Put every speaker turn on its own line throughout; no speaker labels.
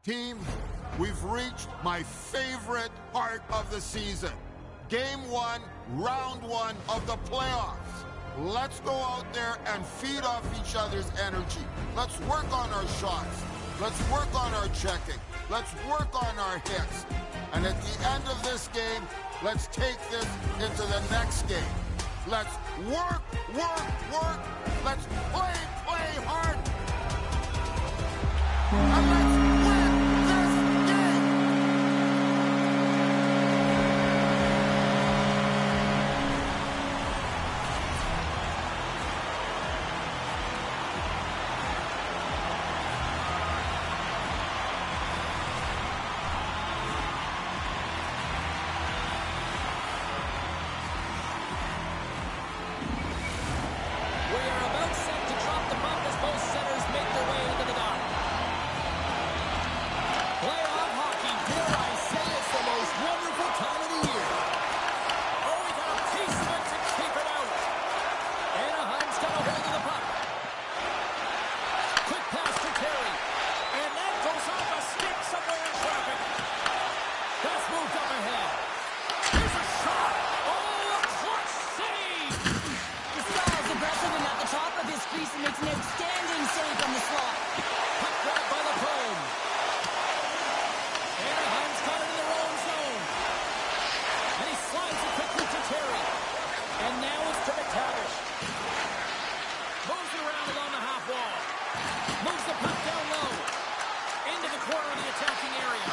Team, we've reached my favorite part of the season. Game 1, round 1 of the playoffs. Let's go out there and feed off each other's energy. Let's work on our shots. Let's work on our checking. Let's work on our hits. And at the end of this game, let's take this into the next game. Let's work, work, work. Let's play, play hard. And let's win this game.
We are about set to drop the puck as both centers make their way into the dot. Playoff hockey, dare I say it's the most wonderful time of the year. Oh, we got a piece of it to keep it out. Anaheim's got a hold of the puck. Quick pass to Terry. And that goes off a stick somewhere in traffic. That's moved up ahead. Here's a shot. Oh, a clutch save.
Styles aggressive and at the top of his crease and makes an outstanding save from the slot.
Puck grabbed by the Chrome. Anaheim's got it in their own zone. And he slides it quickly to Terry. And now it's to McTavish. Moves it around along the half wall. Moves the puck down low. Into the corner of the attacking area.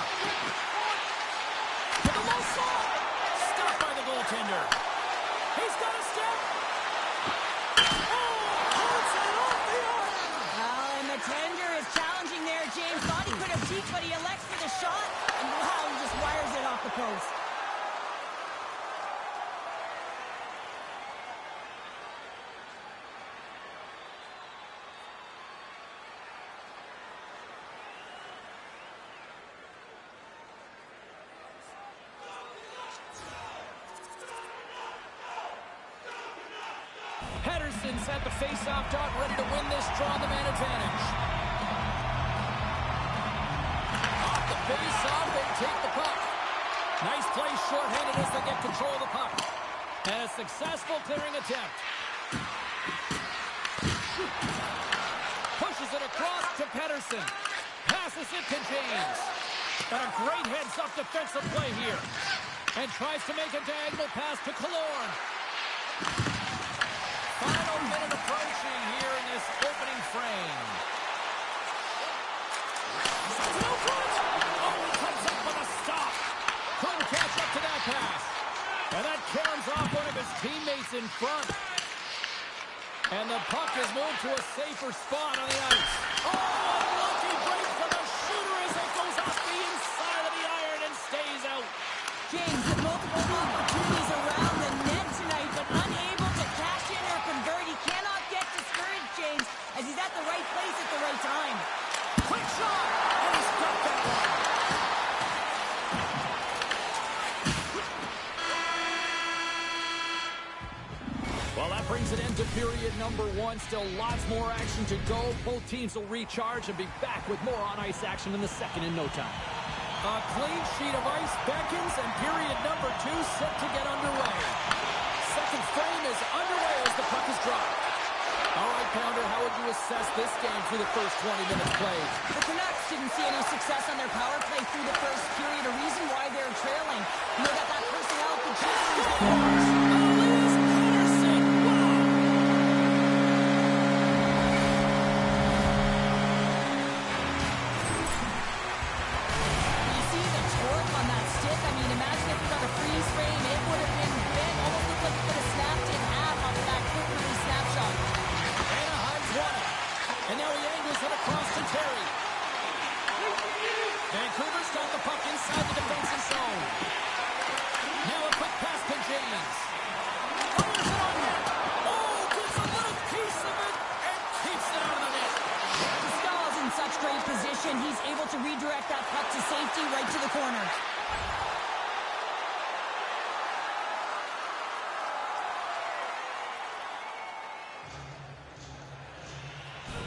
To the low slot. Stopped by the goaltender. He's got a step.
And the tender is challenging there. James thought he could have peeked, but he elects for the shot. And wow, he just wires it off the post.
Pedersen's at the face-off dot, ready to win this draw the man advantage. Off the face-off, they take the puck. Nice play short-handed as they get control of the puck. And a successful clearing attempt. Pushes it across to Pedersen. Passes it to James. And a great heads-up defensive play here. And tries to make a diagonal pass to Killorn. Final minute approaching here in this opening frame. No good! Oh, he comes up with a stop. Couldn't catch up to that pass. And that caroms off one of his teammates in front. And the puck is moved to a safer spot on the ice. Oh, a lucky break for the shooter as it goes off the inside of the iron and stays out.
James with multiple opportunities around the net tonight, but unable to cash in or convert. He cannot get discouraged, James, as he's at the right place at the right time.
Quick shot! And he's got that one. Well, that brings an end to period number 1. Still lots more action to go. Both teams will recharge and be back with more on-ice action in the second in no time. A clean sheet of ice beckons, and period number 2 set to get underway. Second frame is underway as the puck is dropped. All right, Pounder, how would you assess this game through the first 20 minutes played?
The Canucks didn't see any success on their power play through the first period, a reason why they're trailing. You know that personnel could change.
Elias Pettersson! Wow!
You see the torque on that stick? I mean, imagine if we got a freeze frame, it would have been bent. Almost looked like it could have snapped in half off of that quick release snapshot.
Anaheim's won it. And now he angles it across to Terry. Vancouver's got the puck inside the defensive zone. Now a quick pass to James. Fires it on net. Oh, gets a little piece of it and keeps it out of the net.
Stahl's in such great position. He's able to redirect that puck to safety right to the corner.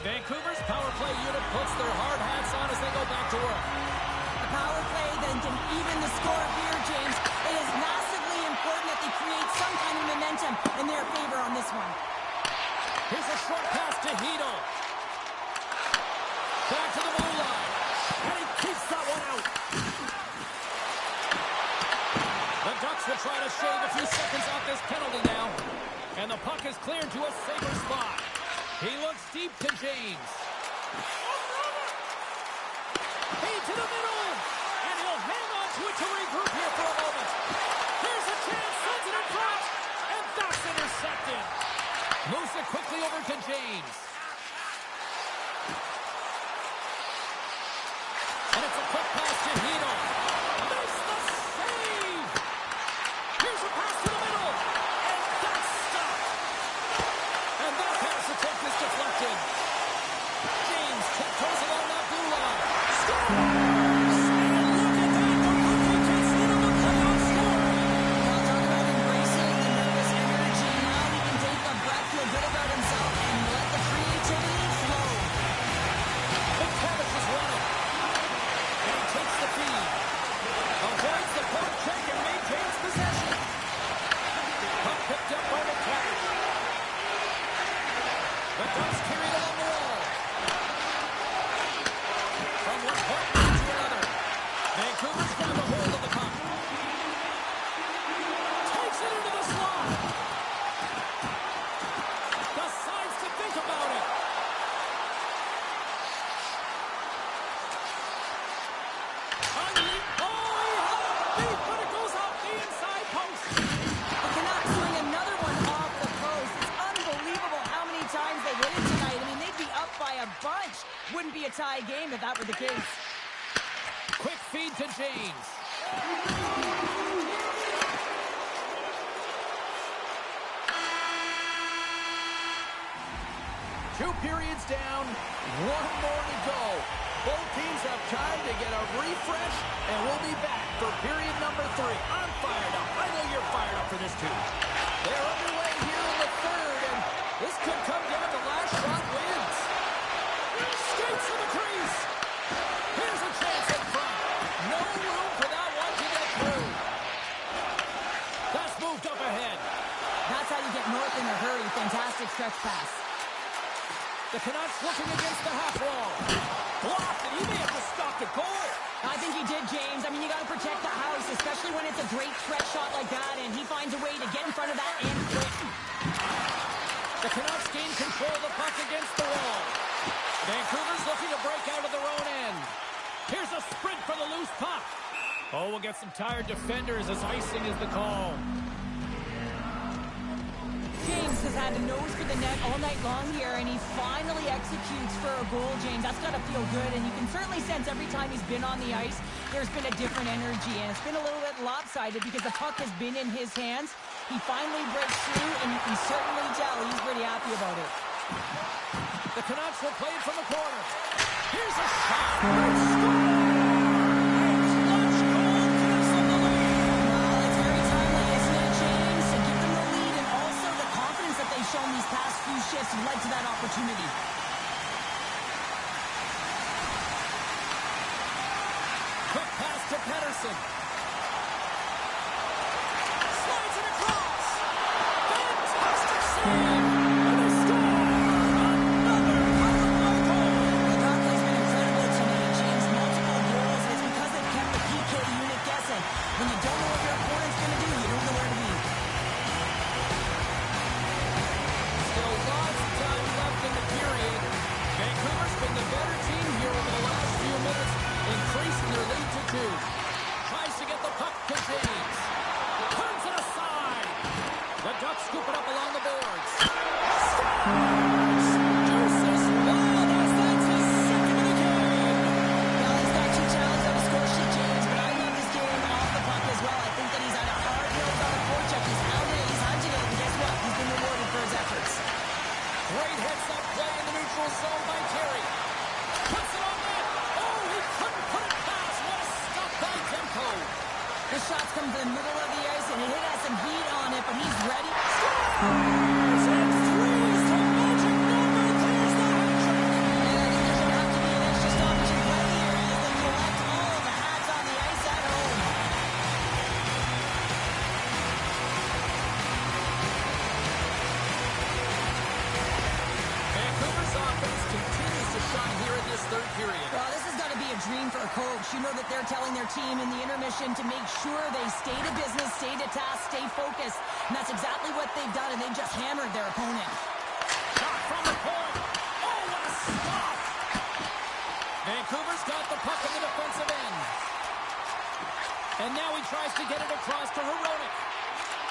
Vancouver's power play unit puts their hard hats on as they go back to work.
the power play than to even the score here, James. It is massively important that they create some kind of momentum in their favor on this one.
Here's a short pass to Hito. Back to the blue line. And he keeps that one out. The Ducks will try to shave a few seconds off this penalty now. And the puck is cleared to a safer spot. He looks deep to James. Feed to the middle. And he'll hang on to it to regroup here for a moment. Here's a chance. Sends it in front. And that's intercepted. Moves it quickly over to James. And it's a quick pass to Hito. Makes the save. Here's a pass to the middle. And that's stopped. And that pass attempt is deflected. James tiptoes along that blue line. Scores! And look at that. The rookie gets into the playoff scoring.
Well, talk about embracing the nervous energy. Now he can take a breath, feel good about himself, and let the creativity flow.
The Canucks is running. And he takes the feed. Avoids the poke check and maintains possession. Puck picked up by the Canucks. The Ducks carried along the wall. From one point to another. Vancouver's grabbed a hold of the puck. Takes it into the slot. Decides to think about it. Beat, but it goes off the inside post.
The Canucks swing another one off the post. It's unbelievable how many times they hit it tonight. I mean, they'd be up by a bunch. Wouldn't be a tie game if that were the case.
Quick feed to James. Two periods down, one more to go. Both teams have time to get a refresh, and we'll be back for period number 3. I'm fired up. I know you're fired up for this too. They're underway here in the third, and this could come down to last shot wins. Skates to the crease. Here's a chance in front. No room for that one to get through. That's moved up ahead.
That's how you get north in a hurry. Fantastic stretch pass.
The Canucks looking against the half wall. Blocked, and he may have just stopped a goal.
I think he did, James. I mean, you got to protect the house, especially when it's a great stretch shot like that, and he finds a way to get in front of that and quick.
The Canucks gain control of the puck against the wall. Vancouver's looking to break out of their own end. Here's a sprint for the loose puck. Oh, we'll get some tired defenders as icing is the call.
James has had a nose for the net all night long here, and he finally executes for a goal, James. That's got to feel good, and you can certainly sense every time he's been on the ice, there's been a different energy, and it's been a little bit lopsided because the puck has been in his hands. He finally breaks through, and you can certainly tell he's pretty happy about it.
The Canucks will play it from the corner. Here's a shot.
Shown these past few shifts led to that opportunity.
Quick pass to Pettersson. Slides it across. Fantastic save. And they score. Another power goal.
The power play's been incredible tonight, James. Multiple goals. It's because they've kept the PK unit guessing. When you don't know what your opponent's going to do, you don't know where to be.
Lots of time left in the period. Vancouver's been the better team here over the last few minutes, increasing their lead to 2. Tries to get
there telling their team in the intermission to make sure they stay to business, stay to task, stay focused. And that's exactly what they've done, and they just hammered their opponent.
Shot from the point. Oh, what a stop! Vancouver's got the puck in the defensive end. And now he tries to get it across to Hronek.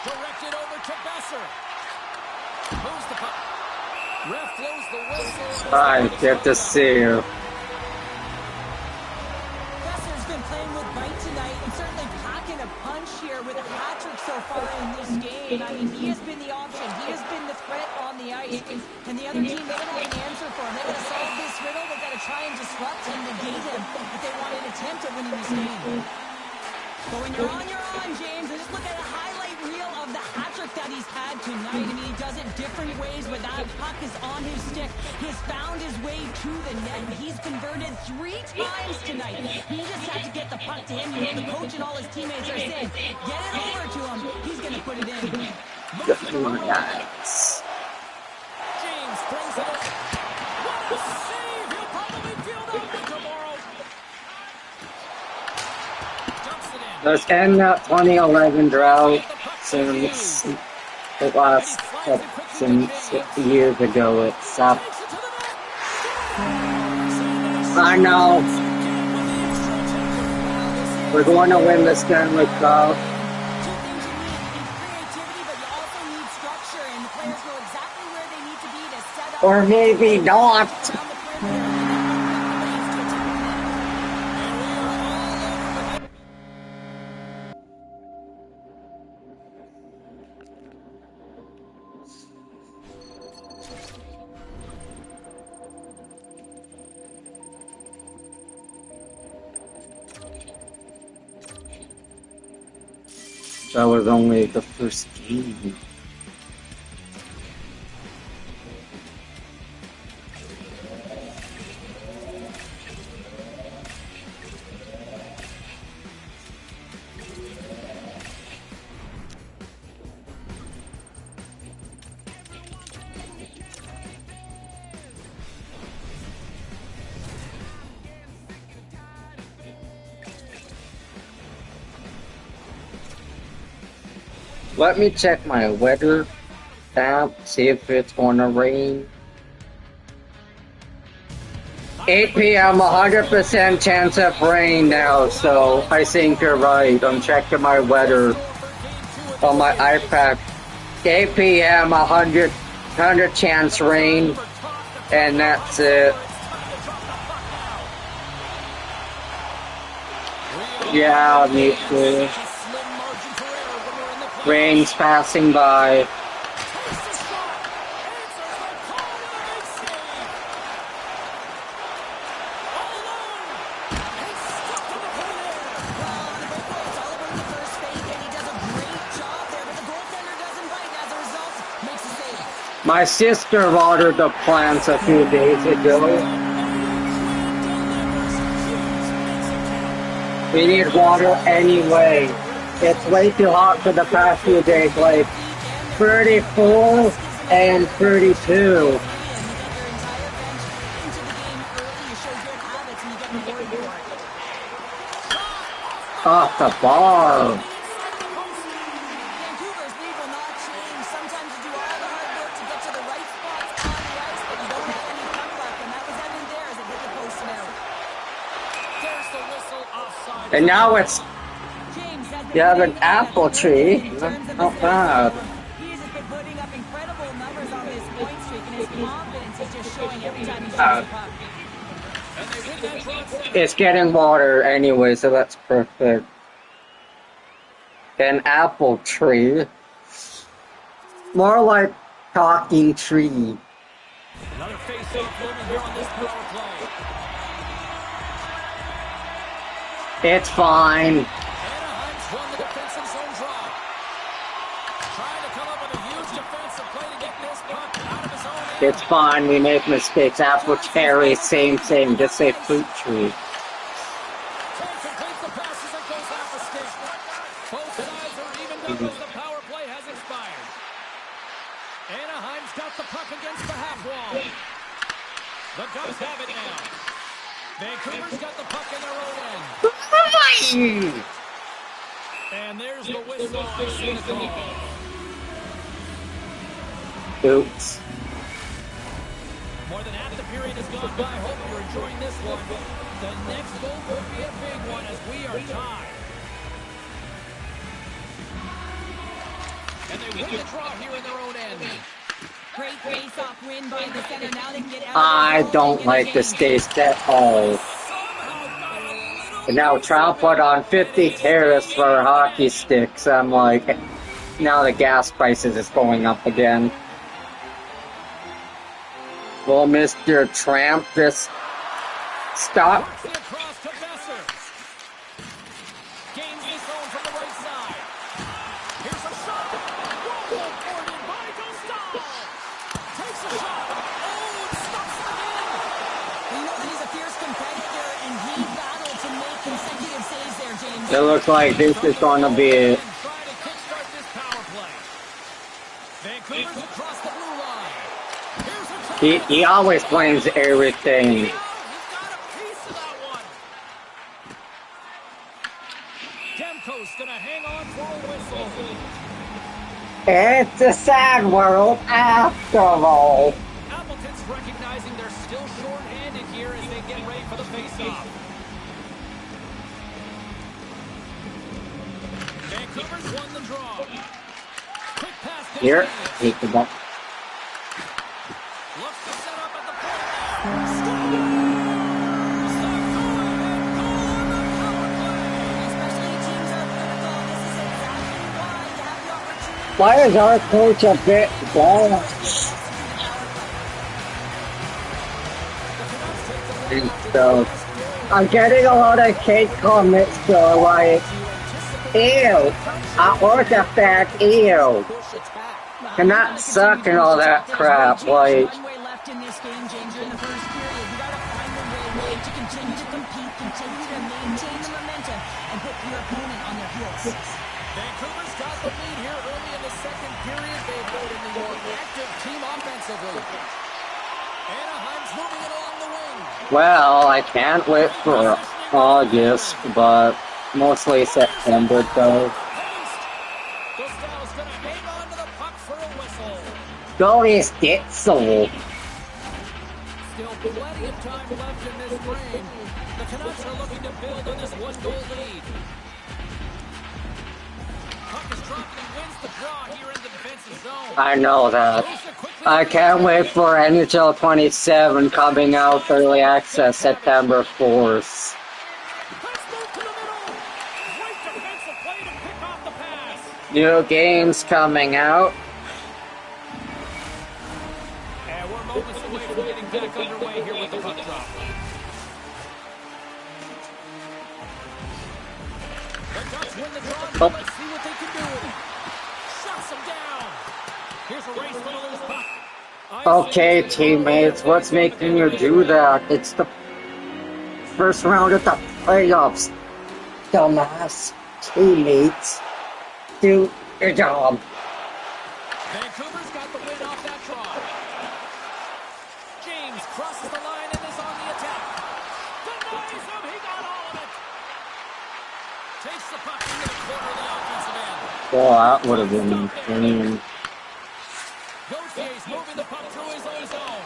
Directed over to Besser. Moves the puck. Ref blows the whistle.
Hi, good to see you.
Besser's been playing with bite tonight and certainly packing a punch here with a hat trick so far in this game. I mean, he has been the option. He has been the threat on the ice. And the other team, they don't have an answer for him. They've got to solve this riddle. They've got to try and disrupt and negate him if they want an attempt at winning this game. But when you're on, James, and just look at a highlight reel of the hat trick that he's had tonight. I mean, he does it different ways, but that puck is on his stick. He's found his way to the net. He's converted 3 times tonight. He just had to get the puck to him. You know, the coach and all his teammates are saying, get it over to him. He's going to put it in.
Yes.
James throws it up. What a save! He'll probably feel that one tomorrow. Dumps it in.
Let's end that 2011 drought since it last since years ago. It's up. I know. We're going to win the Stanley Cup. Or maybe not. That was only the first game. Let me check my weather app, see if it's gonna rain. 8 p.m., 100% chance of rain now, so I think you're right. I'm checking my weather on my iPad. 8 p.m., 100 chance rain, and that's it. Yeah, me too. Rain's passing by. My sister watered the plants a few days ago. We need water anyway. It's way too hot for the past few days, like 34 and 32. Off the bar.
Vancouver's lead will not change. Sometimes you do all the hard work to get to the right spots on the ice, but you don't have any puck luck, and that was evident there as it hit the post and out.
There's the whistle offside.
And now it's, you have an apple tree. Not bad.
He's just been putting up incredible numbers on this point streak, and his confidence is just showing every time he shoots the puck.
It's getting water anyway, so that's perfect. An apple tree. More like talking tree.
Another face-off moving here on this power play.
It's fine.
Anaheim's won the defensive zone draw. Trying to come up with a huge defensive play to get this puck out of his own end.
It's fine, we make mistakes. Apple cherry, same, just say fruit tree.
Completes the passes and goes off a stick. Both sides are even though the power play has expired. Anaheim's got the puck against the half wall. The Ducks have it now. Vancouver's got the puck in their own end. And there's the whistle, icing the call.
Oops.
More than half the period has gone by. Hope you're enjoying this one. The next goal will be a big one as we are tied. And they win the draw here in their own end.
Great face-off win by the center. Now they can get out
I don't like this taste at all. And now Trump put on 50 tariffs for hockey sticks. I'm like, now the gas prices is going up again. Well, Mr. Trump, just stop. It looks like this is going to be it. He always blames everything. It's a sad world after all.
Appleton's recognizing they're still short-handed here as they get ready for the face-off. Vancouver's won the draw. Quick pass to
Here, take the ball.
Looks to set up at the point.
Why is our coach a bit bald? So, I'm getting a lot of hate comments, so like, ew, what the fact, ew. And that suck and all that crap, like.
Left in this game, James, in the first period. You gotta find a way to continue to compete, continue to maintain the momentum, and put your opponent on their heels.
Vancouver's got the lead here early in the second period. They've been the more active team offensively. Anaheim's moving it along the wing.
Well, I can't wait for August, but mostly September though.
Gustav's gonna hang on to the puck for a whistle.
Go is Ditzel.
Still plenty of time left in this frame. The Canucks are looking to build on this one-goal lead. Puck is dropped and wins the draw here in the defensive zone.
I know that. I can't wait for NHL 27 coming out early access September 4th.
Let's move to the middle. Great defensive play to pick off the pass.
New games coming out.
And we're moments away from getting back underway here with the puck drop. The Ducks win the draw. Let's see what they can do with it. Shuts them down. Here's a race for the loose puck.
Okay, teammates, what's making you do that? It's the first round of the playoffs. Dumbass teammates, do your job.
Vancouver's got the win off that draw. James crosses the line and is on the attack. Denies him. He got all of it. Takes the puck into the corner of the offensive end.
Well, that would have been clean.
Gautier's moving the puck through his own zone.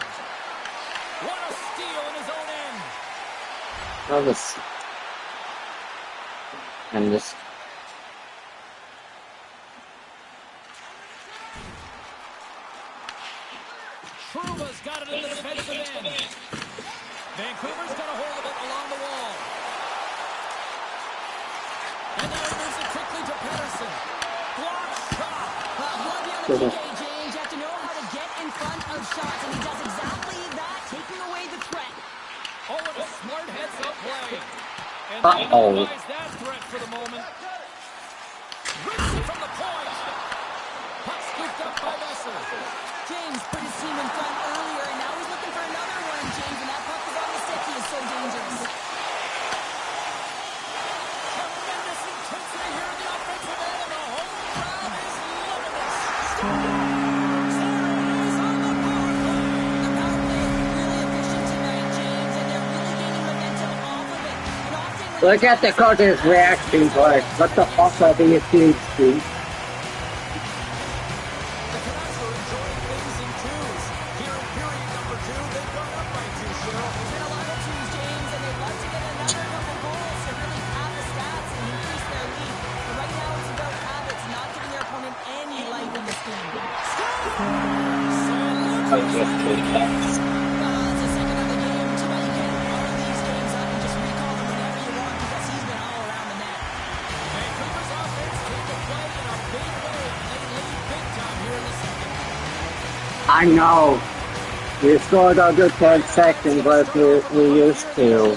What a steal in his own end.
Well, this and this.
Truba's got it in the defensive end. Vancouver's got a hold of it along the wall. And now he moves it quickly to Pettersson. Block shot.
James, you have to know how to get in front of shots, and he does exactly that, taking away the threat.
Oh, and a smart heads-up play. And they neutralize that threat for the moment. Rips it from the point. Puck scooped up by Messer.
James put his team in front earlier, and now he's looking for another one, James, and that puck is on the stick. He is so dangerous.
Tremendous intensity here in the offensive end, and the home crowd is loving this. Series on the power play.
The power play is really efficient tonight, James, and they're really gaining momentum
Look at the coach's reaction, like, what the fuck are these dudes doing? I know. We scored under 10 seconds like we used to.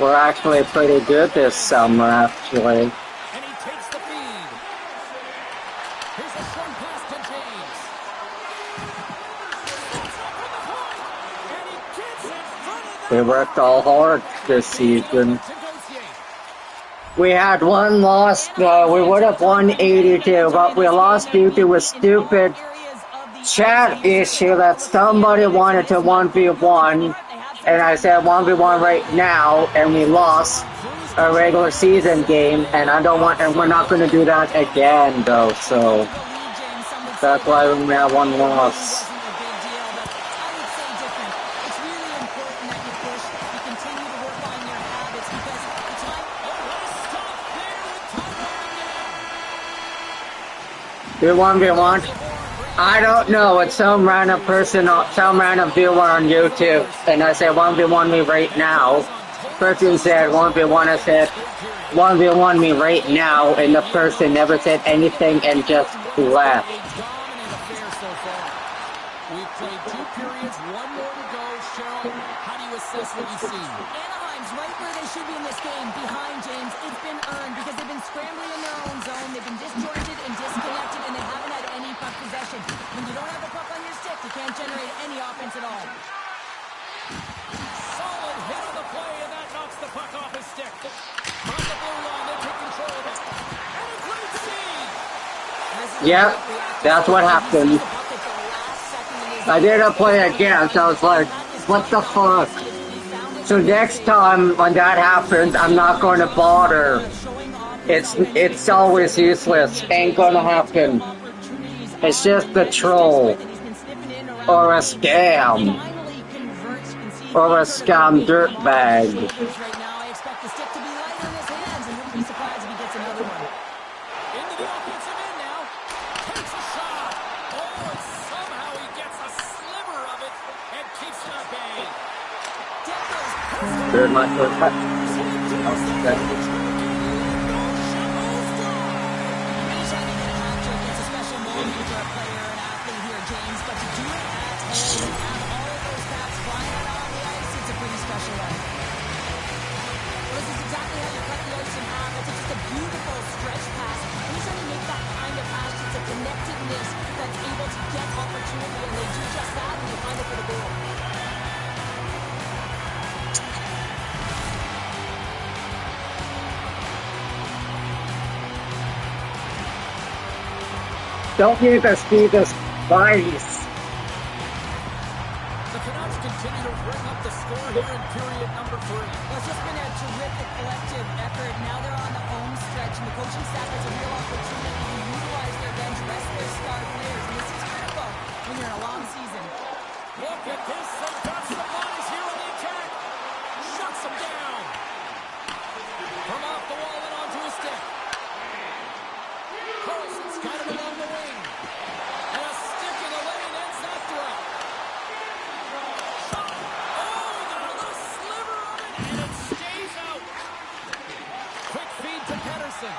We're actually pretty good this summer, actually. We worked all hard this season. We had one loss, we would have won 82, but we lost due to a stupid chat issue that somebody wanted to 1v1, and I said 1v1 right now, and we lost a regular season game, and we're not going to do that again, though, so that's why we had one loss. Do 1v1? I don't know. It's some random person, some random viewer on YouTube, and I said 1v1 me right now. Person said 1v1, I said 1v1 me right now, and the person never said anything and just left.
We've played 2 periods, 1 more to go. Cheryl, how do you assess what you see?
Anaheim's right where they should be in this game, behind James. It's been earned because they've been scrambling in their own zone. They've been disjointed and disconnected, and they haven't had any puck possession. When you don't have the puck on your stick, you can't generate any offense at all.
Solid hit of the play, and that knocks the puck off his stick. On the blue line, they take control of it. And a great save!
Yep, that's what happened. I didn't play again, so I was like, what the fuck? So next time when that happens, I'm not going to bother. It's always useless. Ain't gonna happen. It's just a troll. Or a scam. Or a scam dirtbag. Third line, third line. Don't need to see this twice.
The Canucks continue to bring up the score here in period number 3.
Well, it's just been a terrific collective effort. Now they're on the home stretch, and the coaching staff has a real opportunity to utilize their bench, rest their star players, and this is critical when you're in a long season.
Look at this, they've got some bodies here on the attack. Shuts them down. From off the wall and onto his stick. Carlson's got him along the wing. And a stick in the lane ends that threat. Shot. Oh, he got a little sliver of it, and it stays out. Quick feed to Pettersson.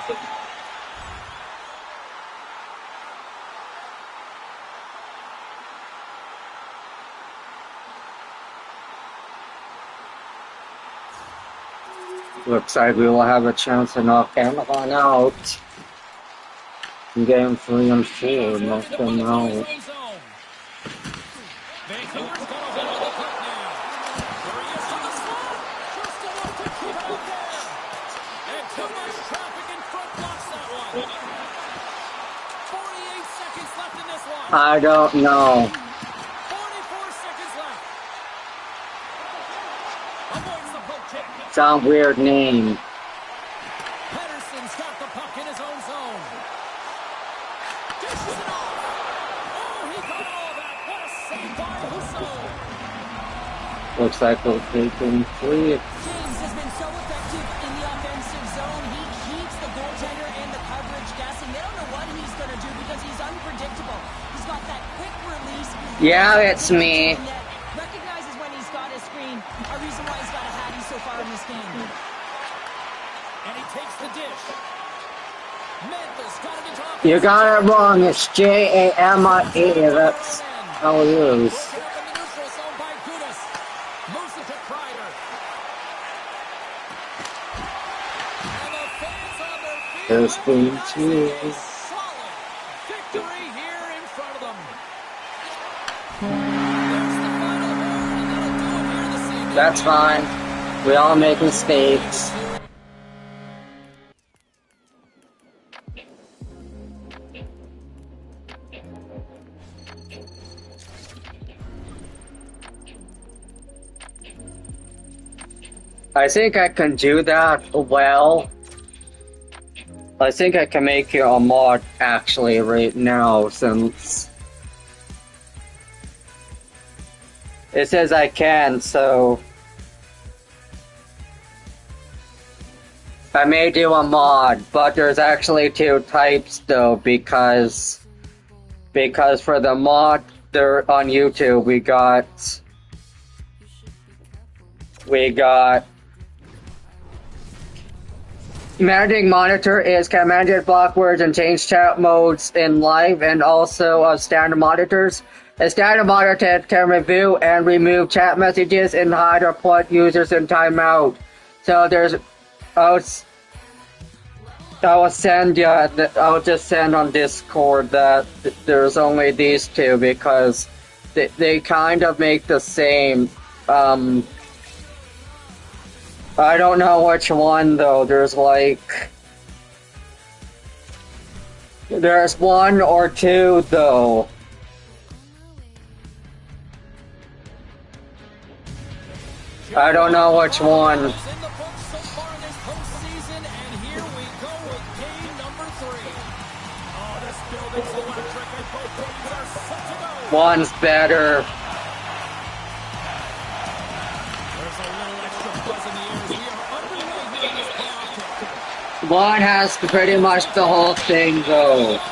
Looks like we will have a chance to knock Anaheim out. Game 3 and 4, knock them out.
Vancouver's got a hold of the puck now. There he is on the slot. Just enough to keep it out there. And too much traffic in front blocks that one. 48 seconds left in this one.
I don't know.
44 seconds left. Avoids the poke
Some weird name.
Pedersen's got the puck in his own zone. Dishes it off. Oh, he got all that. What a save by Husso.
Looks like we'll take in 3.
James has been so effective in the offensive zone. He keeps the goaltender and the coverage guessing. They don't know what he's going to do because he's unpredictable. He's got that quick release.
Yeah, it's me.
Recognizes when he's got his screen. A reason why he's got a hattie so far in this game.
And he takes the dish. Memphis got it into offense.
You got it wrong. It's Jamie. That's how it is.
Working up in the neutral zone by Gudas. Moves it to Kreider. And the fans on their feet.
There's been
That's
2.
a solid victory here in front of them. There's the final horn, and that'll do it here this evening.
That's fine. We all make mistakes. I think I can do that well. I think I can make it a mod actually right now since it says I can, so I may do a mod, but there's actually 2 types though because for the mod there on YouTube we got managing monitor is can manage block words and change chat modes in live and also standard monitors. A standard monitor can review and remove chat messages and hide or put users in timeout. So there's I'll just send on Discord that there's only these 2 because they kind of make the same. I don't know which one though. There's 1 or 2 though. I don't know which one.
In the books so far in this postseason, and here we go with game number 3. Oh, this building's electric, and both teams are set to go.
One's better.
There's a little extra buzz in the air as we are underway here in this playoff game.
One has pretty much the whole thing though.
Guys in the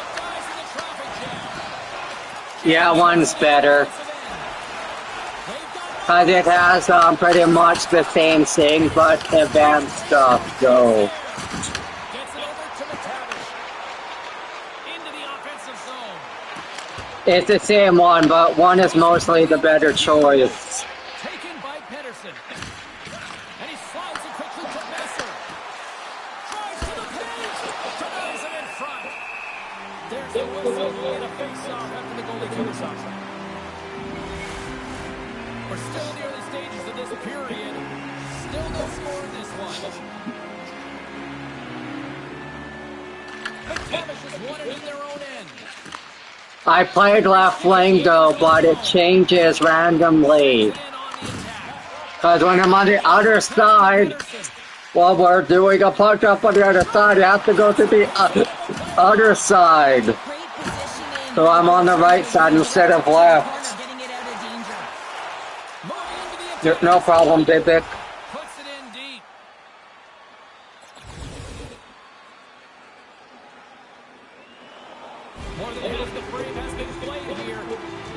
traffic jam.
Yeah, one's better. Cause it has pretty much the same thing, but advanced stuff though.
Gets it over to McTavish. Into the offensive zone.
It's the same one, but one is mostly the better choice.
Taken by Pedersen. And he slides it quickly to Messer. Tries to the paint. Denies it in front. There's the whistle and a face-off after the goalie took his offside. We're still in the early stages of this period. Still no score in this one. McTavish has won it in their own end.
I played left wing though, but it changes randomly.
In on the attack.
Cause when I'm on the other side, while we're doing a punch up on the other side, you have to go to the other side.
Great positioning.
So I'm on the right side instead of left.
Getting it out of danger.
Moving into the attack.
No problem, Bibic.
Puts it in deep. More than half the frame has been played here.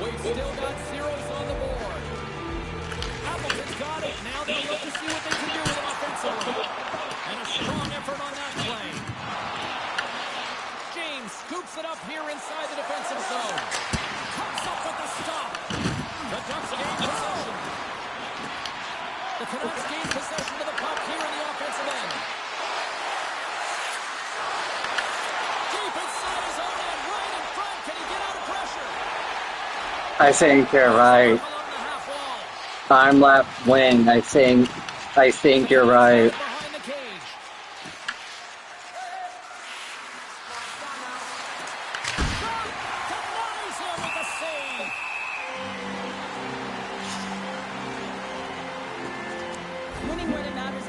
We've still got zeros on the board. Appleton's got it. Now they'll look to see what they can do with him offensively. And a strong effort on that play. James scoops it up here inside the defensive zone. Comes up with the stop. The Ducks gain possession. The Canucks gain possession of the puck here in the offensive end. Deep inside his own end, right in front. Can he get out of pressure?
I think you're right.
Along the half wall.
I'm left wing. I think you're right.
Behind the cage. Denies him with the save.
Winning when it matters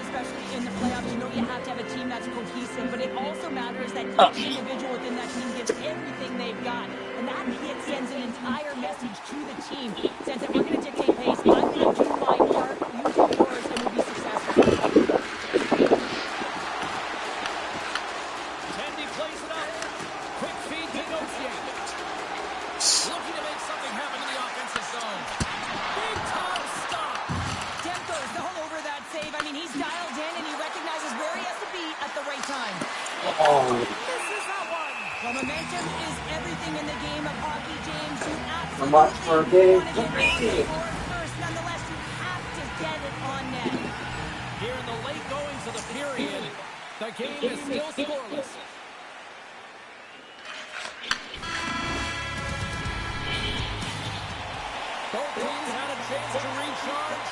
in the playoffs, you know you have to have a team that's cohesive, but it also matters that each individual within that team gives everything they've got. And that hit sends an entire message to the team. Says that we're going to dictate pace, I'm going to do my part, you do yours, and we'll be successful.
Tendy plays it up. Quick feed to Gauthier. Looking to make something happen in the offensive zone. Big time stop.
Demko's all over that save. I mean, he's dialed in and he recognizes where he has to be at the right time.
Misses that one.
Well, momentum is everything in the game of hockey, James. You absolutely
Watch for a game.
want to get on the board first. Nonetheless, you have to get it on net.
Here in the late goings of the period, the game is still scoreless. Both teams had a chance to recharge,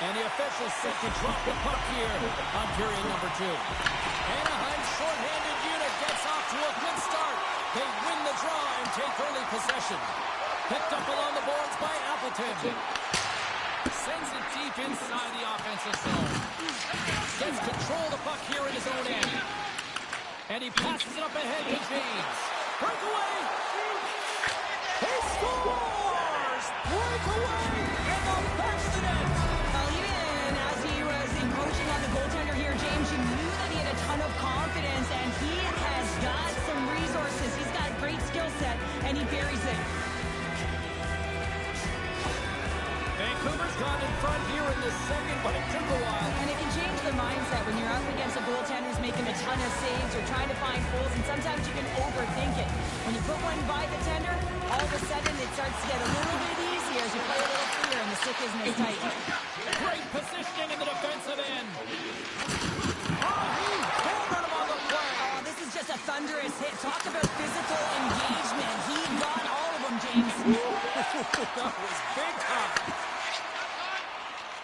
and the officials set to drop the puck here on period number 2. Anaheim's shorthanded unit gets off to a good start. They win the draw and take early possession. Picked up along the boards by Appleton. Sends it deep inside the offensive zone. Gets control of the puck here in his own end. And he passes it up ahead to James. Breakaway! He scores! Breakaway! And the back to net!
Well, even as he was encroaching on the goaltender here, James, you knew that he had a ton of confidence, and he has got some resources. He's got a great skill set, and he buries it.
Vancouver's gone in front here in the second, but it took a while.
And it can change the mindset when you're up against a goaltender who's making a ton of saves or trying to find holes, and sometimes you can overthink it. When you put one by the tender, all of a sudden it starts to get a little bit easier as you play a little freer and the stick isn't as tight.
Great positioning in the defensive end. Oh, he hammered him on the play.
Oh, this is just a thunderous hit. Talk about physical engagement. He got all of them, James.
That was big time.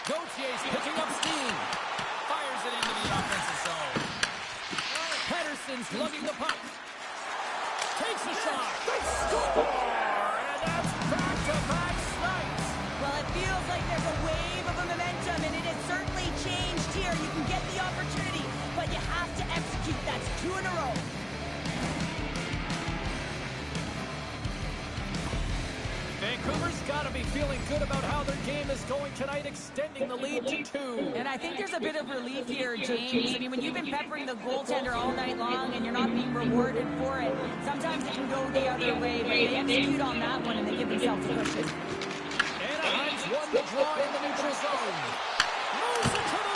Gauthier's picking up steam. Fires it into the offensive zone. Pettersson's lugging the puck. Takes a shot. They score! And that's back-to-back snipes.
Well, it feels like there's a wave of a momentum, and it has certainly changed here. You can get the opportunity, but you have to execute. That's 2 in a row.
Vancouver's got to be feeling good about how their game is going tonight, extending the lead to 2.
And I think there's a bit of relief here, James. I mean, when you've been peppering the goaltender all night long and you're not being rewarded for it, sometimes it can go the other way, but they execute on that one and they give themselves a cushion.
Anaheim's won the draw in the neutral zone. Moves it to the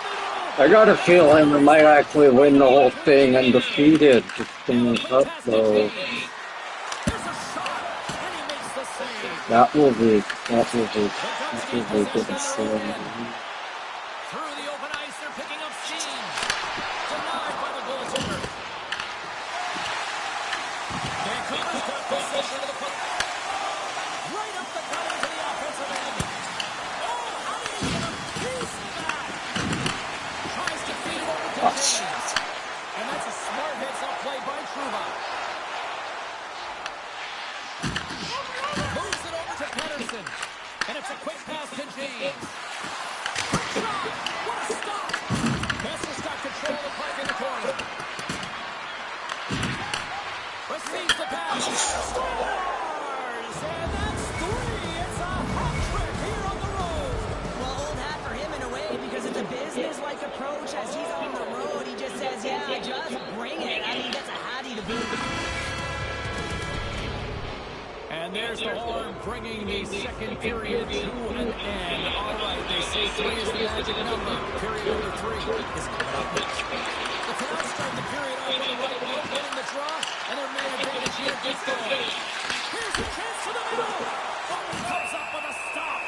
middle.
I got a feeling we might actually win the whole thing undefeated. Just things up though. That will be good to see.
Through the open ice, they're picking up steam. Denied by the goaltender. Vancouver's got possession of the puck. Right up the gut into the offensive end. Oh, how did he get a piece of that? Tries to feed it over to James. And that's a smart heads-up play by Trouba. Moves it over to Pettersson. And it's a quick pass to James. Quick shot! What a stop! Besser's got control of the puck in the corner. Receives the pass. Scores! And that's 3! It's a hat trick here on the road.
Well, old hat for him in a way because it's a business-like approach. As he's on the road, he just says, yeah, just bring it. I mean, that's a hattie to boot.
And there's the horn bringing the second period to an end. All right, they say 3 is the magic number. Period number 3 is coming up next. The Canucks start the period off on the right wing, winning the draw, and their man advantage here gets going. Here's a chance to the middle. Oh, he comes up with a stop.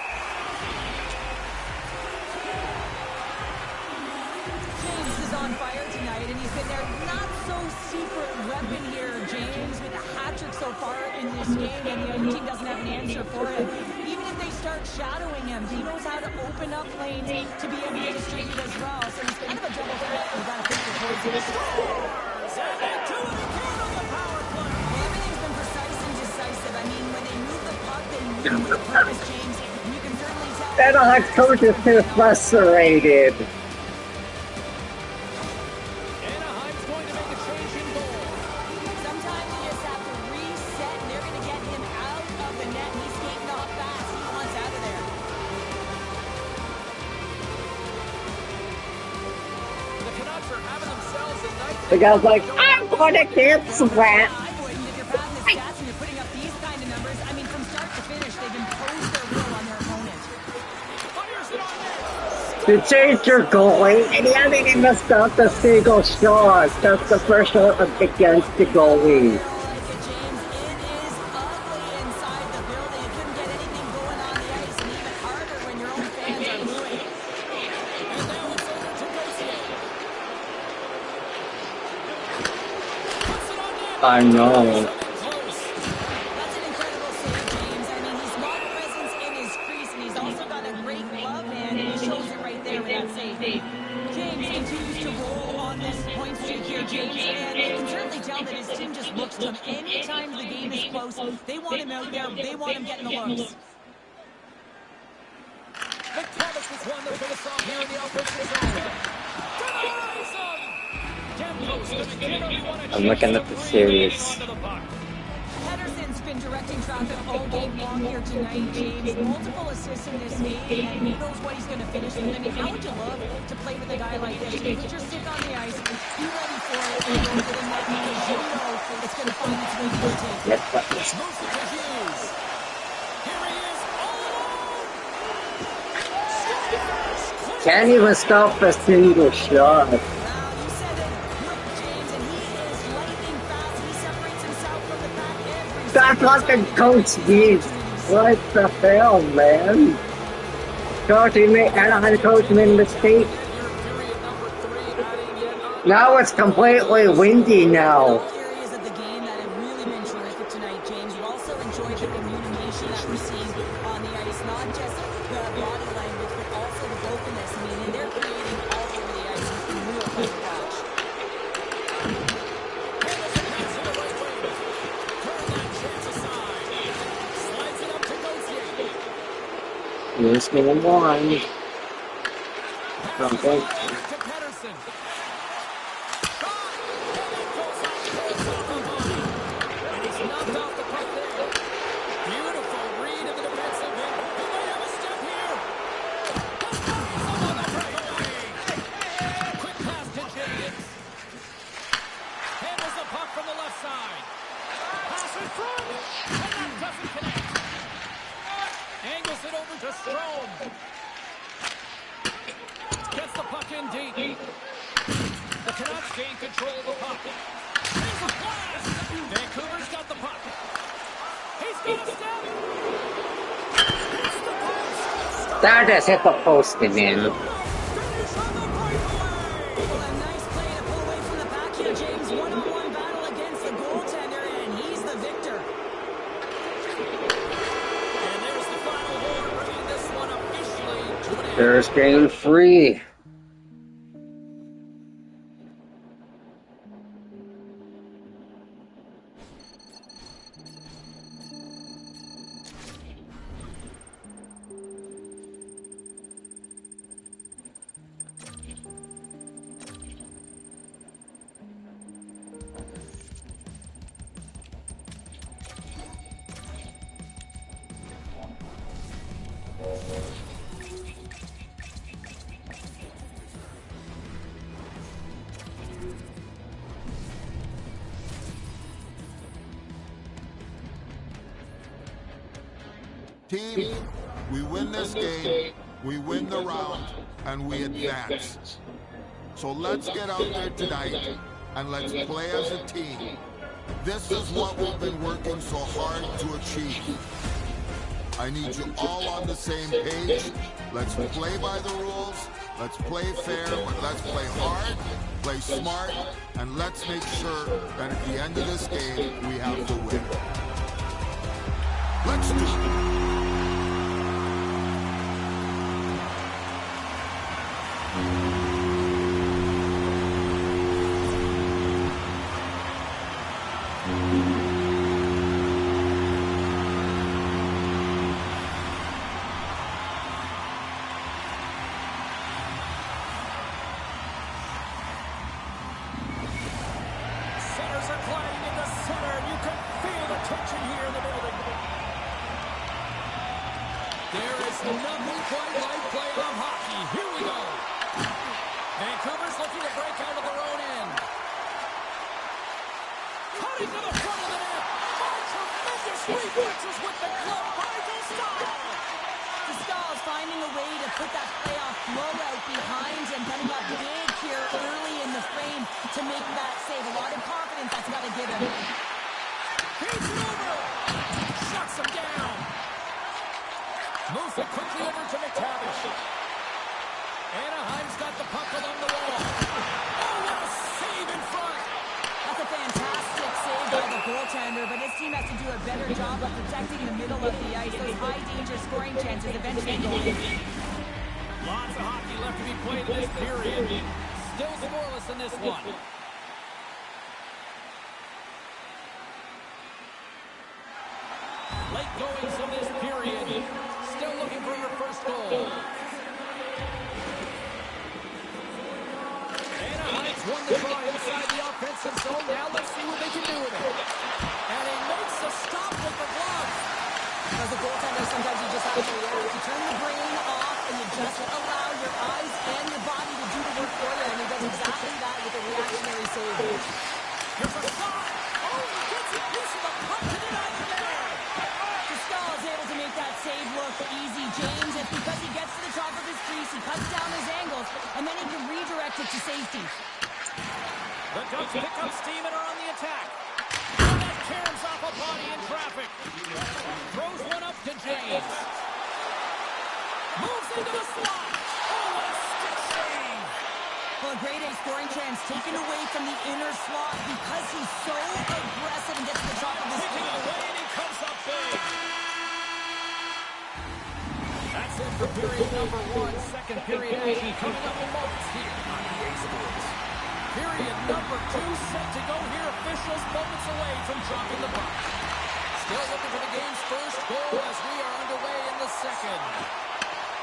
James is on fire tonight, and he's been their not-so-secret weapon here, James, with a hat-trick so far in this game, and the other team doesn't have an answer for him. Even if they start shadowing him, he knows how to open up lanes to be able to distribute as well, so he's kind of a double threat. We've got to pick the points.
Scores! And they do it again on the power play.
Well, everything's been precise and decisive. I mean, when they move the puck, they move with purpose, James. You can certainly tell.
Anaheim coach is too frustrated.
are having themselves a night.
The guy's like, I'm gonna get sweat.
I wouldn't if you're passing the stats and you're putting up these kind of numbers. I mean, from start to finish, they've imposed their will on their opponent.
Fires it on net.
You changed your goalie, and he hasn't even stopped a single shot. That's the first shot against the goalie. I know.
That's an incredible save, James. I mean, he's got presence in his crease, and he's also got a great glove hand, and he shows it right there with that save. James continues to roll on this point streak here, James, and you can certainly tell that his team just looks to him. Anytime the game is close, they want him out there. They want him getting the looks.
McTavish was one that put us off here in the offensive zone. Denies him!
I'm looking at the series.
Henderson's been directing traffic all game long here tonight, James. Multiple assists in this game, and who knows what he's going to finish with. I mean, how would you love to play with a guy like this? You put your stick on the ice, be ready for it, and go get in that because you know it's going to find its way to your team.
Yes,
Moves it to Hughes. Here he is, all alone.
can't even stop a single shot. That fucking coach needs. What the hell, man? Coaching me, and I coach him in the state. Now it's completely windy now.
Areas of the game that have really been terrific tonight, James. You also enjoyed the communication that we're seeing on the ice, not just the body language, but also the vocalness. I mean, and they're creating all over the ice. It's been real fun to watch.
Here's game one. Something.
Gets the puck in deep. The Canucks gain control of the puck. Here's a blast! Vancouver's got the puck. He's got a step. Hits the post.
That just hit the post and in.
Well, a nice play to pull away from the back here, James. One-on-one battle against the goaltender, and he's the victor.
And there's the final horn, bringing this one officially to an end.
There's game three.
Team, we win this game, we win the round, and we advance. So let's get out there tonight, and let's play as a team. This is what we've been working so hard to achieve. I need you all on the same page. Let's play by the rules, let's play fair, but let's play hard, play smart, and let's make sure that at the end of this game, we have the win. Let's do it.
Centers are playing in the center, and you can feel the tension here in the building. There is nothing quite like playoff hockey. Here we go. Vancouver's looking to break out of their own end. Cutting to the front of the net. Oh, tremendous reflexes with the glove by
Stahl's finding a way to put that playoff blowout behind him, coming up big here early in the frame to make that save. A lot of confidence that's got to give him.
He's over. Shuts him down. Moves it quickly over to McTavish. Anaheim's got the puck along the wall. Oh, what a save in front.
That's a fantastic save by the goaltender, but his team has to do a better job of protecting the middle of the ice. Those high-danger scoring chances eventually go in.
Lots of hockey left to be played in this period. Still scoreless in this one. Late goings in this period. Still looking for your first goal. Anaheim's won the draw inside the offensive zone. Now let's see what they can do with it. And he makes a stop with the glove.
As a goaltender, sometimes you just have to react. You turn the brain off and you just allow your eyes and your body to do the work for you. And he does exactly that with a reactionary save.
Here's a shot. Oh, he gets a piece of the puck to the net there.
Stahl is able to make that save look easy, James. It's because he gets to the top of his crease, he cuts down his angles, and then he can redirect it to safety.
The Ducks pick up steam and are on the attack. And that caroms off a body in traffic. Throws one up to James. Moves into the slot. Oh, what a stick save.
Well, a grade A scoring chance taken away from the inner slot because he's so aggressive and gets to the top of his
Taking it away and he comes up big. That's it for period number one. Second period action coming up in moments here on EA Sports. Period number two set to go here. Officials moments away from dropping the puck. Still looking for the game's first goal as we are underway in the second.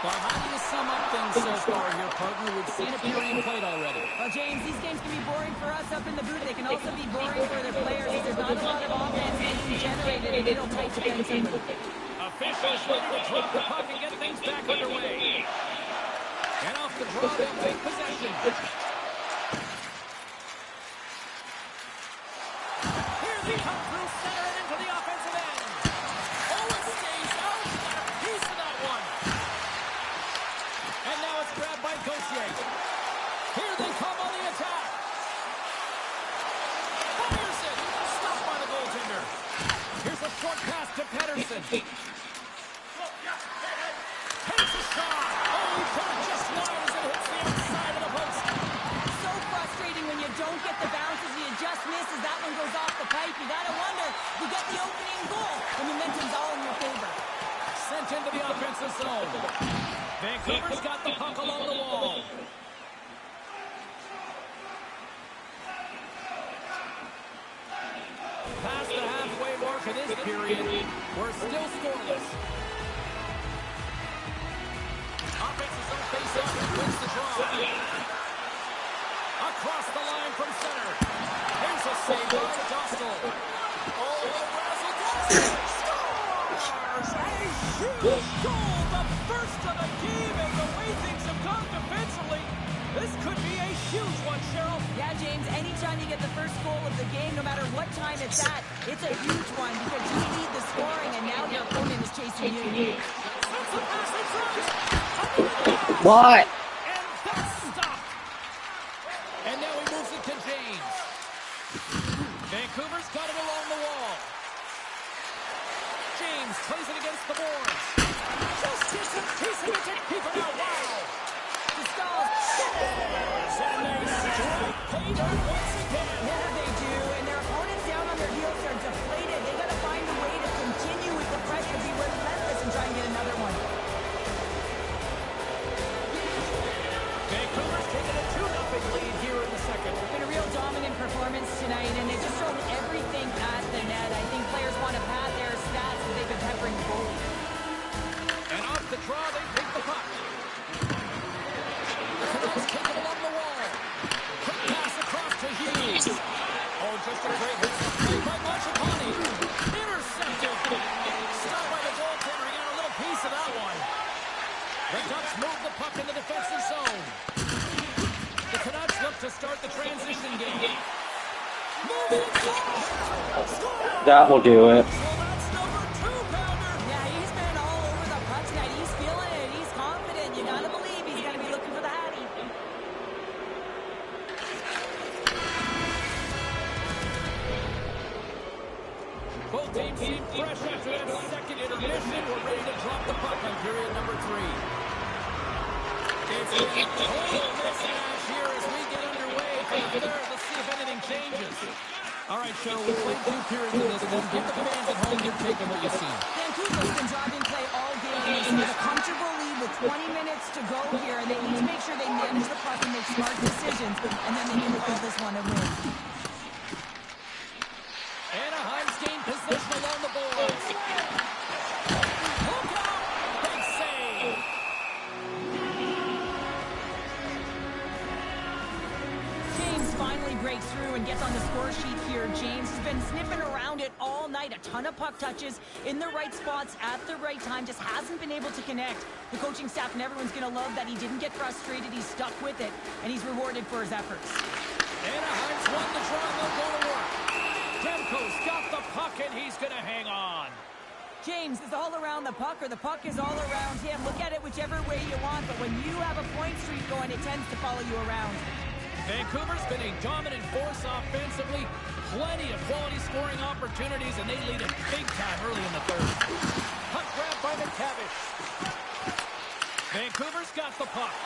Well, how do you sum up things so far here, partner? We've seen a period played already.
Well, James, these games can be boring for us up in the booth. They can also be boring for their players. There's not a lot of offense being generated in middle tight defensively.
Officials ready to drop the puck and get things back underway. And off the draw, they'll take possession. Here they come through center and into the offensive end. Oh, it stays out. Got a piece of that one. And now it's grabbed by Gauthier. Here they come on the attack. Fires it. Stopped by the goaltender. Here's a short pass to Pettersson. Takes a shot. Oh, he put it just wide as it hits the outside of the post.
So frustrating when you don't get the bounces, you just miss as that one goes off the pipe. You gotta wonder, you get the opening goal, the momentum's all in your favor.
Sent into the offensive zone. Vancouver's got the puck along the wall. Past the halfway mark of this period, we're still scoreless. Offensive zone face-off and wins the draw. Across the line from center. Here's a save by Dostal. Oh, razzle-dazzle. Scores! A huge goal, the first of the game, and the way things have gone defensively, this could be a huge one, Cheryl.
Yeah, James, anytime you get the first goal of the game, no matter what time it's at, it's a huge one because you lead the scoring and now your opponent is chasing you.
That's a pass in front.
What?
And that's stopped. And now he moves it to James. Vancouver's got it along the wall. James plays it against the boards. Just gets a piece of it to keep it out. Wow.
Stahl.
And they strike pay dirt once again.
Yeah, they do. And their opponents down on their heels are deflated. They got to find a way to continue with the pressure, be relentless, and try and get another one.
Vancouver's taking a 2-0 lead here in the second.
Been a real dominant performance tonight, and they've just thrown everything at the net. I think players want to pad their stats as they've been peppering the goalie.
And off the draw, they pick the puck. The Canucks take it along the wall. Quick pass across to Hughes. Oh, just a great hit play by Mangiapane. Intercepted. Stopped by the goaltender. He got a little piece of that one. The Ducks move the puck in the defensive zone.
That will do it.
Yeah, he's been all over the puck tonight. He's feeling it. He's confident. You gotta believe he's gonna be looking for the Hattie.
Both teams seem fresh after that second intermission. We're ready to drop the puck on period number 3. It's a total mismatch here as we get underway for the third. Let's see if anything changes. All right, Cheryl, we played 2 periods of this. Then give the fans at home your take on what you've seen.
Vancouver's been driving play all game. They have a comfortable lead with 20 minutes to go here, and they need to make sure they manage the puck and make smart decisions, and then they can hold this one and win.
Anaheim's gained possession along the boards. Look out! Big save!
James finally breaks through and gets on the score sheet here. James has been sniffing around it all night. A ton of puck touches in the right spots at the right time. Just hasn't been able to connect. The coaching staff and everyone's going to love that he didn't get frustrated. He's stuck with it, and he's rewarded for his efforts.
Anaheim's won the draw and they'll go to work. Demko's got the puck, and he's going to hang on.
James is all around the puck, or the puck is all around him. Look at it whichever way you want, but when you have a point streak going, it tends to follow you around.
Vancouver's been a dominant force offensively. Plenty of quality scoring opportunities, and they lead it big time early in the third. Puck grabbed by McTavish. Vancouver's got the puck.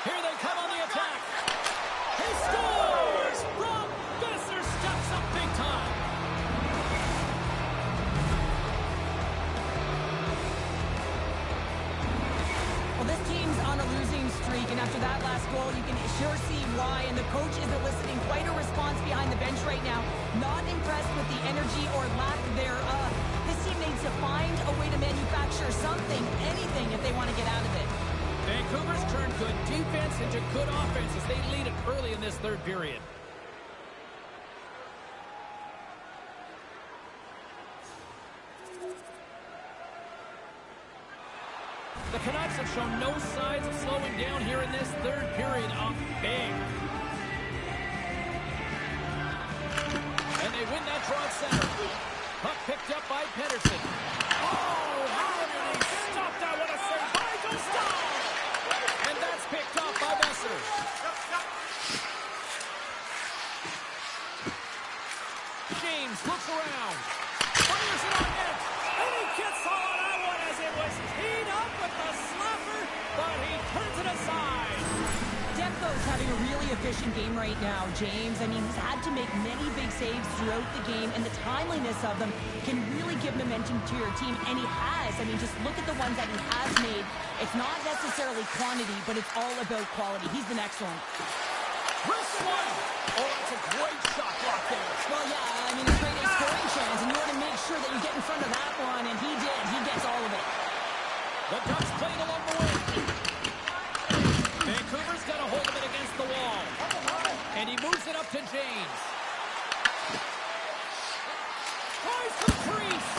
Here they come on the attack. He scores! Brock Besser steps up big time.
Well, this team's on a losing streak, and after that last goal, you can sure see why. And the coach is eliciting quite a response behind the bench right now. Not impressed with the energy or lack thereof. This team needs to find a way to manufacture something, anything, if they want to get out of it.
Vancouver's turned good defense into good offense as they lead it early in this third period. The Canucks have shown no signs of slowing down here in this third period. Up big. And they win that draw at center. Puck picked up by Pedersen. Oh, how did he stop that? What a save by Gustav! And that's picked up by Besser. James looks around. Fires it on net. And he gets all on that one as it was teed up with the slapper, but he turns it aside.
Demko's having a really efficient game right now, James. I mean, he's had to make many big saves throughout the game, and the timeliness of them can really give momentum to your team, and he has. I mean, just look at the ones that he has made. It's not necessarily quantity, but it's all about quality. He's been excellent.
Wrist one. Oh, that's a great shot block there.
Well, yeah, I mean, it's great scoring chance, and you want to make sure that you get in front of that one, and he did. He gets all of it.
The Ducks playing along the wing. Vancouver's got a hold of it against the wall. And he moves it up to James. Tries to the crease.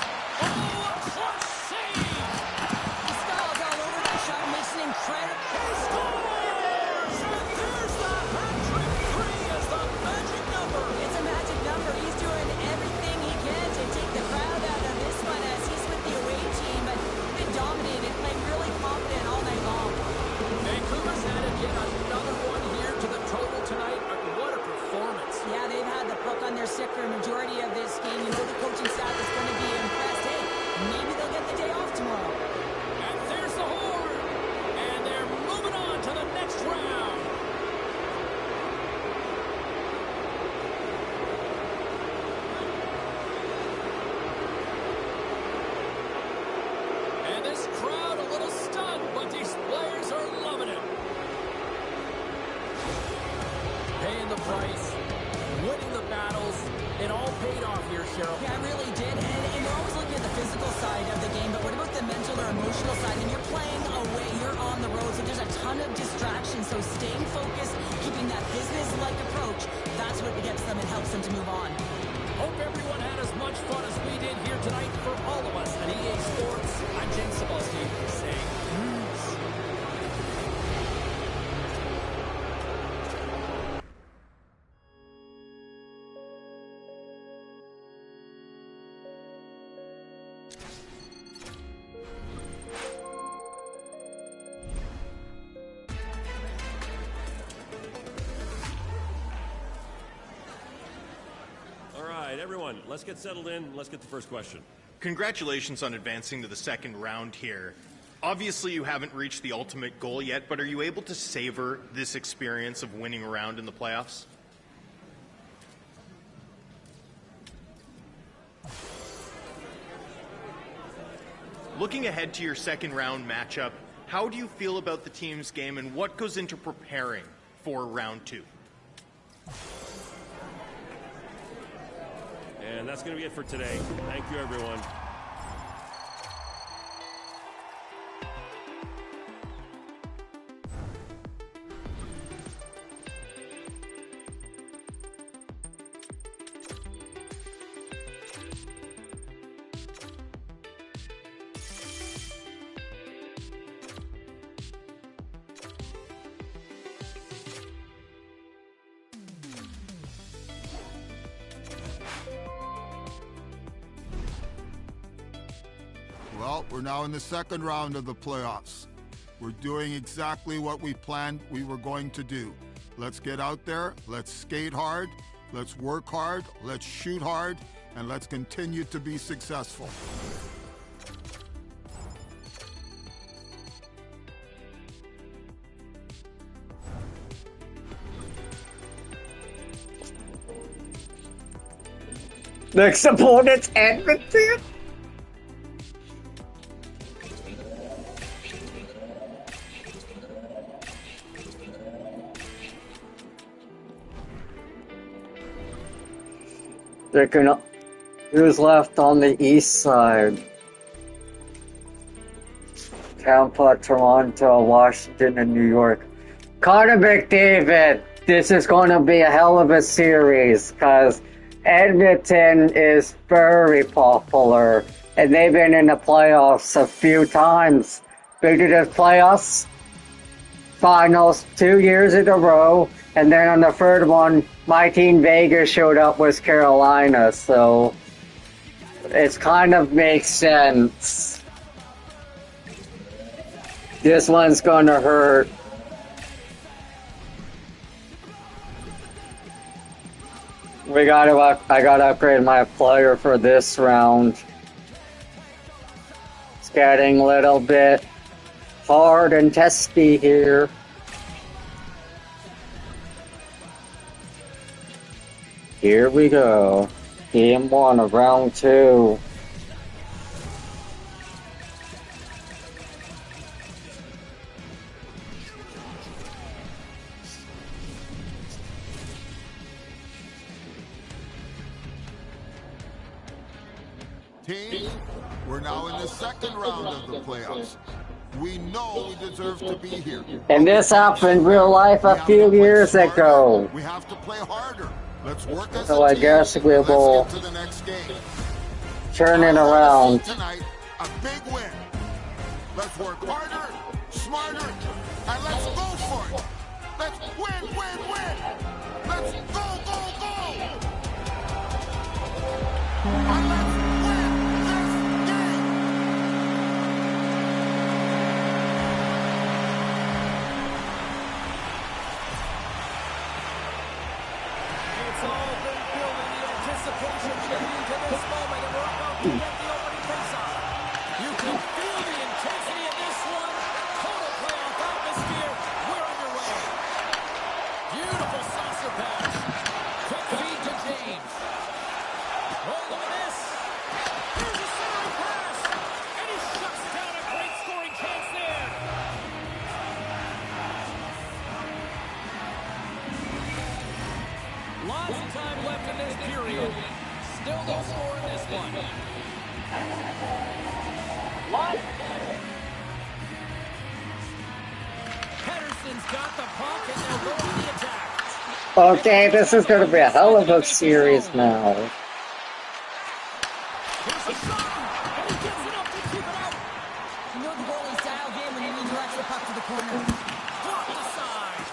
Oh, a clutch save.
He stalls all over that shot, makes an incredible...
He scores! And there's the hat-trick. 3 is the magic number.
It's a magic number. He's doing everything he can to take the crowd out of this one as he's with the away team, but been dominated, playing really confident all night long.
Vancouver's added yet another one here to the total tonight. What a performance.
Yeah, they've had the puck on their stick for a majority of this game. You know the coaching staff is going to be impressed. Hey, maybe they'll get the day off tomorrow.
And there's the horn. And they're moving on to the next round. And this crowd a little stunned, but these players are loving it. Paying the price, winning the battles, it all paid off here, Cheryl.
Yeah, it really did. And we're always looking at the physical side of the game, but what about the mental or emotional side? And you're playing away, you're on the road, so there's a ton of distractions. So staying focused, keeping that business-like approach, that's what gets them and helps them to move on.
Hope everyone had as much fun as we did here tonight. For all of us at EA Sports, I'm James Cebulski saying peace.
right, everyone, let's get settled in. Let's get the first question.
Congratulations on advancing to the second round here. Obviously, you haven't reached the ultimate goal yet, but are you able to savor this experience of winning a round in the playoffs? Looking ahead to your second round matchup, how do you feel about the team's game and what goes into preparing for round 2?
And that's going to be it for today. Thank you, everyone.
Well, we're now in the second round of the playoffs. We're doing exactly what we planned we were going to do. Let's get out there, let's skate hard, let's work hard, let's shoot hard, and let's continue to be successful.
Next opponent's Edmonton. Who's left on the east side? Tampa, Toronto, Washington, and New York. Connor McDavid, this is going to be a hell of a series because Edmonton is very popular and they've been in the playoffs a few times. Been to the playoffs finals 2 years in a row, and then on the third one, my team Vegas showed up with Carolina, so it kind of makes sense. This one's gonna hurt. I gotta upgrade my player for this round. It's getting a little bit hard and testy here. Here we go. Game 1 of round 2.
Team, we're now in the second round of the playoffs. We know we deserve to be here.
And this happened in real life a few years ago.
We have to play harder. Let's work as
So
a
I
team.
guess we will
Let's get to the next game.
turn it
All I
around.
wanna see tonight, a big win. Let's work harder, smarter, and let's go for it. Let's win, win, win. Let's go, go, go. And let's win this game.
It's all been building, the anticipation leading to this moment, and we're about to get the opening faceoff. You can feel the intensity of this one. Total playoff atmosphere. We're underway. Beautiful saucer pass. Quick feed to James. Oh, look at this. Here's a centering pass. And he shuts down a great scoring chance there. Lots of time left in this period. Still no score in this one. Pedersen's got the puck and they'll go to the attack.
Okay, this is going to be a hell of a series now.
Here's a shot, and he gets it up to keep it out.
You know the goalie style game when you redirect the puck to the corner.
Blocked aside.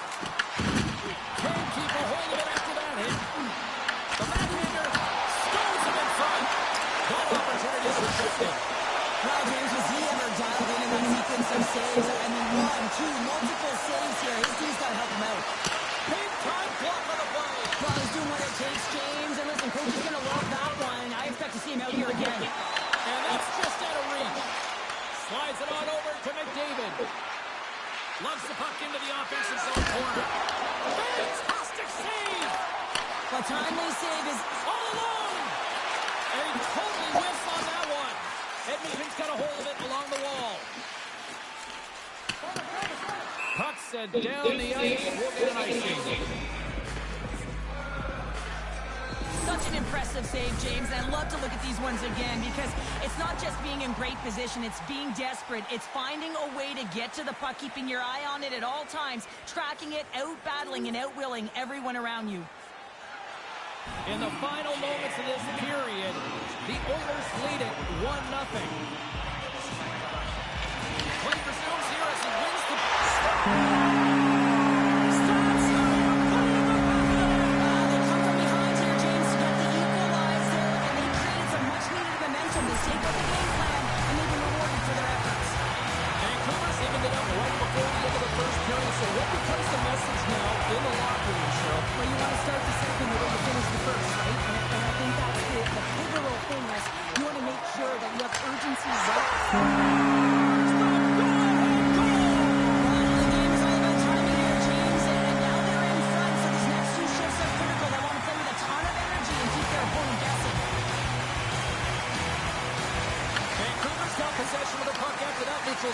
Can't keep a hold of it after that hit. The man-hander stones him in front. Goal opportunity for Tristan.
Wow, James, was he ever dialed in that sequence of saves? I mean, 1, 2, multiple saves here. His team's got to help him out.
Big time block on the play.
Well, he's doing what it takes, James. And listen, coach is going to
into the offensive zone corner. Fantastic save!
The timely save is
All alone! And he totally whiffs on that one. Edmonton's got a hold of it along the wall. Puck sent down the ice. We'll get an icing.
such an impressive save, James. And I love to look at these ones again because it's not just being in great position. It's being desperate. It's finding a way to get to the puck, keeping your eye on it at all times, tracking it, out-battling and out-willing everyone around you.
In the final moments of this period, the Oilers lead it 1-0. Play resumes here as he wins the...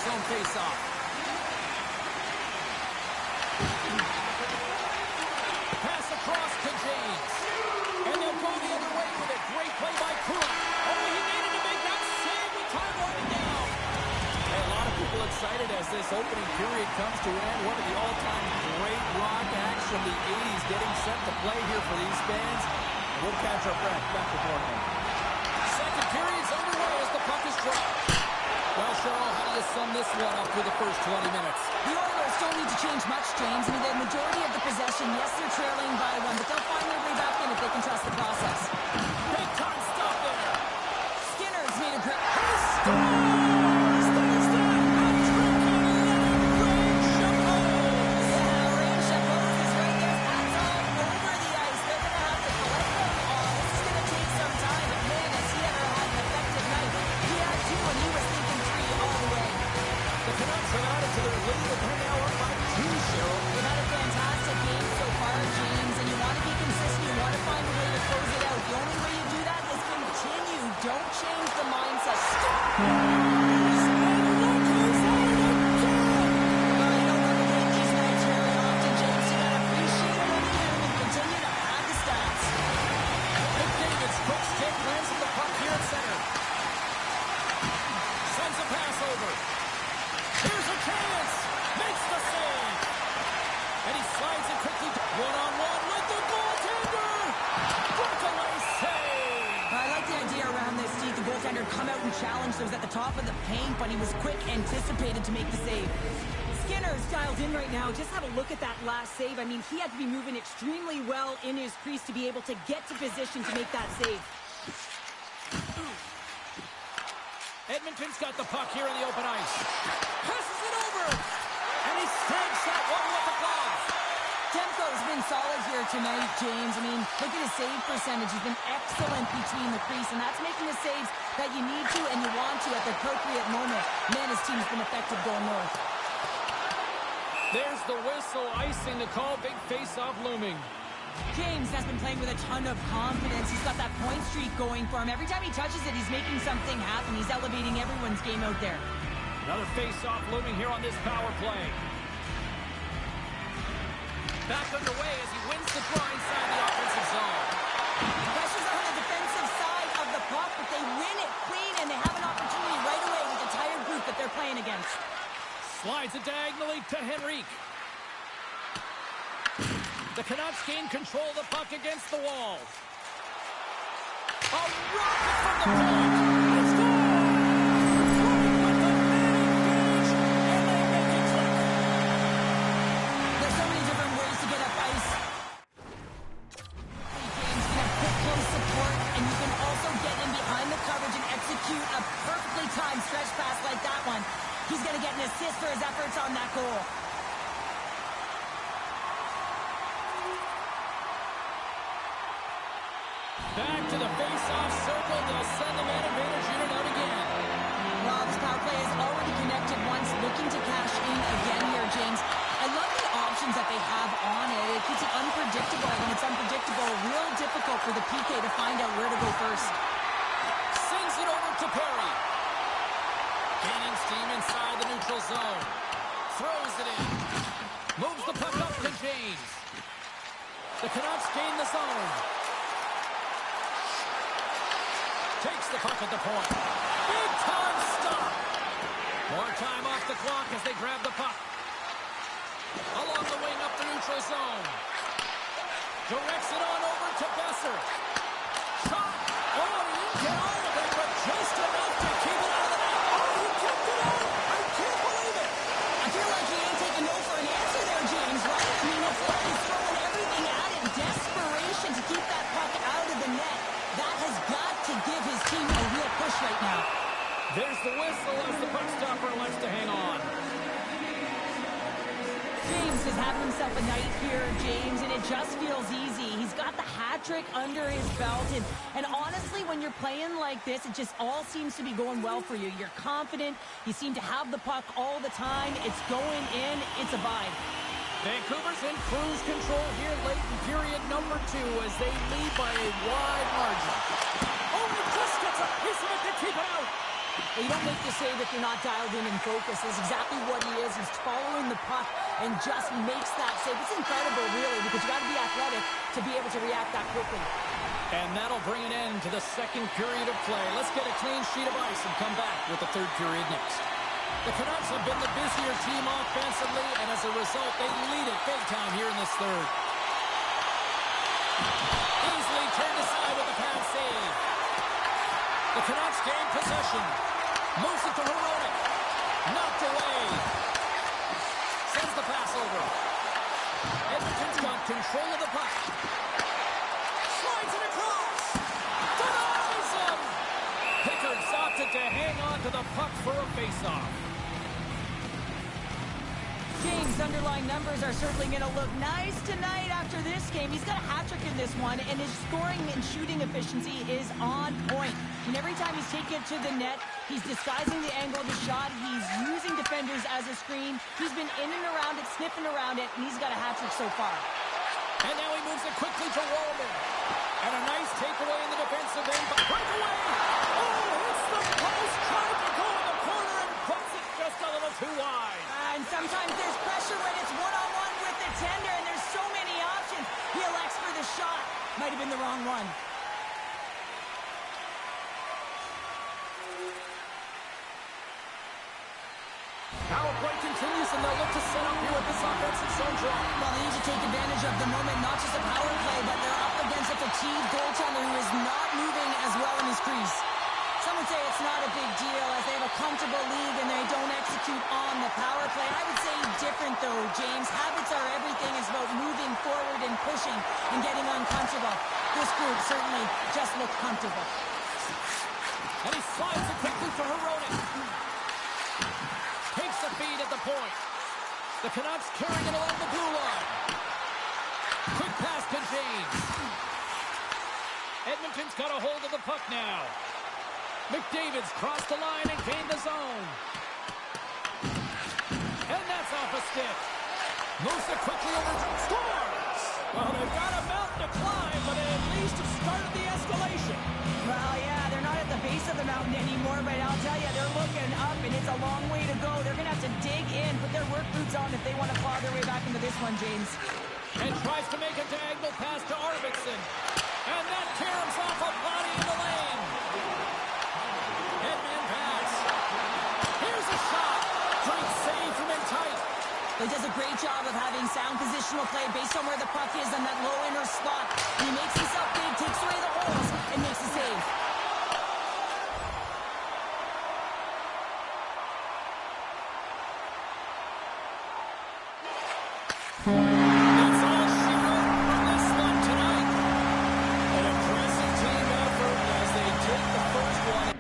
zone face-off. Pass across to James. And they'll go the other way with it. Great play by Cook. Oh, he needed to make that save with time running down. Hey, a lot of people excited as this opening period comes to an end. One of the all-time great rock acts from the 80s getting set to play here for these fans. We'll catch our breath back to Portland. Second period's underway as the puck is dropped. Well, Cheryl, how do you sum this one up for the first 20 minutes?
The Oilers don't need to change much, James. I mean, the majority of the possession, yes, they're trailing by one, but they'll find their way back in if they can trust the process.
Big time stop there.
Skinner's made a great... was at the top of the paint, but he was quick, anticipated to make the save. Skinner's dialed in right now. Just have a look at that last save. I mean, he had to be moving extremely well in his crease to be able to get to position to make that save.
Edmonton's got the puck here in the open ice. Passes it over! And he snags that one with the glove.
Demko's been solid here tonight, James. I mean, look at his save percentage. He's been excellent between the crease, and that's making the saves that you need to and you want to at the appropriate moment. Man, his team's been effective going north.
There's the whistle, icing the call, big face-off looming.
James has been playing with a ton of confidence. He's got that point streak going for him. Every time he touches it, he's making something happen. He's elevating everyone's game out there.
Another face-off looming here on this power play. Back underway as he wins the draw inside the offensive zone.
Pressure's on the defensive side of the puck, but they win it clean, and they have an opportunity right away with the tired group that they're playing against.
Slides it diagonally to Henrique. The Canucks gain control of the puck against the wall. A rocket from the point. It's gone!
A perfectly timed stretch pass like that one. He's going to get an assist for his efforts on that goal.
Back to the face-off circle. They'll send the man advantage unit out again.
Well, this power play is already connected once, looking to cash in again here, James. I love have on it. It keeps it unpredictable. When it's unpredictable, real difficult for the PK to find out where to go first.
Sends it over to Perry. Gaining steam inside the neutral zone. Throws it in. Moves the puck up to James. The Canucks gain the zone. Takes the puck at the point. Big time stop. More time off the clock as they grab the puck. Along the wing up the neutral zone. Directs it on over to Besser. Shot. Oh, he didn't get all of it, but just enough to keep it out of the net. Oh, he kicked it out. I can't believe it.
I feel like he ain't taking no for an answer there, James, right? I mean, it's like he's throwing everything at it. Desperation to keep that puck out of the net. That has got to give his team a real push right now.
There's the whistle as the puck stopper likes to hang on.
James is having himself a night here, James, and it just feels easy. He's got the hat trick under his belt, and honestly, when you're playing like this, it just all seems to be going well for you. You're confident. You seem to have the puck all the time. It's going in. It's a vibe.
Vancouver's in cruise control here late in period number 2 as they lead by a wide margin. Oh, he just gets a piece of it to keep it out.
Well, you don't make the save if you're not dialed in and focused. That's exactly what he is. He's following the puck and just makes that save. It's incredible, really, because you got to be athletic to be able to react that quickly.
And that'll bring an end to the second period of play. Let's get a clean sheet of ice and come back with the third period next. The Canucks have been the busier team offensively, and as a result, they lead it big time here in this third. Easily turned aside with a pass save. The Canucks gain possession. Moves it to Hronek. Knocked away. Sends the pass over. Edmonton's got control of the puck. Slides it across. Denies him. Pickard's opted to hang on to the puck for a face-off.
James' underlying numbers are certainly going to look nice tonight after this game. He's got a hat trick in this one, and his scoring and shooting efficiency is on point. And every time he's taking it to the net, he's disguising the angle of the shot. He's using defenders as a screen. He's been in and around it, sniffing around it, and he's got a hat trick so far.
And now he moves it quickly to Wallman. And a nice takeaway in the defensive end. But breakaway! Oh, hits the post, trying to go in the corner and puts it just a little too wide.
And sometimes there's pressure when it's one-on-one with the tender, and there's so many options. He elects for the shot. Might have been the wrong one.
Power play continues, and they'll look to set up here with this offensive zone draw.
Well, they need to take advantage of the moment, not just a power play, but they're up against a fatigued goaltender who is not moving as well in his crease. Some would say it's not a big deal as they have a comfortable lead and they don't execute on the power play. I would say different, though, James. Habits are everything. It's about moving forward and pushing and getting uncomfortable. This group certainly just looked comfortable.
And he slides it quickly for Hronek. Takes a feed at the point. The Canucks carrying it along the blue line. Quick pass to James. Edmonton's got a hold of the puck now. McDavid's crossed the line and gained the zone. And that's off a stick. Moves it quickly over to scores. Well, they've got a mountain to climb, but at least have started the escalation.
Well, yeah, they're not at the base of the mountain anymore, but I'll tell you, they're looking up, and it's a long way to go. They're going to have to dig in, put their work boots on if they want to claw their way back into this one, James.
And tries to make a diagonal pass to Arvidsson. And that caroms off a body in the lane. Headman pass. Here's a shot. Great save from in tight.
He does a great job of having sound positional play based on where the puck is on that low inner slot. He makes himself big, takes away the holes, and makes the save.
That's all she wrote from this one tonight. An impressive team effort as they take the first one.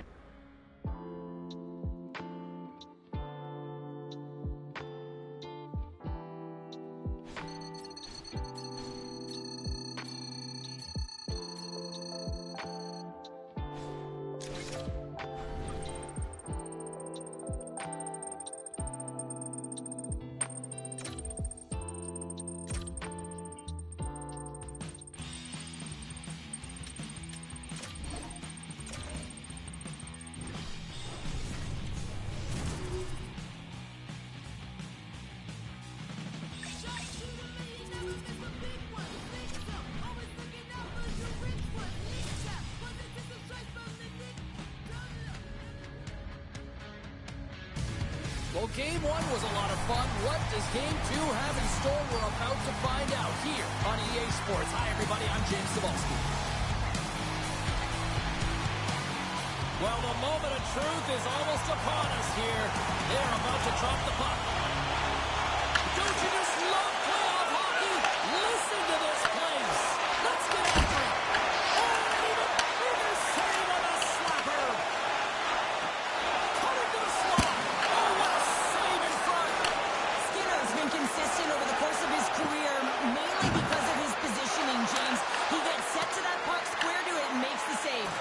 Game 1 was a lot of fun. What does Game 2 have in store? We're about to find out here on EA Sports. Hi, everybody. I'm James Cebulski. Well, the moment of truth is almost upon us here. They're about to drop the puck. Don't you just love playoff hockey? Listen to this place. Let's get after it. Oh, and even bigger save on the slapper. Cut into the slot. Oh, what a save in front.
Skinner's been consistent over the course of his career, mainly because of his positioning, James. He gets set to that puck, square to it, and makes the save.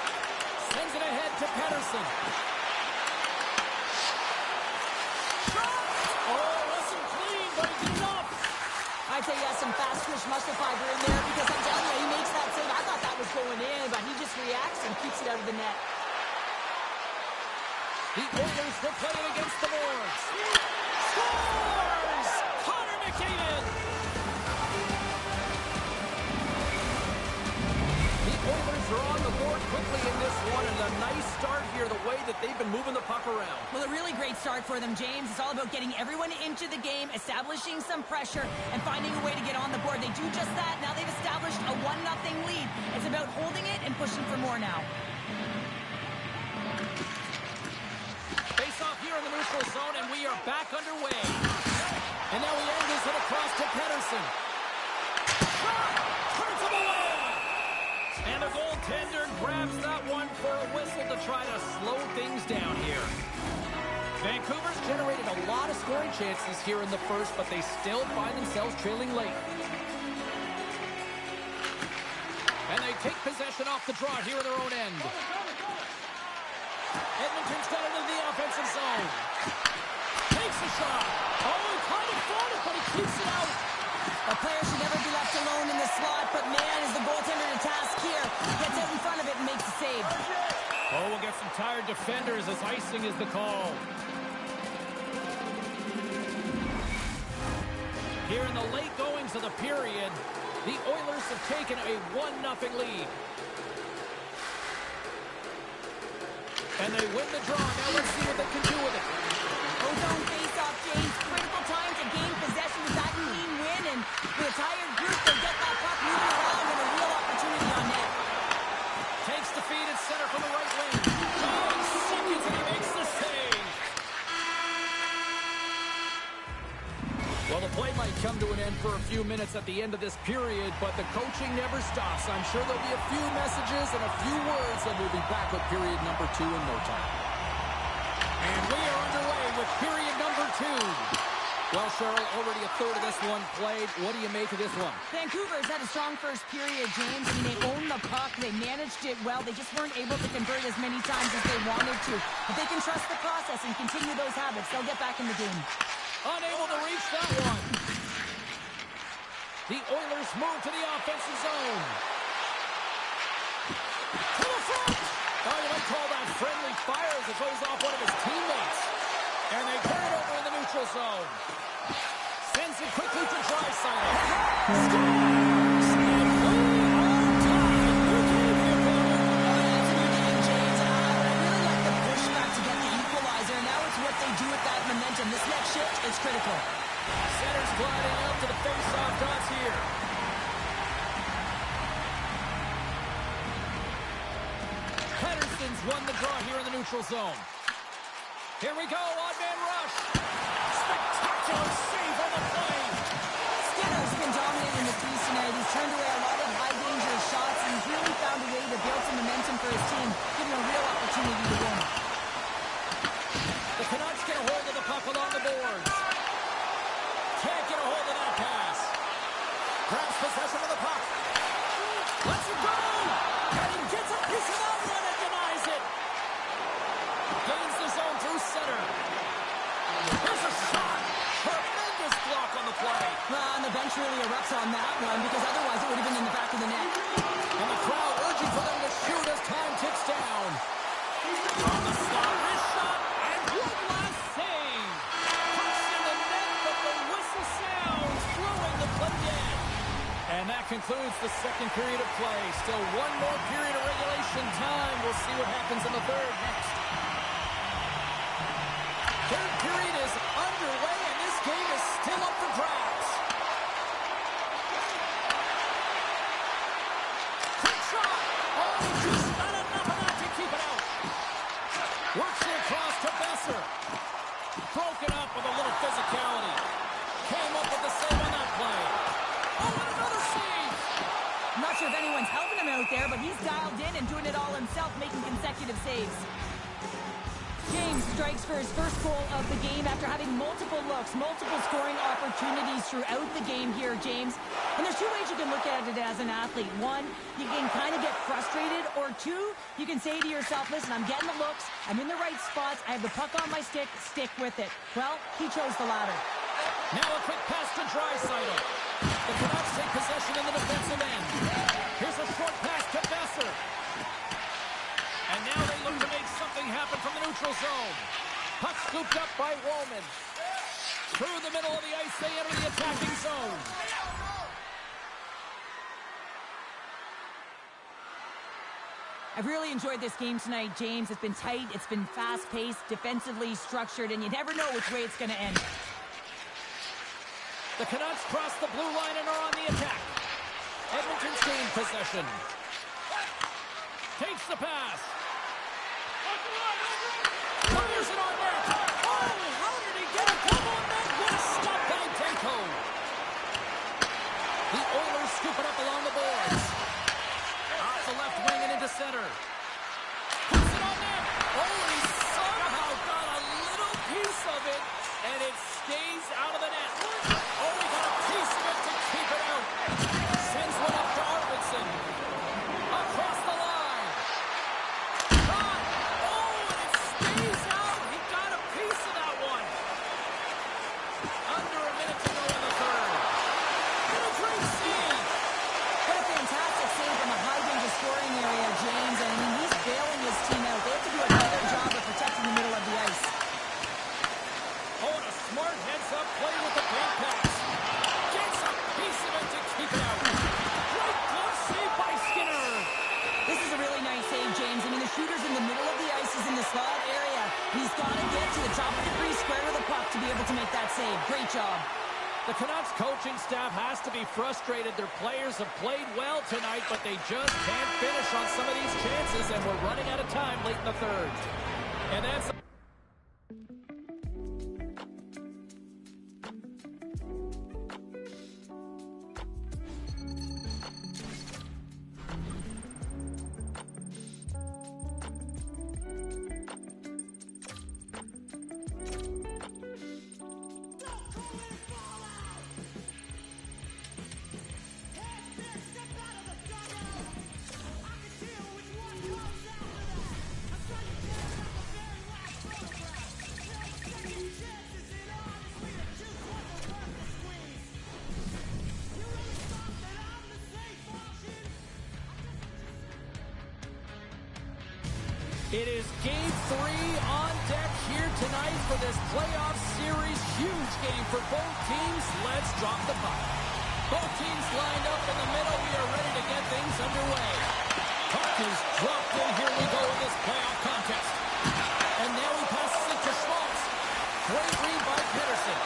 Sends it ahead to Pettersson. Oh, wasn't clean, but it's enough.
I'd say he has some fast twitch muscle fiber in there because I'm telling you, he makes that save. I thought that was going in, but he just reacts and keeps it out of the net.
The Oilers will play it against the boards. Scores! Connor McDavid! The Oilers are on the board quickly in this one, and a nice start here, the way that they've been moving the puck around.
Well, a really great start for them, James. It's all about getting everyone into the game, establishing some pressure, and finding a way to get on the board. They do just that. Now they've established a 1-0 lead. It's about holding it and pushing for more now.
Face off here in the neutral zone, and we are back underway. And now he angles it across to Pettersson. Shot! Turns him away! And the goaltender grabs that one for a whistle to try to slow things down here. Vancouver's generated a lot of scoring chances here in the first, but they still find themselves trailing late. And they take possession off the draw here in their own end. Edmonton's got it in the offensive zone. Takes a shot. Oh, he kind of fought it, but he keeps it out.
A player should never be left alone in the slot, but man, is the goaltender to task here. Gets out in front of it and makes the save.
Oh, we'll get some tired defenders as icing is the call. Here in the late goings of the period, the Oilers have taken a 1-0 lead. And they win the draw. Now let's see what they can do with it.
Ozone face-off, James. Critical time to gain possession with that clean win, and with a tired group, they get that puck moving around and a real opportunity on net.
Takes the feed at center from the right wing. Oh, seconds and he makes the save. Well, the play might come to an end for a few minutes at the end of this period, but the coaching never stops. I'm sure there'll be a few messages and a few words, and we'll be back with period number 2 in no time. And we are underway with period number 2. Well, Cheryl, already a third of this one played. What do you make of this one?
Vancouver's had a strong first period, James. I mean, they owned the puck. They managed it well. They just weren't able to convert as many times as they wanted to. If they can trust the process and continue those habits, they'll get back in the game.
Unable to reach that one. The Oilers move to the offensive zone. To the front. Oh, you might call that friendly fire as it goes off one of his teammates. And they turn it over in the neutral zone. Sends it quickly to Draisaitl. Scores! And we are tied. Who gave the opponent?
Oh, that's a new game, James. I really like the pushback to get the equalizer. Now it's what they do with that momentum. This next shift is critical.
Center's gliding out to the face-off dots here. Pettersson's won the draw here in the neutral zone. Here we go, odd-man rush. Spectacular save on the play.
Skinner's been dominating the crease tonight. He's turned away a lot of high-danger shots, and he's really found a way to build some momentum for his team, giving a real opportunity to win.
The Canucks get a hold of the puck along the boards. Can't get a hold of that pass. Grabs possession of the puck. Lets it go. And he gets a piece of that one and denies it. Gains the zone through center. Here's a shot. Tremendous block on the play.
Well, and the bench really erupts on that one, because otherwise it would have been in the back of the net.
And the crowd urging for them to shoot as time ticks down. On the slot, wrist shot, and one last save. Puts in the net, but the whistle sounds, throwing the play dead. And that concludes the second period of play. Still one more period of regulation time. We'll see what happens in the third next. Third period is
but he's dialed in and doing it all himself, making consecutive saves. James strikes for his first goal of the game after having multiple looks, multiple scoring opportunities throughout the game here, James. And there's two ways you can look at it as an athlete. One, you can kind of get frustrated, or two, you can say to yourself, listen, I'm getting the looks, I'm in the right spots, I have the puck on my stick with it. Well, he chose the latter.
Now a quick pass to Draisaitl. The Canucks take possession in the defensive end. Here's a short pass to Besser. And now they look to make something happen from the neutral zone. Puck scooped up by Woolman. Through the middle of the ice, they enter the attacking zone.
I've really enjoyed this game tonight, James. It's been tight, it's been fast-paced, defensively structured, and you never know which way it's going to end.
The Canucks cross the blue line and are on the attack. Edmonton's gained possession. Takes the pass. Fires it on net. Oh, how did he get it? Come on, net. What a stop by Danko. The Oilers scoop it up along the boards. Off the left wing and into center. Puts it on net. Oh, he somehow got a little piece of it, and it stays out of the net. Oh, he got a piece of it to keep it out. Sends one up to Arvidsson. Across the line. Shot. Oh, and it stays out. He got a piece of that one. Under a minute to go in the third. And a great save.
What a fantastic save from a high-danger scoring area, James. And I mean, he's bailing his team out. They have to do a better job of protecting the middle of the ice.
Oh, and a smart heads-up play with the great pass. Gets a piece of it to keep it out. Great glove save by Skinner.
This is a really nice save, James. I mean, the shooter's in the middle of the ice. He's in the slot area. He's got to get to the top of the crease, square to the puck to be able to make that save. Great job.
The Canucks coaching staff has to be frustrated. Their players have played well tonight, but they just can't finish on some of these chances, and we're running out of time late in the third. And that's... It is Game 3 on deck here tonight for this playoff series. Huge game for both teams. Let's drop the puck. Both teams lined up in the middle. We are ready to get things underway. Puck is dropped in. Here we go in this playoff contest. And now he passes it to Schmaltz. Great read by Peterson.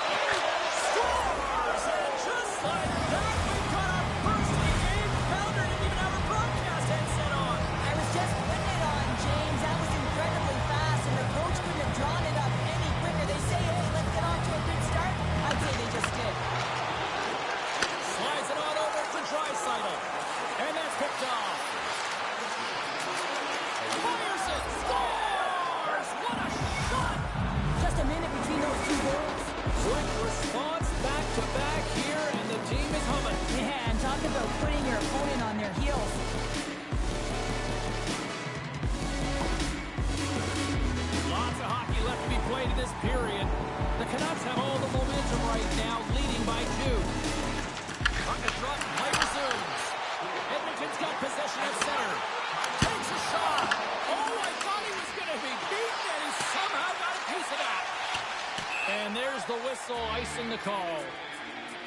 Scores! And just like that, we've got our first of the game. Felder didn't even have a broadcast headset on.
I was just putting it on, James. That was incredibly fast, and the coach couldn't have drawn it up any quicker. They say, hey, let's get off to a good start. I'd say they just did.
Slides it on over to Draisaitl. And that's picked off. Fires it. Scores! What a shot!
Just a minute between those two goals.
Quick response back-to-back here, and the team is humming.
Man, talk about putting your opponent on their heels.
Lots of hockey left to be played in this period. The Canucks have all the momentum right now, leading by 2. On the drop, play resumes. Edmonton's got possession at center. Takes a shot. Oh, I thought he was going to be beaten, and he somehow got a piece of that. And there's the whistle, icing the call.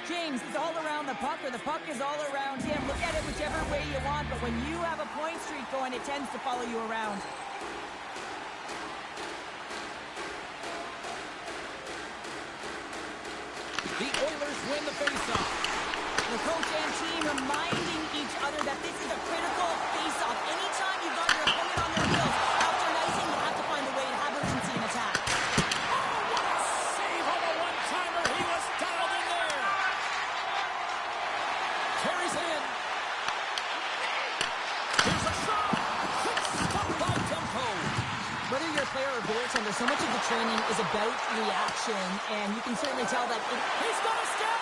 James is all around the puck, or the puck is all around him. Look at it whichever way you want, but when you have a point streak going, it tends to follow you around.
The Oilers win the faceoff.
The coach and team reminding each other that this is a critical face-off. Anytime you've got your opponent on their heels, after an icing, you have to find a way to have urgency in attack.
Oh, what a save on the one-timer. He was dialed in there. Carries it in. Here's a
player or goaltender, so much of the training is about reaction, and you can certainly tell that
He's got a step!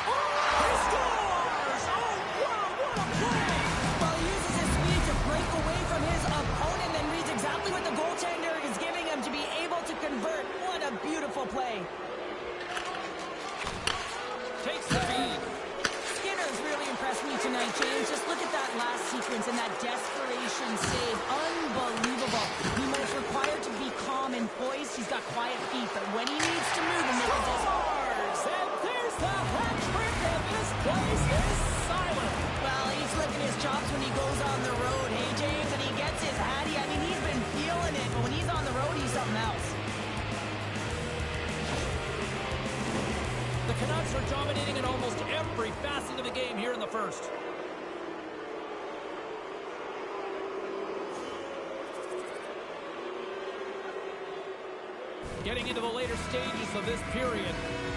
Oh, he scores! Oh, wow, what a play!
well, he uses his speed to break away from his opponent and reads exactly what the goaltender is giving him to be able to convert. What a beautiful play.
Takes the feed.
Skinner's really impressed me tonight, James. Just look at that last sequence and that desperation save. Unbelievable. He was required to be calm and poised. He's got quiet feet, but when he needs to move and make a
Scores! And there's the hat trick, and this place is silent.
well, he's licking his chops when he goes on the road. Hey, James, and he gets his hattie. I mean, he's been feeling it, but when he's on the road, he's something else.
The Canucks are dominating in almost every facet of the game here in the first. Getting into the later stages of this period,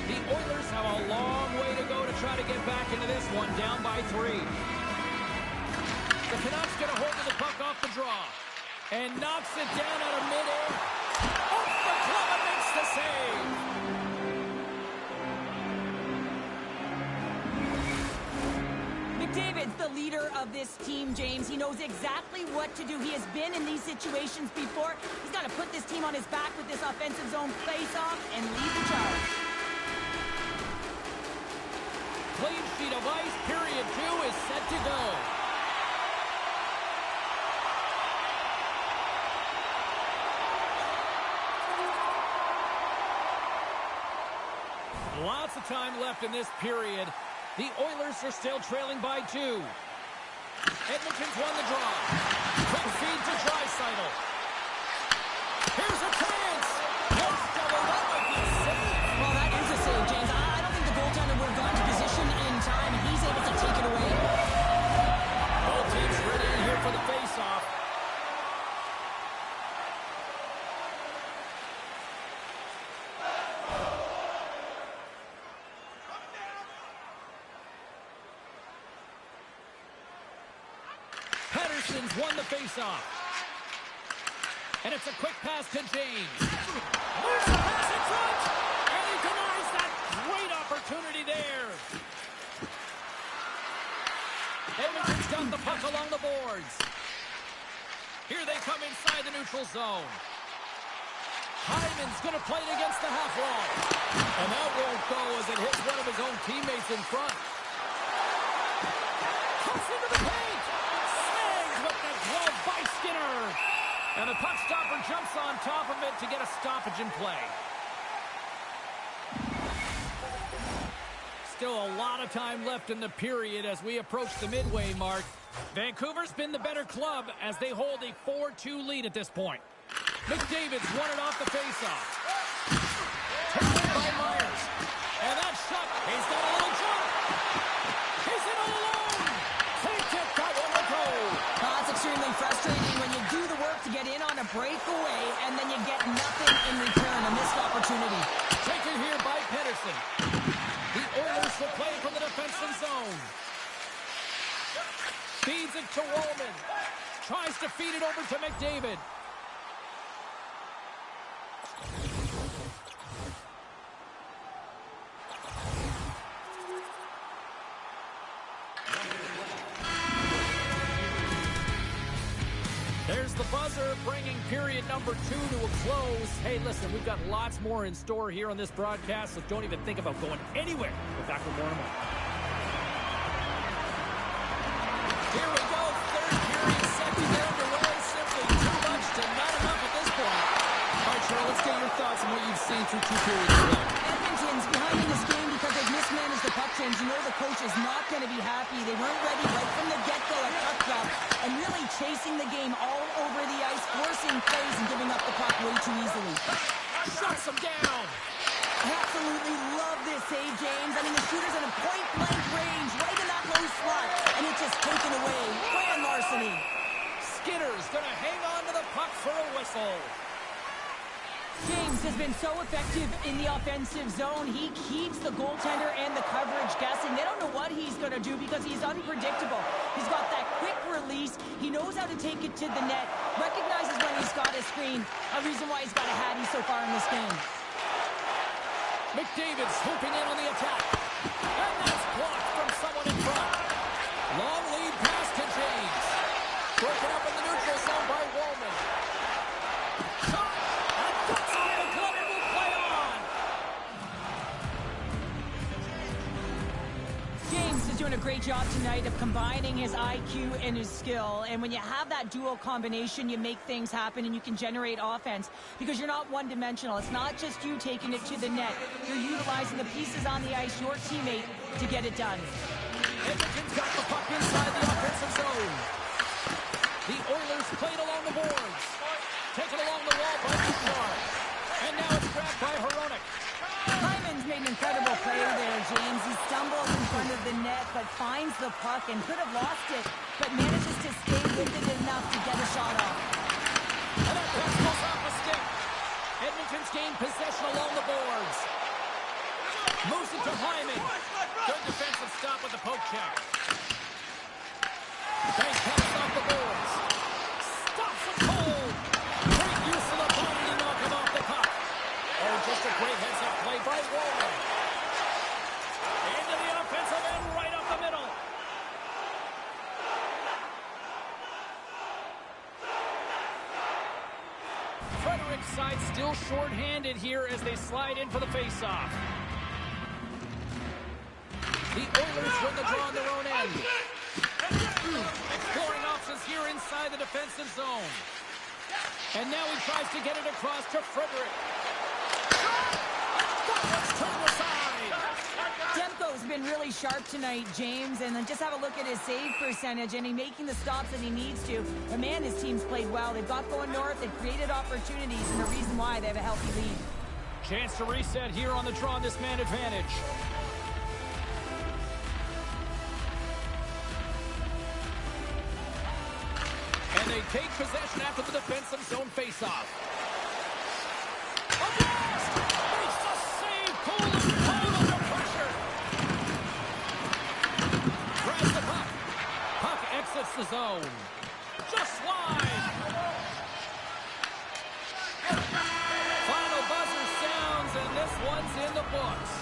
the Oilers have a long way to go to try to get back into this one, down by 3. The Canucks get a hold of the puck off the draw and knocks it down out of midair. Off the glove and makes the save.
McDavid's the leader of this team, James. He knows exactly what to do. He has been in these situations before. He's got to put this team on his back with this offensive zone face-off and lead the charge.
Clean sheet of ice, period 2 is set to go. Lots of time left in this period. The Oilers are still trailing by 2. Edmonton's won the draw. Quick feed to Draisaitl. Here's a chance. Yes, double. That might be a save.
Well, that is a save, James. I don't think the goaltender would have gone to position in time, and he's able to take it away.
Both teams ready here for the face-off. Patterson's won the face-off. And it's a quick pass to James. Moves the pass in front. And he denies that great opportunity there. Edmonton's got the puck along the boards. Here they come inside the neutral zone. Hyman's going to play it against the half wall. And that won't go as it hits one of his own teammates in front. Cuts into the paint. Snags with the glove by Skinner. And the puck stopper jumps on top of it to get a stoppage in play. Still a lot of time left in the period as we approach the midway mark. Vancouver's been the better club as they hold a 4-2 lead at this point. McDavid's won it off the faceoff. Taken by Myers. And that shot, he's got a little jump. He's in all alone. Takes it, got one to go.
That's extremely frustrating when you do the work to get in on a breakaway and then you get nothing in return, a missed opportunity.
Taken here by Pedersen. The Oilers will play from the defensive zone. Feeds it to Wallman. Tries to feed it over to McDavid. There's the buzzer, bringing period number 2 to a close. Hey, listen, we've got lots more in store here on this broadcast, so don't even think about going anywhere. We're back with more in a moment. Here we go, third period set to get underway. Simply too much to not enough at this point. All right, Cheryl, let's get your thoughts on what you've seen through 2 periods today.
Edmonton's behind in this game because they've mismanaged the puck change. You know the coach is not going to be happy. They weren't ready right from the get-go at puck drop and really chasing the game all over the ice, forcing plays and giving up the puck way too easily.
Shuts them down.
I absolutely love this save, James. I mean, the shooter's in a point-blank range right in that low slot, and it's just taken away. Grand larceny.
Skinner's going to hang on to the puck for a whistle.
James has been so effective in the offensive zone. He keeps the goaltender and the coverage guessing. They don't know what he's going to do because he's unpredictable. He's got that quick release. He knows how to take it to the net. Recognizes when he's got a screen. A reason why he's got a hattie so far in this game.
McDavid swooping in on the attack. And that's blocked from someone in front. Long lead pass to James. Broken up in the neutral zone by Woolman. Shot! And that's on the Glover will play on!
James is doing a great job tonight of combining his IQ and his skill. And when you have that dual combination, you make things happen and you can generate offense because you're not one-dimensional. It's not just you taking it to the net. You're utilizing the pieces on the ice, your teammate, to get it done.
Edmonton's got the puck inside the offensive zone. The Oilers played along the boards. Taken along the wall by Drought. And now it's grabbed by Hronek.
Hyman's made an incredible play there, James. He stumbles in front of the net, but finds the puck and could have lost it, but manages to stay with it enough to get a shot off.
And that pass goes off the stick. Edmonton's gained possession along the boards. Moves it to Hyman. Good defensive stop with the poke check. Bank pass off the boards. Stops him cold. Great use of the body to knock him off the puck. Oh, just a great heads-up play by Woolman. Into the offensive end, right up the middle. Frederick's side still short-handed here as they slide in for the face-off. The Oilers win the draw on their own end. Exploring options here inside the defensive zone. And now he tries to get it across to Frederick. Let's turn aside.
Demko's been really sharp tonight, James, and then just have a look at his save percentage, and he's making the stops that he needs to. The man, his team's played well. They've got going north, they've created opportunities, and the reason why they have a healthy lead.
Chance to reset here on the draw on this man advantage. And they take possession after the defensive zone faceoff. A blast! Makes the save. Cool under pressure. Grabs the puck. Puck exits the zone. Just wide. Final buzzer sounds, and this one's in the books.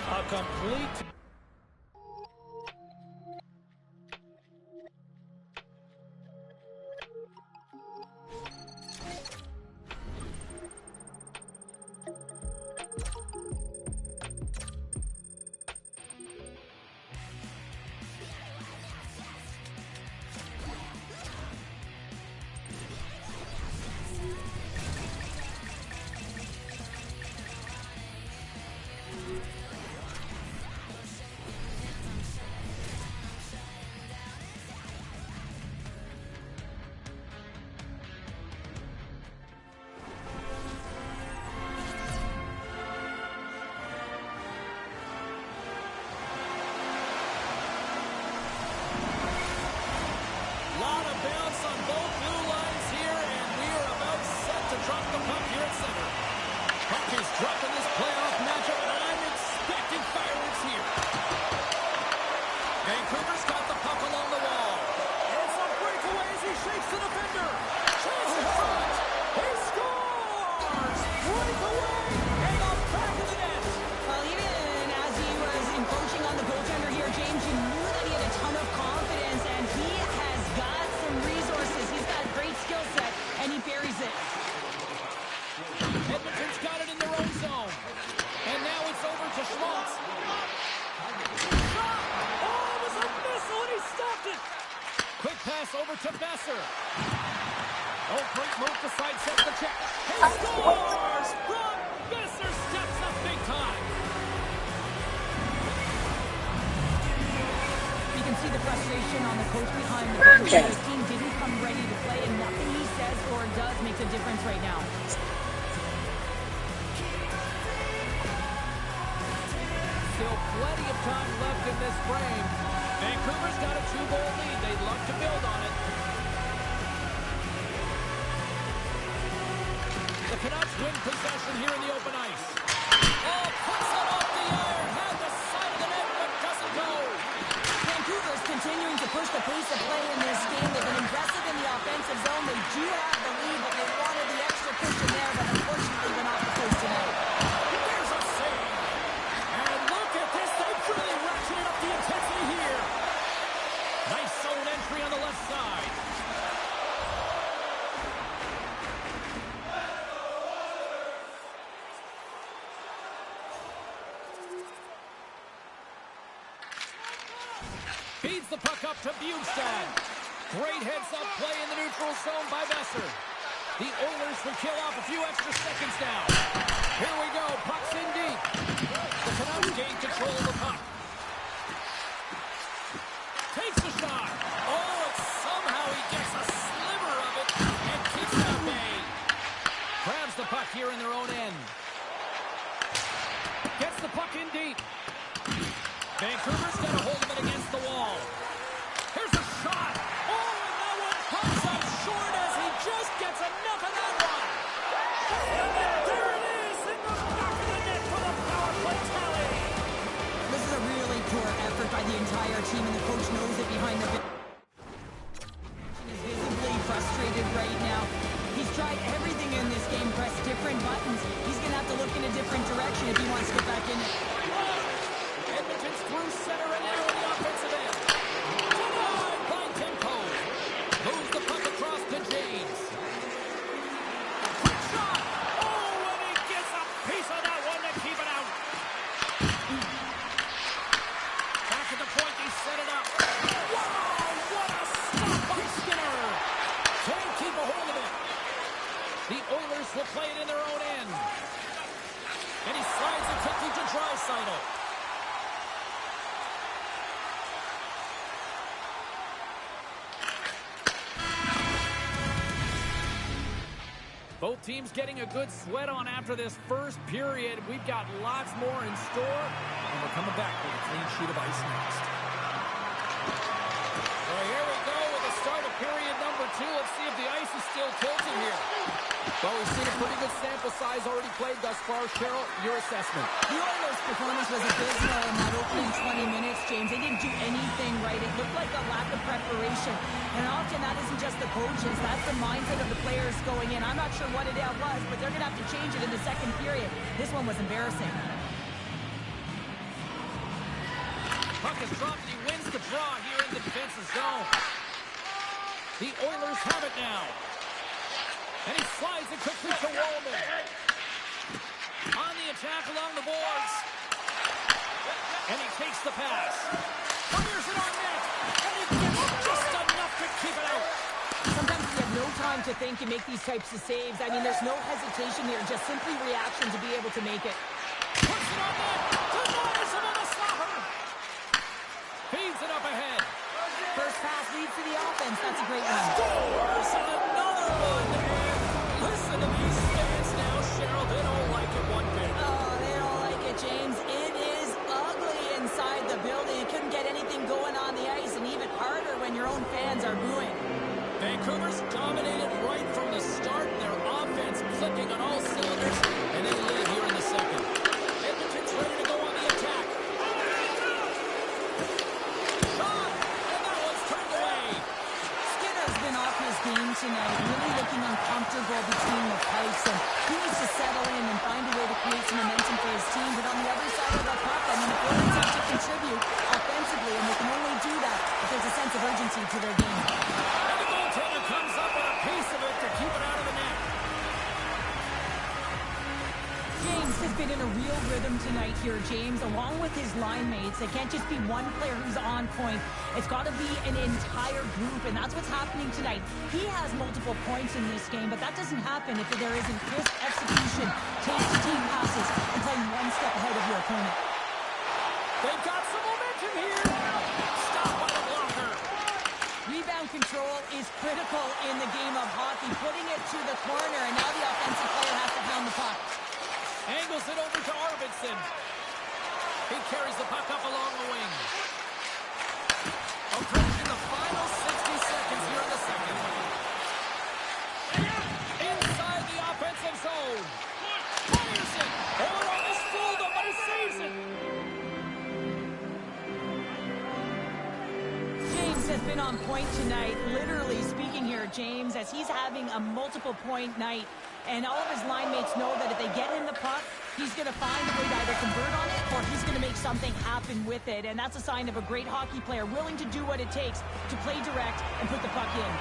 A complete... Dropping this playoff matchup, and I'm expecting fireworks here. Vancouver's got the puck along the wall. It's a breakaway as he shakes the defender. Chase in front. He scores! Breakaway and the back of the net.
Well, even as he was encroaching on the goaltender here, James, you knew that he had a ton of confidence, and he has got some resources. He's got a great skill set, and he buries it.
Edmonton's got it in their own zone. And now it's over to Schmaltz. Shot! Oh, it was a missile, and he stopped it. Quick pass over to Besser. Oh, great move to sidestep the check. He scores! Brock Besser steps up big time.
You can see the frustration on the coach behind the bench. His team didn't come ready to play, and nothing he says or does makes a difference right now.
Still plenty of time left in this frame. Vancouver's got a 2-goal lead. They'd love to build on it. The Canucks win possession here in the open ice. Oh, puts it off the iron. Had the side of the net, but doesn't go.
Vancouver is continuing to push the pace of play in this game. They've been aggressive in the offensive zone. They do have the lead, but they wanted the extra push in there, but unfortunately went off the post tonight.
There's a save. And look at this. They've really ratcheted up the intensity here. Nice zone entry on the left side. Feeds the puck up to Bjugstad. Great heads-up play in the neutral zone by Besser. The Oilers will kill off a few extra seconds now. Here we go. Puck's in deep. The Canucks gain control of the puck. Takes a shot. Oh, and somehow he gets a sliver of it and keeps it at bay. Grabs the puck here in their own end. Gets the puck in deep. Vancouver's got a hold of it against the wall. Here's a shot. Oh, and that one pops up short as he just gets enough of that one. And there it is in the back of the net for the power play tally.
This is a really poor effort by the entire team, and the coach knows it behind the bench. He's visibly frustrated right now. He's tried everything in this game, pressed different buttons. He's going to have to look in a different direction if he wants to get back in it.
Edmonton's through center and now in the offensive end. Denied by Tempo. Moves the puck across to James. Quick shot. Oh, and he gets a piece of that one to keep it out. Back at the point, he set it up. Wow, what a stop by Skinner. Can't keep a hold of it. The Oilers will play it in their own end. And he slides it quickly to Draisaitl. Both teams getting a good sweat on after this first period. We've got lots more in store, and we're coming back with a clean sheet of ice next. Well, here we go with the start of period number 2. Let's see if the ice is still tilting here. Well, we've seen a pretty good sample size already played thus far. Cheryl, your assessment.
The Oilers' performance was abysmal in that opening 20 minutes, James. They didn't do anything right. It looked like a lack of preparation. And often that isn't just the coaches. That's the mindset of the players going in. I'm not sure what it was, but they're going to have to change it in the second period. This one was embarrassing.
Puck is dropped, and he wins the draw here in the defensive zone. The Oilers have it now. And he slides it quickly to Wallman. On the attack along the boards. And he takes the pass. Fires it on net. And he gets just enough to keep it out.
Sometimes you have no time to think and make these types of saves. I mean, there's no hesitation here, just simply reaction to be able to make it.
Puts it on net. Denies him on the slapper. Feeds it up ahead.
First pass leads to the offense. That's a great one.
Scores another one. Listen to these fans now, Cheryl. They don't like it one bit.
Oh, they don't like it, James. It is ugly inside the building. It couldn't get anything going on the ice, and even harder when your own fans are booing.
Vancouver's dominated right from the start. Their offense clicking on all cylinders, and they lead here in the second. Edmonton's ready to go on the attack. Shot, and that one's turned away.
Skinner's been off his game tonight, really looking uncomfortable between the pipes, and he needs to settle in and find a way to create some momentum for his team. But on the other side of the puck, I mean, the Oilers have to contribute offensively, and they can only do that if there's a sense of urgency to their game.
And the goaltender comes up with a piece of it to keep it out of the net.
James has been in a real rhythm tonight here, James, along with his line mates. It can't just be one player who's on point. It's got to be an entire group, and that's what's happening tonight. He has multiple points in this game, but that doesn't happen if there isn't crisp execution, team passes, and playing one step ahead of your opponent.
They've got some momentum here. Stop by the blocker.
Rebound control is critical in the game of hockey, putting it to the corner, and now the offensive player has to pound the puck.
Angles it over to Arvidsson. He carries the puck up along the wing. Approaching the final 60 seconds here in the second. Inside the offensive zone.
has been on point tonight, literally speaking here, James, as he's having a multiple-point night. And all of his line mates know that if they get him the puck, he's going to find a way to either convert on it or he's going to make something happen with it. And that's a sign of a great hockey player, willing to do what it takes to play direct and put the puck in.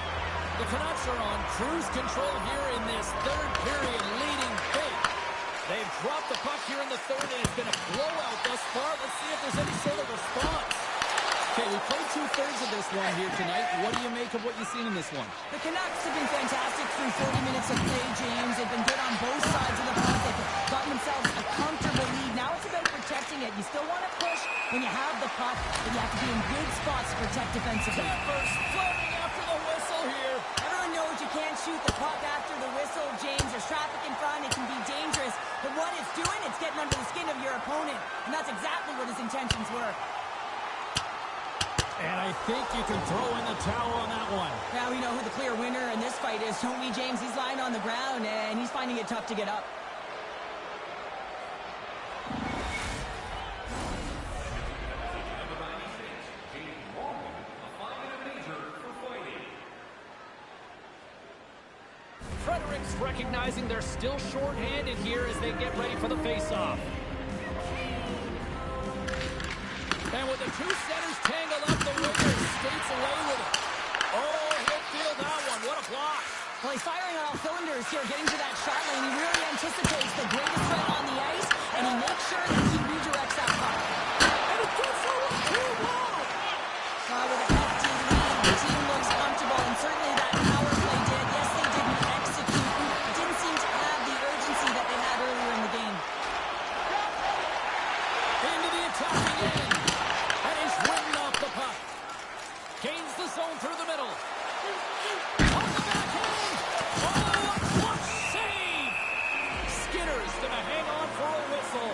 The Canucks are on cruise control here in this third period, leading big. They've dropped the puck here in the third, and it's been a blowout thus far. Let's see if there's any sort of response. Okay, we played two-thirds of this one here tonight. What do you make of what you've seen in this one?
The Canucks have been fantastic through 40 minutes of play, James. They've been good on both sides of the puck. They've gotten themselves a comfortable lead. Now it's about protecting it. You still want to push when you have the puck, but you have to be in good spots to protect defensively.
Timbers floating after the whistle here.
Everyone knows you can't shoot the puck after the whistle, James. There's traffic in front. It can be dangerous. But what it's doing, it's getting under the skin of your opponent. And that's exactly what his intentions were.
And I think you can throw in the towel on that one.
Now we know who the clear winner in this fight is, don't we, James? He's lying on the ground, and he's finding it tough to get up.
Fredericks recognizing they're still short-handed here as they get ready for the face-off. And with the two centers tangled up, the winger skates away with it. Oh, he'll feel that one. What a block.
Well, he's firing on all cylinders here, getting to that shot lane. He really anticipates the greatest threat on the ice, and he makes sure that he redirects that puck.
And it goes forward.
With a 15 lead, the team looks comfortable, and certainly that power play did. Yes, they didn't execute. It didn't seem to have the urgency that they had earlier in the game.
Into the attacking end. And he's ridden off the puck. Gains the zone through the middle. On the backhand. Oh, what save! Skinner's going to hang on for a whistle.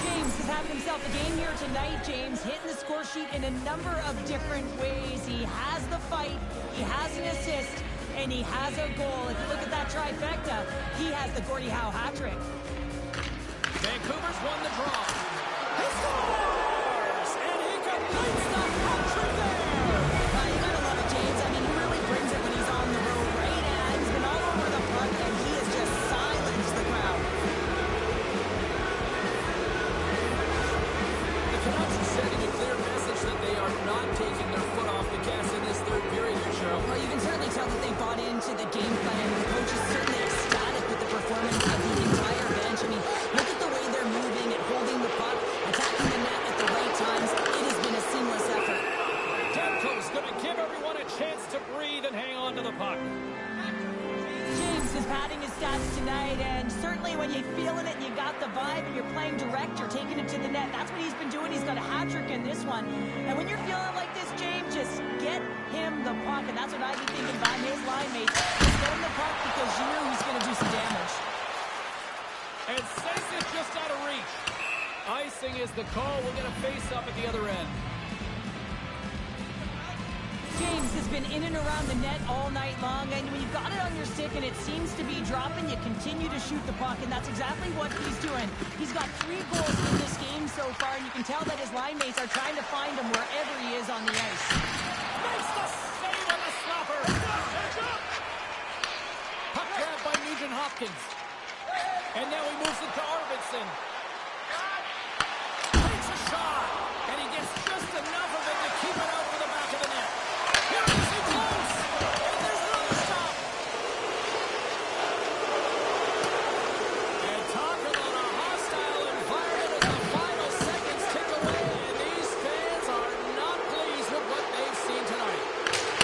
James is having himself a game here tonight, James, hitting the score sheet in a number of different ways. He has the fight, he has an assist, and he has a goal. If you look at that trifecta, he has the Gordie Howe hat trick.
Vancouver's won the draw. He scores! And he completes the hat trick there!
You gotta love it, James. I mean, he really brings it when he's on the road, right? And he's been all over the puck, and he has just silenced the crowd.
The Canucks are sending a clear message that they are not taking their foot off the gas in this third period here, Cheryl.
Well, you can certainly tell that they bought into the game plan. The coach is certainly ecstatic with the performance of the entire bench. I mean, look at the way they're moving and holding the puck, attacking the net at the right times. It has been a seamless effort.
Demko's going to give everyone a chance to breathe and hang on to the puck.
James is padding his stats tonight, and certainly when you're feeling it and you got the vibe and you're playing direct, you're taking it to the net. That's what he's been doing. He's got a hat trick in this one. And when you're feeling like this, James, just get him the puck, and that's what I'd be thinking by his line mates. Just get him the puck because you know he's going to do some damage.
And Sace is just out of reach. Icing is the call. We'll get a face-up at the other end.
James has been in and around the net all night long, and when you've got it on your stick and it seems to be dropping, you continue to shoot the puck, and that's exactly what he's doing. He's got 3 goals in this game so far, and you can tell that his line mates are trying to find him wherever he is on the ice.
Makes the save on the stopper. Puck grab by Nugent Hopkins. And now he moves it to Arvidsson. Takes a shot, and he gets just enough of it to keep it out for the back of the net. Here he is, close, and there's another stop. And talking on a hostile environment as the final seconds tick away, and these fans are not pleased with what they've seen tonight.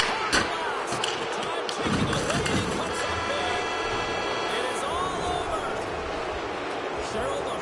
Hard blast, time ticking away, and he comes up big. It is all over. Cheryl, the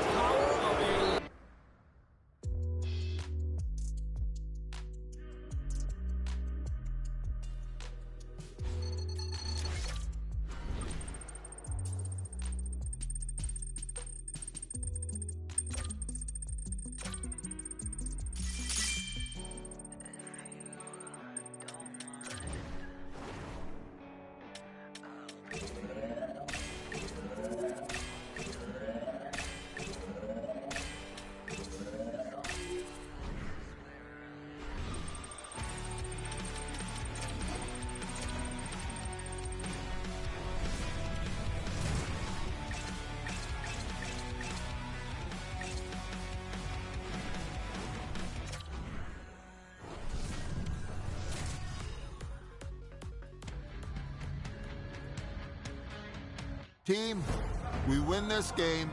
Team, we win this game,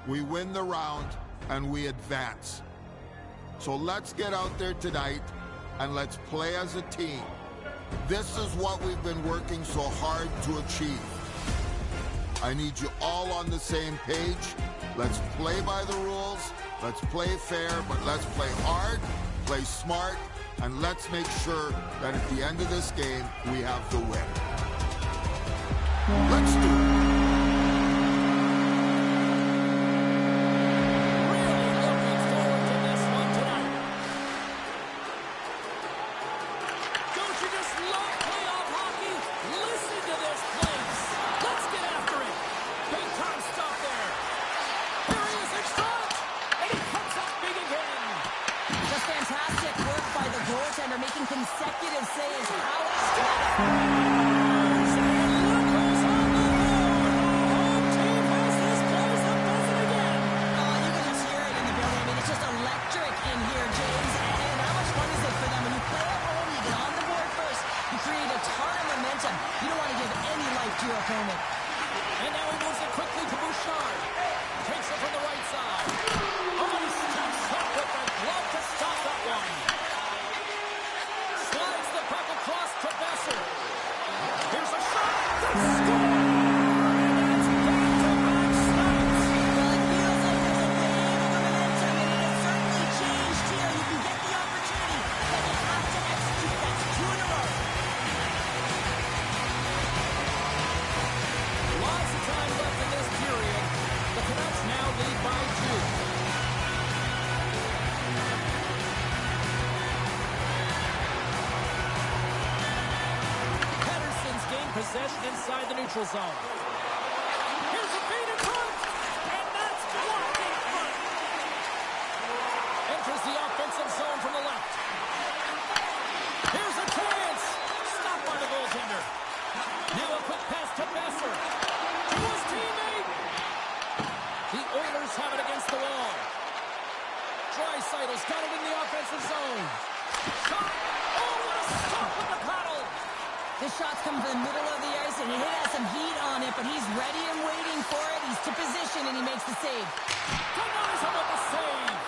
we win the round, and we advance. So let's get out there tonight and let's play as a team. This is what we've been working so hard to achieve. I need you all on the same page. Let's play by the rules, let's play fair, but let's play hard, play smart, and let's make sure that at the end of this game, we have the win. Let's do it.
Making consecutive saves. How your opponent.
And now he moves it quickly to Bouchard. Takes it from the right side. Oh, he steps up with the glove to stop that one. Slides the puck across to Besser. Here's a shot. They score! And it's back-to-back stops.
Well, it feels like there's a wave of momentum, and it has certainly changed here. You can get the opportunity, but you have to execute. That's 2 in a row.
Lots of time left in this period. The Canucks now lead by 2. Pettersson's gained possession inside the neutral zone. Here's a feed in front, and that's blocked in front. Enters the offensive zone from the left. Here's a chance. Stopped by the goaltender. Now a quick pass to Besser. To his teammate. The Oilers have it against the wall. Draisaitl's got it in the offensive zone. Shot. Oh, what a stop with the paddle.
This shot's come from the middle of the ice, and he has some heat on it, but he's ready and waiting for it. He's to position, and he makes the save.
Denies him with the save.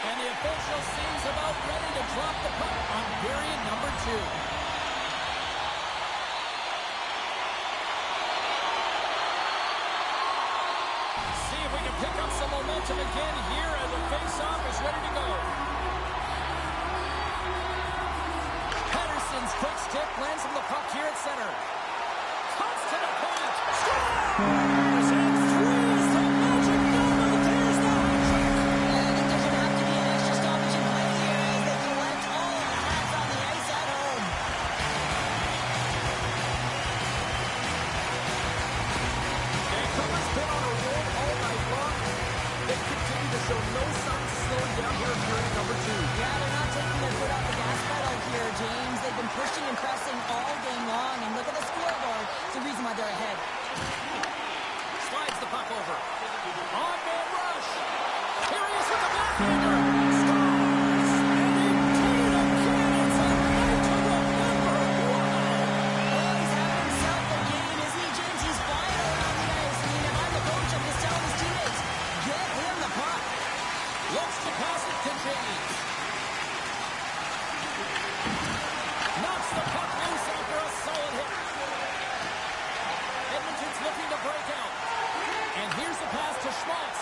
And the official seems about ready to drop the puck on period number 2. See if we can pick up some momentum again here as the face-off is ready to go. Pettersson's quick stick lands him the puck here at center. Cuts to the paint. Scores! And threes the magic number. There's the hat-trick.
I think there's going to have to be an extra stoppage in play here as they collect all of the hats on the ice at home.
Vancouver's been on a roll all night long. They continue to show no signs of slowing down here in period number 2.
Yeah, they're not taking their foot off the gas pedal here, James. They've been pushing and pressing all game long, and look at the scoreboard. It's the reason why they're ahead.
Slides the puck over. On-man rush. Here he is with the backhander. Scores! And indeed a chance. A night to remember. Wow!
Oh, he's having himself a game, isn't he, James? He's flying around the ice. I mean, if I'm the coach, I'm just telling his teammates, get him the puck.
Looks to pass it to James. Knocks the puck loose after a solid hit. Edmonton's looking to break out. And here's the pass to Schmaltz.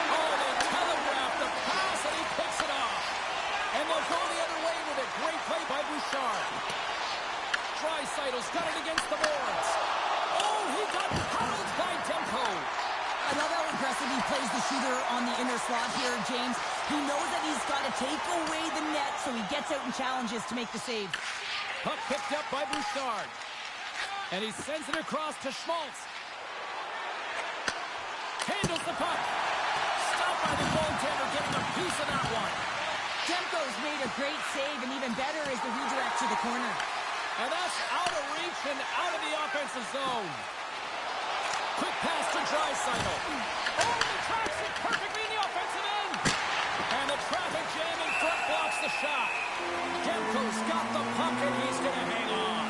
Oh, they telegraph the pass, and he picks it off. And they'll go the other way with it. Great play by Bouchard. Draisaitl's got it against the boards. Oh, he got paddled by Demko.
I love how impressive he plays the shooter on the inner slot here, James. He knows that he's got to take away the net, so he gets out and challenges to make the save.
Puck picked up by Bouchard. And he sends it across to Schmaltz. Handles the puck. Stopped by the goaltender, getting a piece of that one.
Demko's made a great save, and even better is the redirect to the corner.
And that's out of reach and out of the offensive zone. Quick pass to Draisaitl. Oh, he tracks it perfectly in the offensive end. And the traffic jam in front blocks the shot. Demko's got the puck, and he's going to hang on.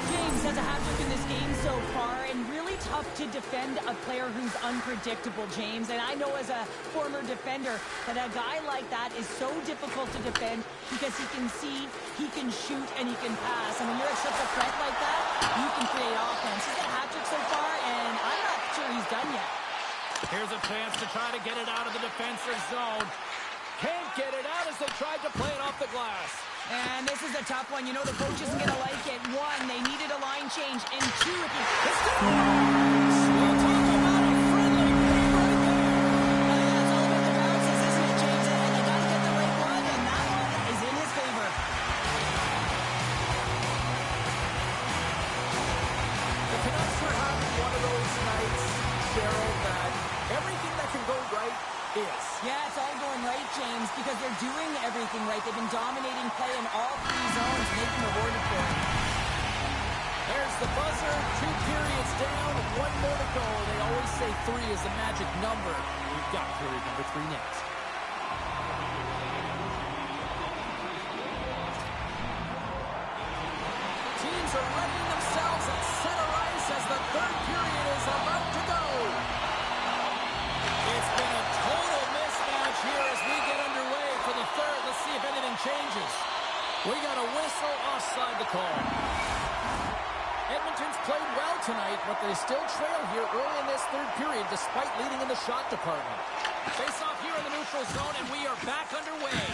James has a hat-trick in this game so far, and really tough to defend a player who's unpredictable, James. And I know as a former defender that a guy like that is so difficult to defend because he can see, he can shoot, and he can pass. And when you're such a threat like that, you can create offense. He's got a hat-trick so far, and I'm not sure he's done yet.
Here's a chance to try to get it out of the defensive zone. Can't get it out as they tried to play it off the glass.
And this is a tough one. You know the coach isn't going to like it. One, they needed a line change. And two, if you... We'll talk about a friendly game right there. It's all about the bounces, isn't it, James? And they got to get the right one, and that one is in his favor.
The Canucks are having one of those nights, Cheryl, that everything that can go right is.
Yeah, it's all going right, James, because they're doing everything right. They've been dominating play in all three zones, making rewarded for it.
There's the buzzer. 2 periods down, 1 more to go. They always say 3 is the magic number. We've got period number 3 next. Teams are readying themselves at center ice as the 3rd period is about to go. It's been a total mismatch here as we get underway for the 3rd. Let's see if anything changes. We got a whistle offside the call. Edmonton's played well tonight, but they still trail here early in this 3rd period despite leading in the shot department. Face off here in the neutral zone, and we are back underway.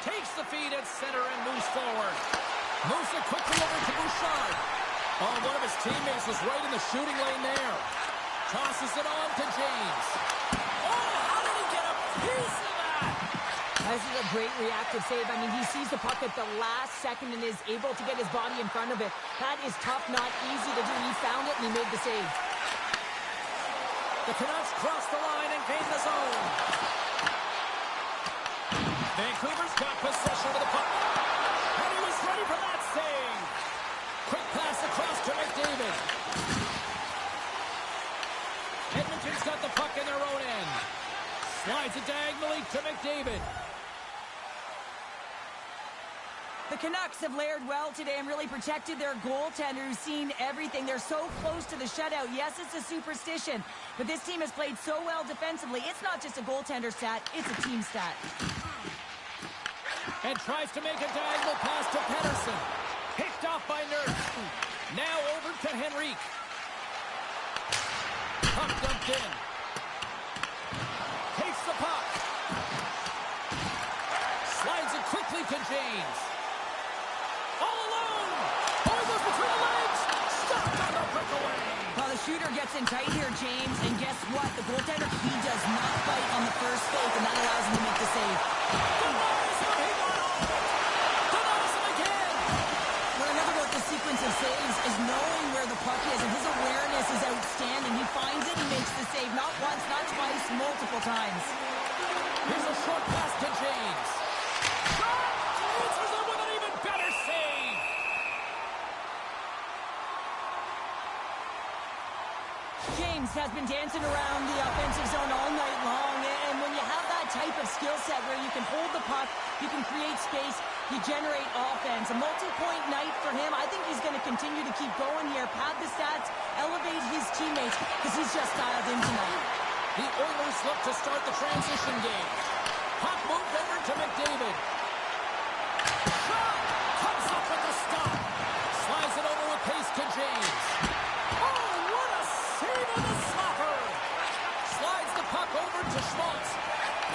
Takes the feed at center and moves forward. Moves it quickly over to Bouchard. Oh, one of his teammates was right in the shooting lane there. Tosses it on to James. Oh, how did he get a piece of that?
This is a great reactive save. I mean, he sees the puck at the last second and is able to get his body in front of it. That is tough, not easy to do. He found it and he made the save.
The Canucks cross the line and gain the zone. Vancouver's got possession of the puck. And he was ready for that save. Quick pass across to McDavid. Edmonton's got the puck in their own end. Slides it diagonally to McDavid.
The Canucks have layered well today and really protected their goaltender who's seen everything. They're so close to the shutout. Yes, it's a superstition, but this team has played so well defensively. It's not just a goaltender stat, it's a team stat.
And tries to make a diagonal pass to Pettersson. Picked off by Nurse. Now over to Henrique. Puck dumped in. Takes the puck. Slides it quickly to James. All alone. Oh, he goes between the legs. Stopped on the breakaway.
Well, the shooter gets in tight here, James, and guess what? The goaltender, he does not fight on the first fake, and that allows him to make the save.
Denies him. He got on it. Denies him again.
What I love about this sequence of saves is knowing where the puck is, and his awareness is outstanding. He finds it, he makes the save, not once, not twice, multiple times.
Here's a short pass to James. Shot! Answers it with an even better save.
James has been dancing around the offensive zone all night long, and when you have that type of skill set where you can hold the puck, you can create space, you generate offense. A multi-point night for him. I think he's going to continue to keep going here, pad the stats, elevate his teammates, because he's just dialed in tonight.
The Oilers look to start the transition game. Puck moved over to McDavid. Shot! Comes up with the stop. Slides it over with pace to James. Oh, what a save on the slapper! Slides the puck over to Schmaltz.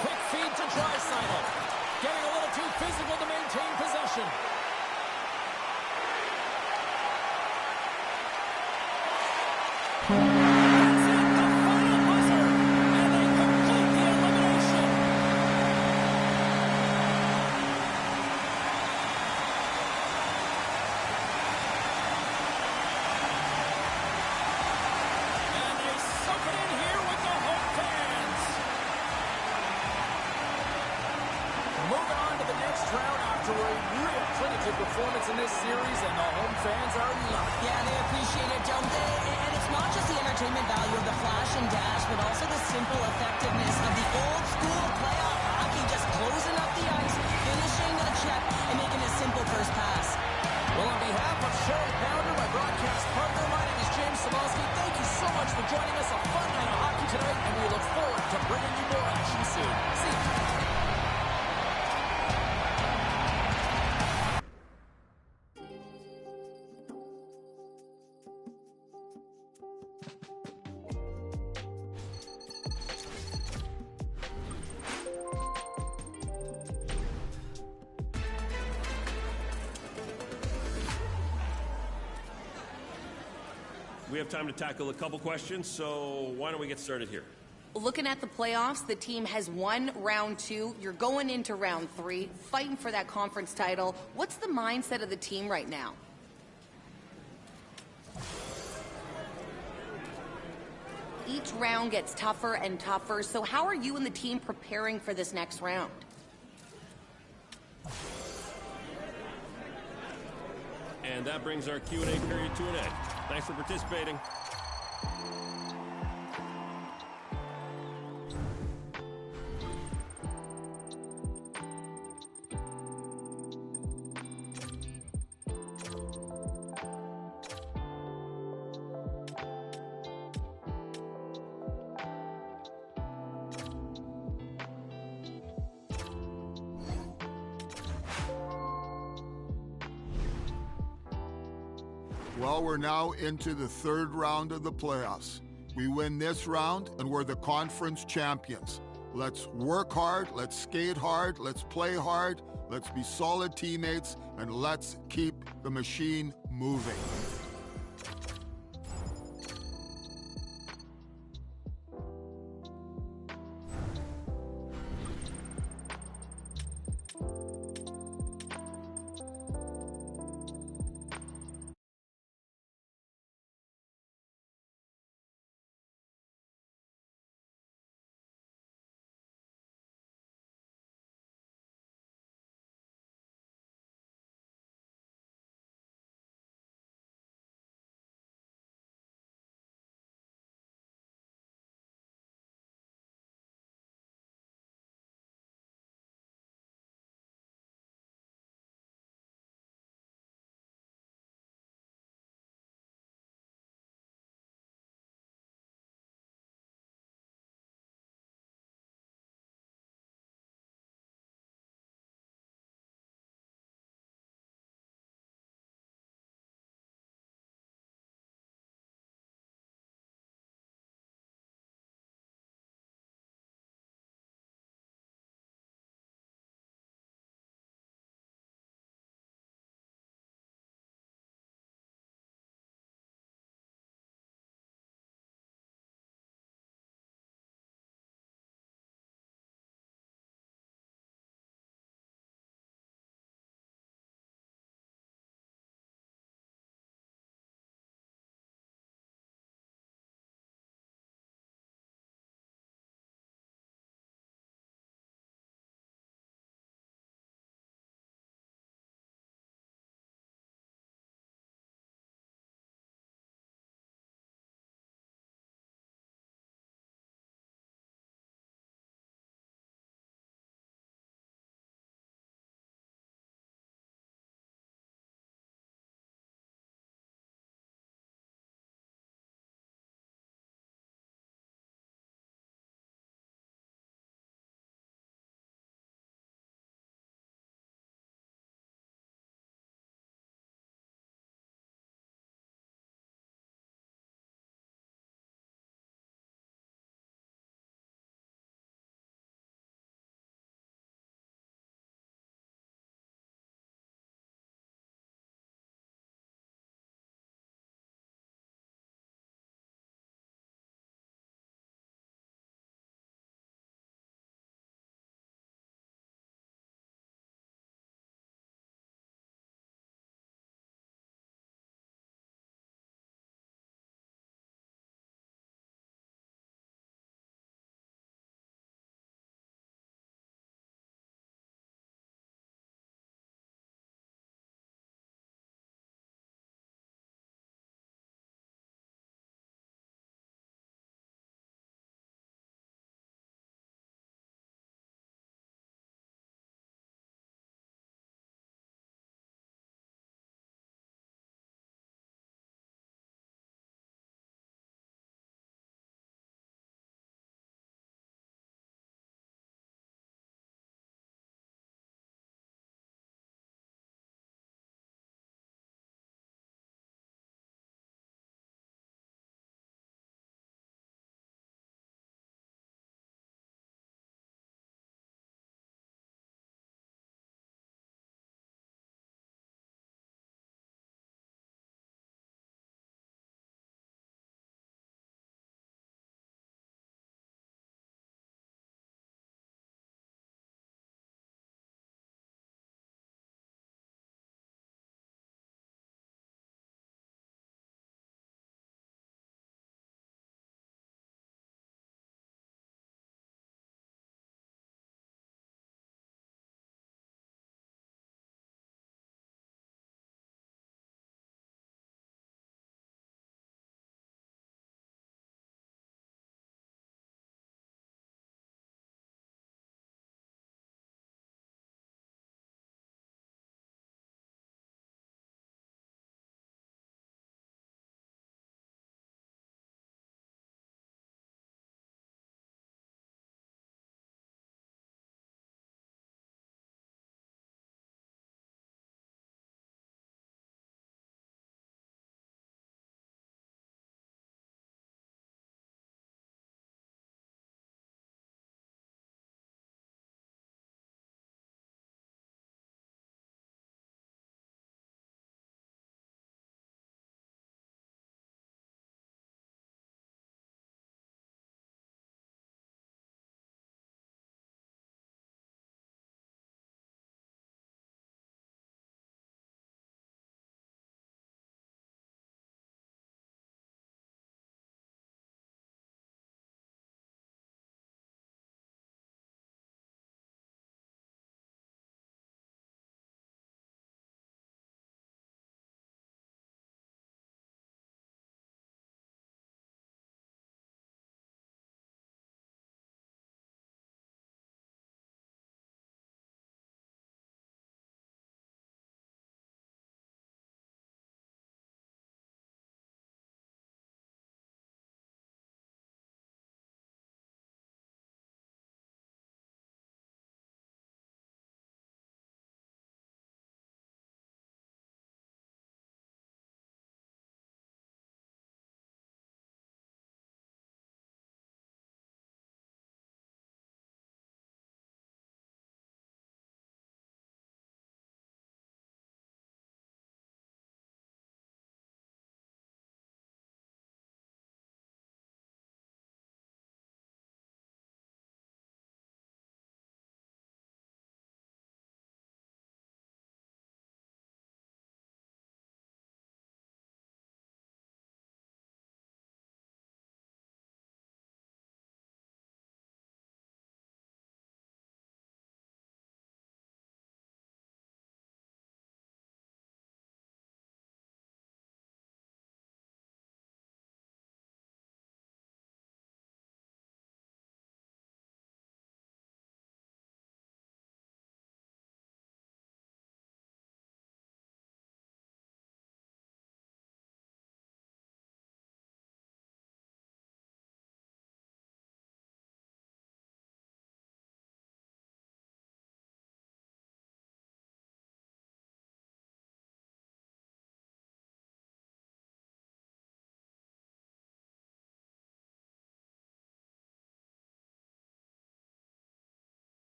Quick feed to Draisaitl. Getting a little too physical to maintain possession. That's it, the final buzzer, and they complete the elimination. And they soak it in here with the home fans. moving on to the next round after a real clinical performance in this series, and the home fans are loving it.
Yeah, they appreciate it, don't they? And it's not just the entertainment value of the flash and dash, but also the simple effectiveness of the old school playoff hockey, just closing up the ice, finishing with a check, and making a simple first pass.
Well, on behalf of Sherry Pounder, my broadcast partner, my name is James Sabalski. Thank you so much for joining us. A fun night of hockey tonight, and we look forward to bringing you more action soon. See you.
We have time to tackle a couple questions, so why don't we get started here?
Looking at the playoffs, the team has won round 2. You're going into round 3, fighting for that conference title. What's the mindset of the team right now? Each round gets tougher and tougher, so how are you and the team preparing for this next round?
And that brings our Q&A period to an end. Thanks for participating.
Well, we're now into the third round of the playoffs. We win this round, and we're the conference champions. Let's work hard, let's skate hard, let's play hard, let's be solid teammates, and let's keep the machine moving.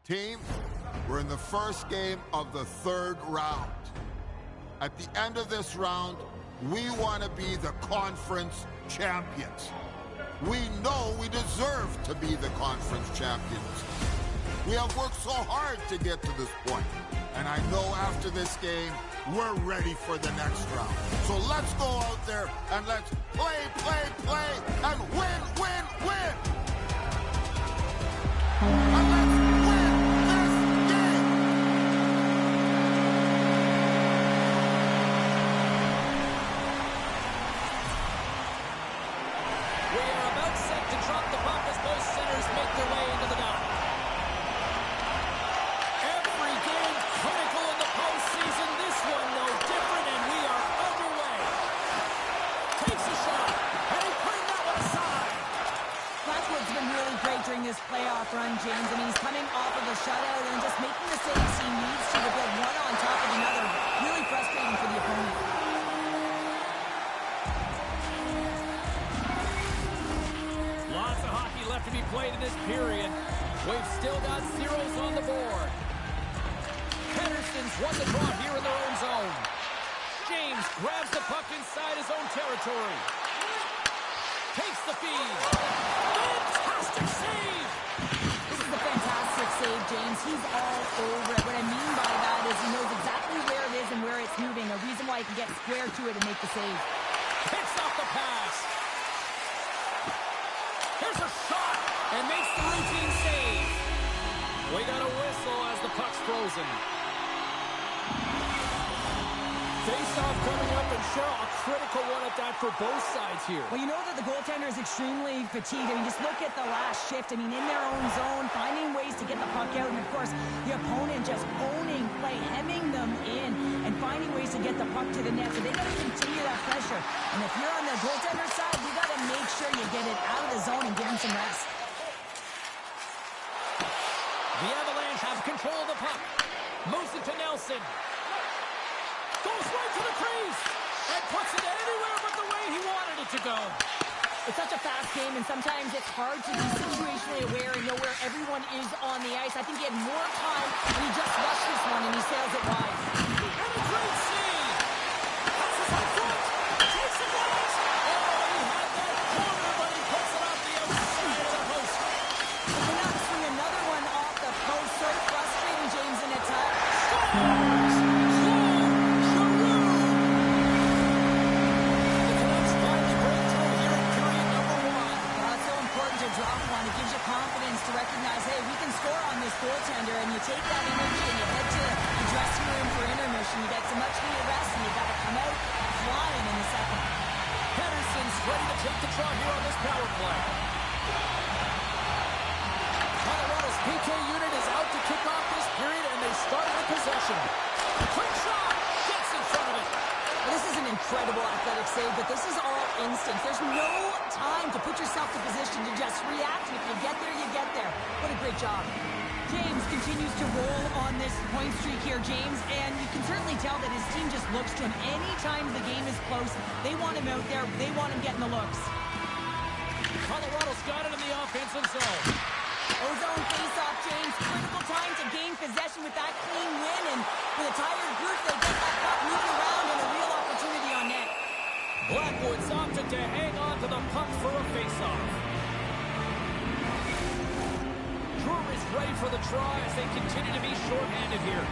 Team, we're in the first game of the third round. At the end of this round, we want to be the conference champions. We know we deserve to be the conference champions. We have worked so hard to get to this point, and I know after this game, we're ready for the next round. So let's go out there and let's play, and win, win, win! And let's win this game!
We are about set to drop the puck as both centers make their way into the net. Every game critical in the postseason. This one no different, and we are underway. Takes a shot, and he putting that one aside.
That's what's been really great during this playoff run, James. I mean, he's coming off of a shutout and just making the saves he needs to build one on top of another. Really frustrating for the opponent.
Lots of hockey left to be played in this period. We've still got zeros on the board. Henderson's won the draw here in their own zone. James grabs the puck inside his own territory. Takes the feed. Fantastic save!
This is a fantastic save, James. He's all over it. What I mean by that is he knows exactly where it is and where it's moving. A reason why he can get square to it and make the save.
Picks off the pass. Here's a shot and makes the routine save. We got a whistle as the puck's frozen. Face-off coming up, and Cheryl, a critical one at that for both sides here.
Well, you know that the goaltender is extremely fatigued. I mean, just look at the last shift. I mean, in their own zone, finding ways to get the puck out. And, of course, the opponent just owning play, hemming them in, and finding ways to get the puck to the net. So they got to continue that pressure. And if you're on the goaltender side, you got to make sure you get it out of the zone and give him some rest.
The Avalanche have control of the puck. Moves it to Nelson. Goes right to the crease and puts it anywhere but the way he wanted it to go.
It's such a fast game, and sometimes it's hard to be situationally aware and know where everyone is on the ice. I think he had more time, and he just rushed this one, and he sails it wide.
And a great save. Passes up front. Takes it wide. Oh, he had that corner, but he puts it off the outside of the post.
The Canucks bring another one off the post. So frustrating, James, in attack. Confidence to recognize, hey, we can score on this goaltender, and you take that energy and you head to the dressing room for intermission. You get some much needed rest, and you got to come out flying in the second.
Henderson's ready to take the draw here on this power play. Colorado's PK unit is out to kick off this period, and they start with possession. Quick shot, gets in front of it.
Well, this is an incredible athletic save, but this is all instinct. There's no time to put yourself in position to just react, and if you get there, you get there. What a great job. James continues to roll on this point streak here, James, and you can certainly tell that his team just looks to him. Anytime the game is close, they want him out there. They want him getting the looks.
Colorado's got it in the offensive zone.
Ozone face-off, James. Critical time to gain possession with that clean win, and with a tired group, they get that puck moving around and a real opportunity on net.
Blackwood's opted to hang on to the puck for a face-off. Drew is ready for the try as they continue to be shorthanded here.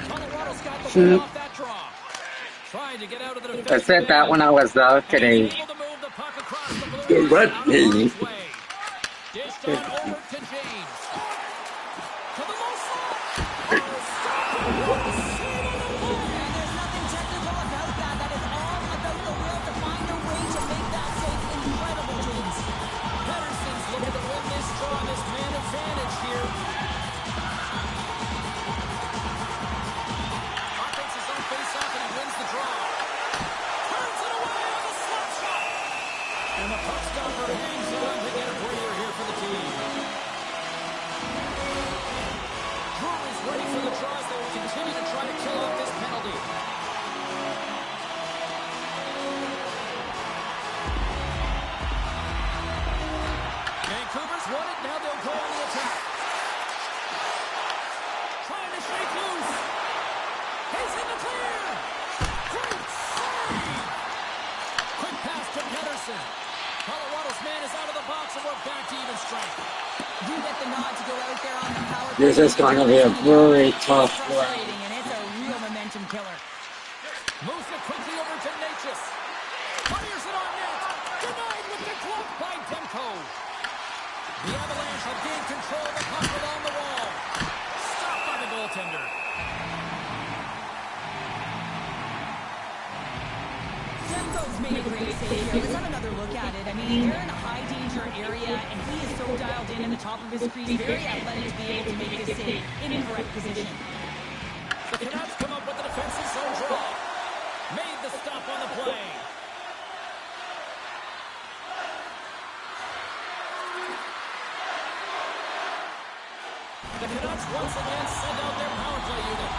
Colorado's got the win off that draw. Trying to get out of the
I
defensive
said that
end.
when I was out
And
today.
he's able to move the puck across the blue.
What?
Out of harm's way. Dished on over to James. To the low slot. Oh, stop it. What a save on the play.
And there's nothing technical about that. That is all about the will to find a way to make that save incredible, James.
Pedersen's looking to win this draw, this man advantage here. Offense is on face-off, and he wins the draw. Turns it away on the slap shot. And the puck stopper hangs on to get a breather here for the team. Drury's ready for the draws. They will continue to try to kill off this penalty. Vancouver's won it. Now they'll go on the attack. Trying to shake loose. He's in the clear. Great save. Quick pass to Pedersen. Colorado's man is out of the box, and we're back to even strength.
You get the nod to go out there on the power play.
This is going to be a very tough one.
Frustrating, and it's a real momentum killer.
Moves it quickly over to Natchez. Fires it on net. Denied with the glove by Demko. The Avalanche have gained control of the puck along the wall. Stopped by the goaltender.
Demko's made a great save here. Let's have another look at it. I mean, they're in a high danger area, and he is so dialed in the top of his crease. Very athletic to be able to make this save in the correct position.
The Canucks come up with the defensive zone draw. Made the stop on the play. The Canucks once again send out their power play unit.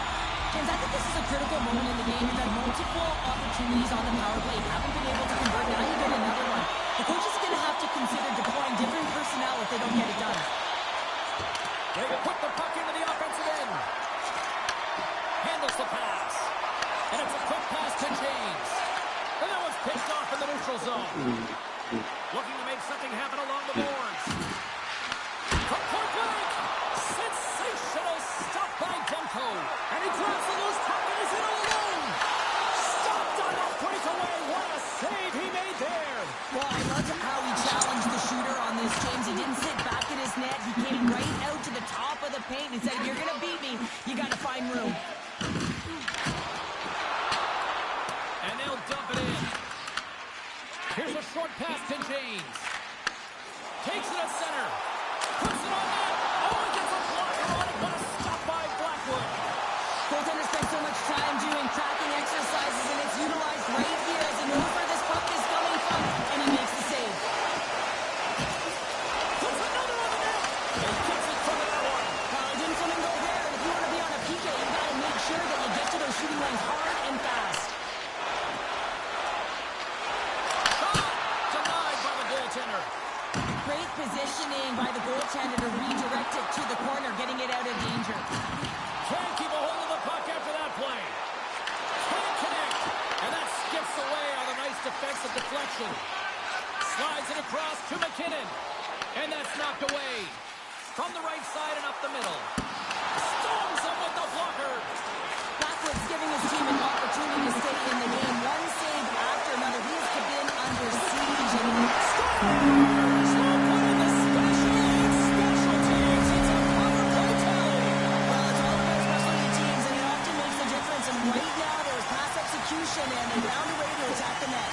James, I think this is a critical moment in the game. You've had multiple opportunities on the power play. Haven't been able to convert. Now you get another one. The coach is going to have to consider deploying different personnel if they don't get it done.
They put the puck into the offensive end. Handles the pass. And it's a quick pass to James. And that one's picked off in the neutral zone. Looking to make something happen along the boards. From point blank. Sensational stop by Demko. And he grabs the loose puck and he's in all alone. Stopped on that breakaway. What a save he made there.
Well, I loved how he challenged the shooter on this, James. He didn't sit back in his net. He came right out to the top of the paint and said, you're going to beat me. You got to find room.
And they'll dump it in. Here's a short pass to James. Takes it at center. Puts it on net. Oh, he gets a blocker on it. What a stop by Blackwood.
Goaltender spent so much time doing tracking exercises, and it's utilized right here as he knows where this puck is coming from, and he makes the save.
Puts another on the net. And gets it from that one.
Well, it didn't flamingo there, and if you want to be on a PK, you got to make sure that you get to those shooting lanes hard and fast.
Shot denied by the goaltender.
Great positioning by the goaltender to redirect it to the corner, getting it out of danger.
Can't keep a hold of the puck after that play. Can't connect. And that skips away on a nice defensive deflection. Slides it across to McKinnon. And that's knocked away. From the right side and up the middle. Stones him with the blocker.
Blackwood's giving his team an opportunity to stay in the game. One save after another. He has been under siege. And and they found a way to attack the net.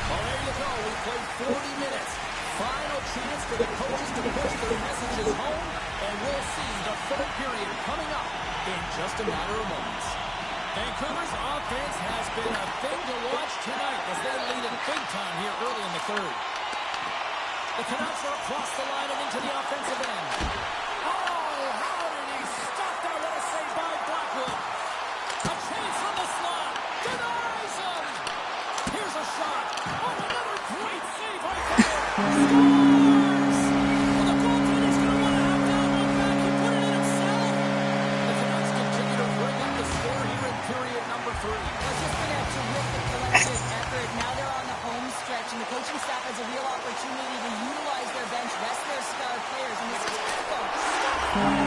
Well, there you go. We played 40 minutes. Final chance for the coaches to push their messages home, and we'll see the third period coming up in just a matter of moments. Vancouver's offense has been a thing to watch tonight as they lead it big time here early in the third. The Canucks are across the line and into the offensive end.
And the coaching staff has a real opportunity to utilize their bench, rest their star players, and this is critical.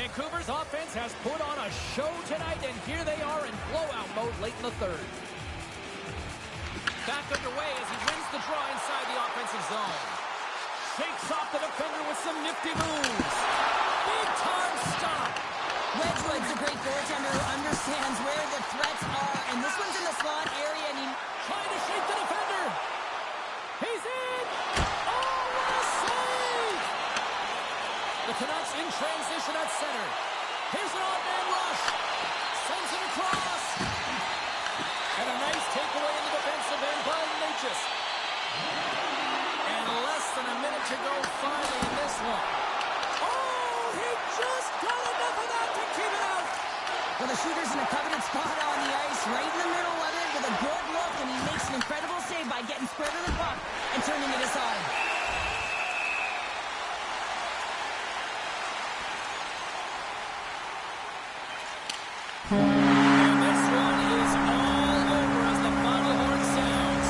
Vancouver's offense has put on a show tonight, and here they are in blowout mode late in the third. Back underway as he wins the draw inside the offensive zone. Shakes off the defender with some nifty moves. Big-time stop.
Wedgwood's a great goaltender who understands where the threats are, and this one's in the slot area, and he...
Trying to shake the defender. He's in. Oh, what a save! The Canucks in transition at center. Here's an odd-man rush. Sends it across. And a nice takeaway in the defensive end by Natchez. And less than a minute to go finally in this one. Oh, he just got enough of that to keep it out.
Well, the shooter's in a coveted spot on the ice, right in the middle of it with a good look, and he makes an incredible save by getting square to the puck and turning it aside.
And this one is all over as the final horn sounds.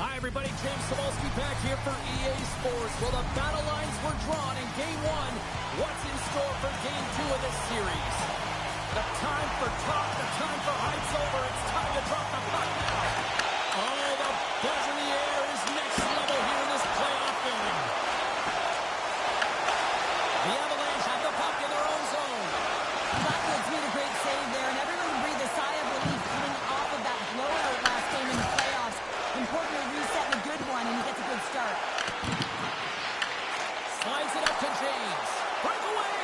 Hi, everybody. James Cebulski back here for EA Sports. Well, the battle lines were drawn in Game 1. What's in store for Game 2 of this series? The time for talk, the time for heights over. It's time to drop the puck now. Oh, the buzz in the air is next level here in this playoff game. The Avalanche have the puck in their own zone.
Blackwood's made a great save there, and everyone breathed a sigh of relief coming off of that blowout last game in the playoffs. Important to reset in a good one, and he gets a good start.
Slides it up to James. Breakaway.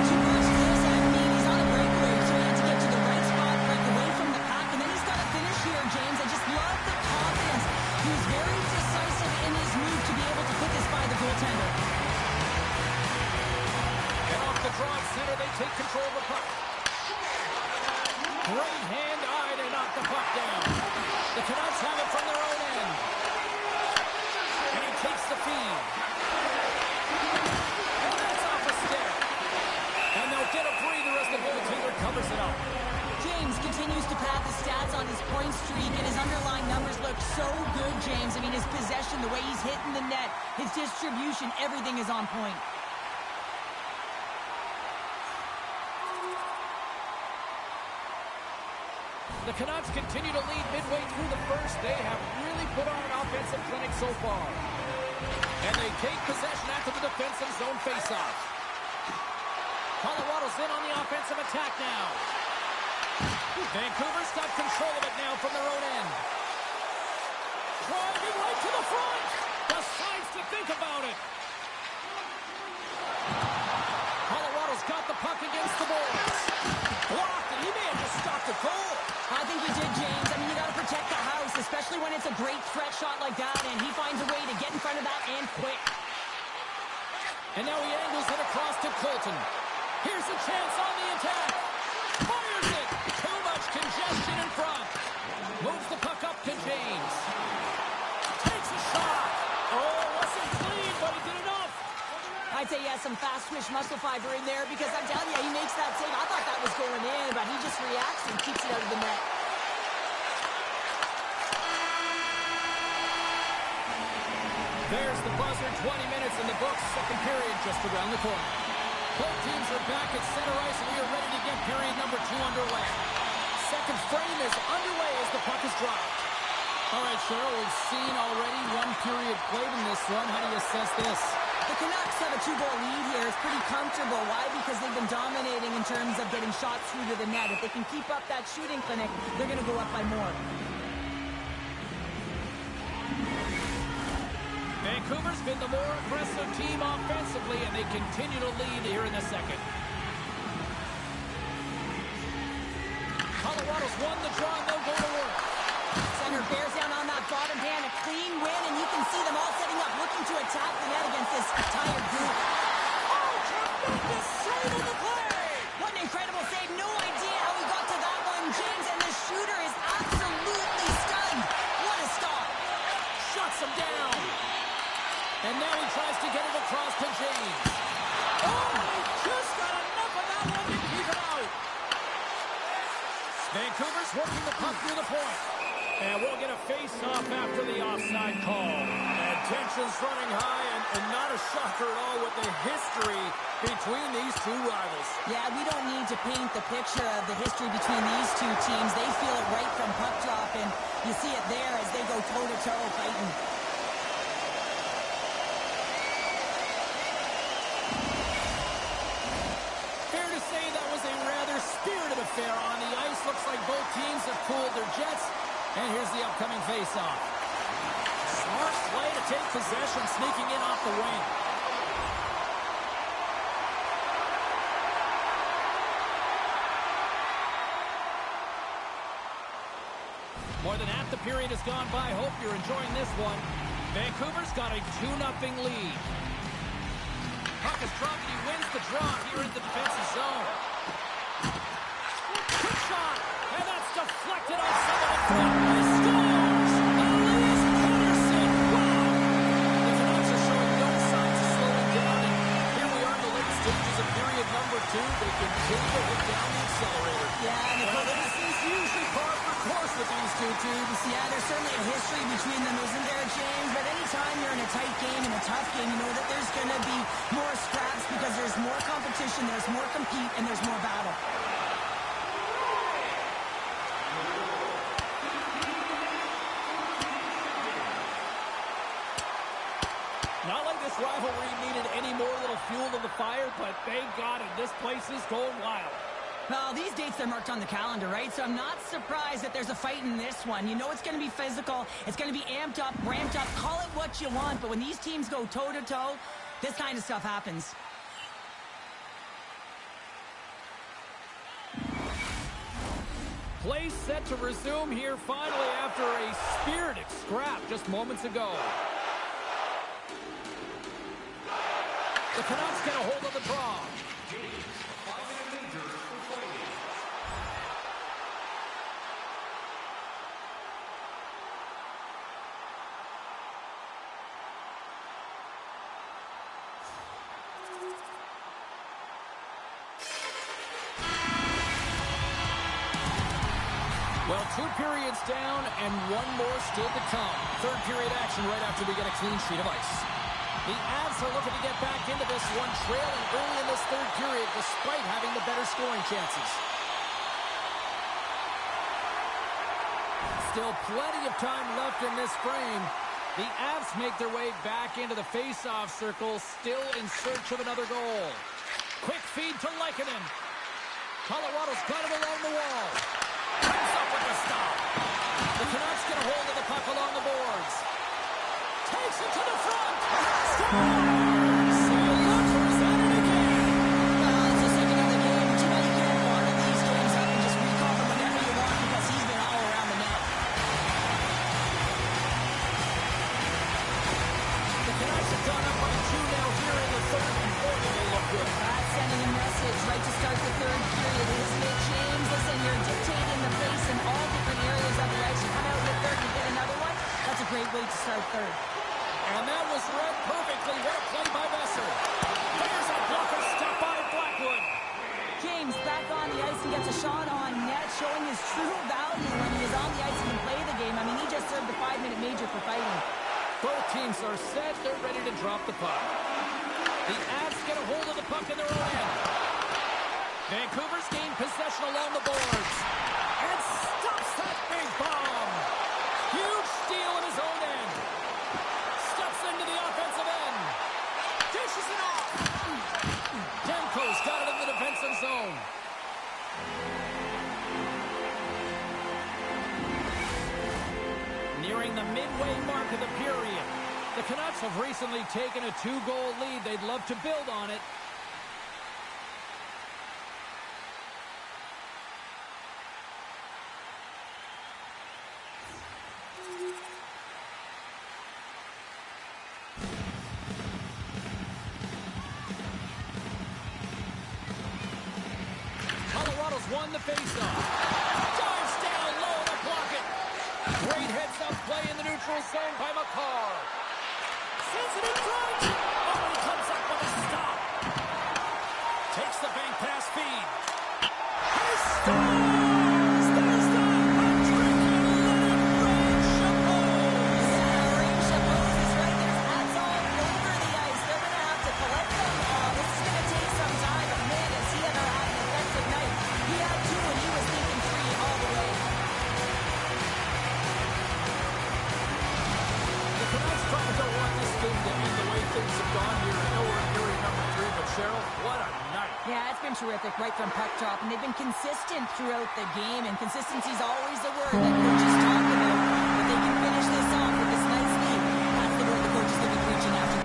Too much to this, I mean, he's on a breakaway, so he had to get to the right spot, break away from the pack, and then he's got to finish here, James. I just love the confidence. He was very decisive in his move to be able to put this by the goaltender.
And off the draw at center, they take control of the puck. Great hand-eye to knock the puck down. The Canucks have it from their own end. And he takes the feed. And that's off a stick. And they'll get a breather as the goaltender covers it up.
James continues to pad the stats on his point streak, and his underlying numbers look so good, James. I mean, his possession, the way he's hitting the net, his distribution, everything is on point.
The Canucks continue to lead midway through the first. They have really put on an offensive clinic so far. And they take possession after the defensive zone faceoff. Colorado's in on the offensive attack now. Vancouver's got control of it now from their own end. Driving right to the front. Decides to think about it. Colorado's got the puck against the boards. Blocked, and he may have just stopped the goal.
I think he did, James. I mean, you got to protect the house, especially when it's a great threat shot like that, and he finds a way to get in front of that and quick.
And now he angles it across to Colton. Here's a chance on the attack. Fires it. Too much congestion in front. Moves the puck up to James. Takes a shot. Oh, wasn't clean, but he did enough.
I'd say he has some fast twitch muscle fiber in there, because I'm telling you, he makes that save. I thought that was going in, but he just reacts and keeps it out of the net.
There's the buzzer. 20 minutes in the books. Second period just around the corner. Both teams are back at center ice, and we are ready to get period number 2 underway. Second frame is underway as the puck is dropped. All right, Cheryl, we've seen already one period played in this one. How do you assess this?
The Canucks have a 2-goal lead here. It's pretty comfortable. Why? Because they've been dominating in terms of getting shots through to the net. If they can keep up that shooting clinic, they're going to go up by more.
Vancouver's been the more aggressive team offensively, and they continue to lead here in the second. Capitals won the draw, and they'll go to work.
Center bears down on that bottom hand, a clean win, and you can see them all setting up, looking to attack the net against this tired group.
Oh, tremendous save on the play!
What an incredible save. No idea how he got to that one, James, and the shooter is absolutely stunned. What a stop.
Shuts him down. And now he tries to get it across to James. Oh, he just got enough of that one to keep it out. Vancouver's working the puck through the point. And we'll get a face-off after the offside call. And tension's running high, and not a shocker at all with the history between these two rivals.
Yeah, we don't need to paint the picture of the history between these two teams. They feel it right from puck drop, and you see it there as they go toe-to-toe fighting.
Fair to say that was a rather spirited affair on the ice. Looks like both teams have cooled their jets. And here's the upcoming face-off. Smart play to take possession, sneaking in off the wing. More than half the period has gone by. Hope you're enjoying this one. Vancouver's got a 2-0 lead. Puck is dropped and he wins the draw here in the defensive zone. Good shot! And that's deflected off someone in front. He scores! Elias Pettersson! Wow! The Canucks are showing no signs of slowing down. And here we are in the late stages of period number 2. They continue to hit down the accelerator.
Yeah, and
well, this is usually par for course with these two teams.
Yeah, there's certainly a history between them, isn't there, James? But anytime you're in a tight game, in a tough game, you know that there's going to be more scraps because there's more competition, there's more compete, and there's more battle.
Not like this rivalry needed any more little fuel to the fire, but thank God this place is going wild.
Well, these dates, they're marked on the calendar, right? So I'm not surprised that there's a fight in this one. You know it's going to be physical. It's going to be amped up, ramped up. Call it what you want. But when these teams go toe-to-toe, this kind of stuff happens.
Play set to resume here finally after a spirited scrap just moments ago. The Canucks get a hold of the draw. Well, 2 periods down and 1 more still to come. Third period action right after we get a clean sheet of ice. The Avs are looking to get back into this one, trailing early in this third period despite having the better scoring chances. Still plenty of time left in this frame. The Avs make their way back into the face-off circle, still in search of another goal. Quick feed to Lehkonen. Colorado's got it along the wall. Comes up with the stop. The Canucks get a hold of the puck along the boards. Takes it to the front. Scores! Look who's at it again.
Well, it's the second of the game. Too many can't one of these games up and just recall them whenever you want because he's been all around the net.
The Canucks have gone up by 2 now here in the third, and boy, do they look good.
That's sending a message right to start the third period, isn't it, James? Listen, you're dictating the pace in all different areas of the ice. You come out in the third and hit another one. That's a great way to start third.
And that was read perfectly. Well played by Besser. There's a blocker stop by Blackwood.
James back on the ice and gets a shot on net, showing his true value when he is on the ice and can play the game. I mean, he just served the 5-minute major for fighting.
Both teams are set. They're ready to drop the puck. The Avs get a hold of the puck in their own end. Vancouver's gained possession along the boards. And stops that big bomb. Huge steal in his own end. Steps into the offensive end. Dishes it off. Demko's got it in the defensive zone. Nearing the midway mark of the period. The Canucks have recently taken a 2-goal lead. They'd love to build on it. faceoff. Dives down low to block it. Great heads-up play in the neutral zone by McCarr. Sends it in front. Oh, he comes up with a stop. Takes the bank pass feed. He scores! There's the hat-trick. Rain Chapeau.
Yeah, Rain Chapeau is right. There's hats all over the ice. They're going to have to collect them. This is going to take some time. But man, has he ever had an effective night. He had 2 and he was thinking 3 all the way.
The Canucks probably don't want this game to end the way things have gone here. I know we're in period number 3, but Cheryl, what a night.
Yeah, it's been terrific right from puck drop, and they've been consistent throughout the game, and consistency is always the word that coaches talk about. If they can finish this off with this nice game, that's the word the coaches will be preaching after.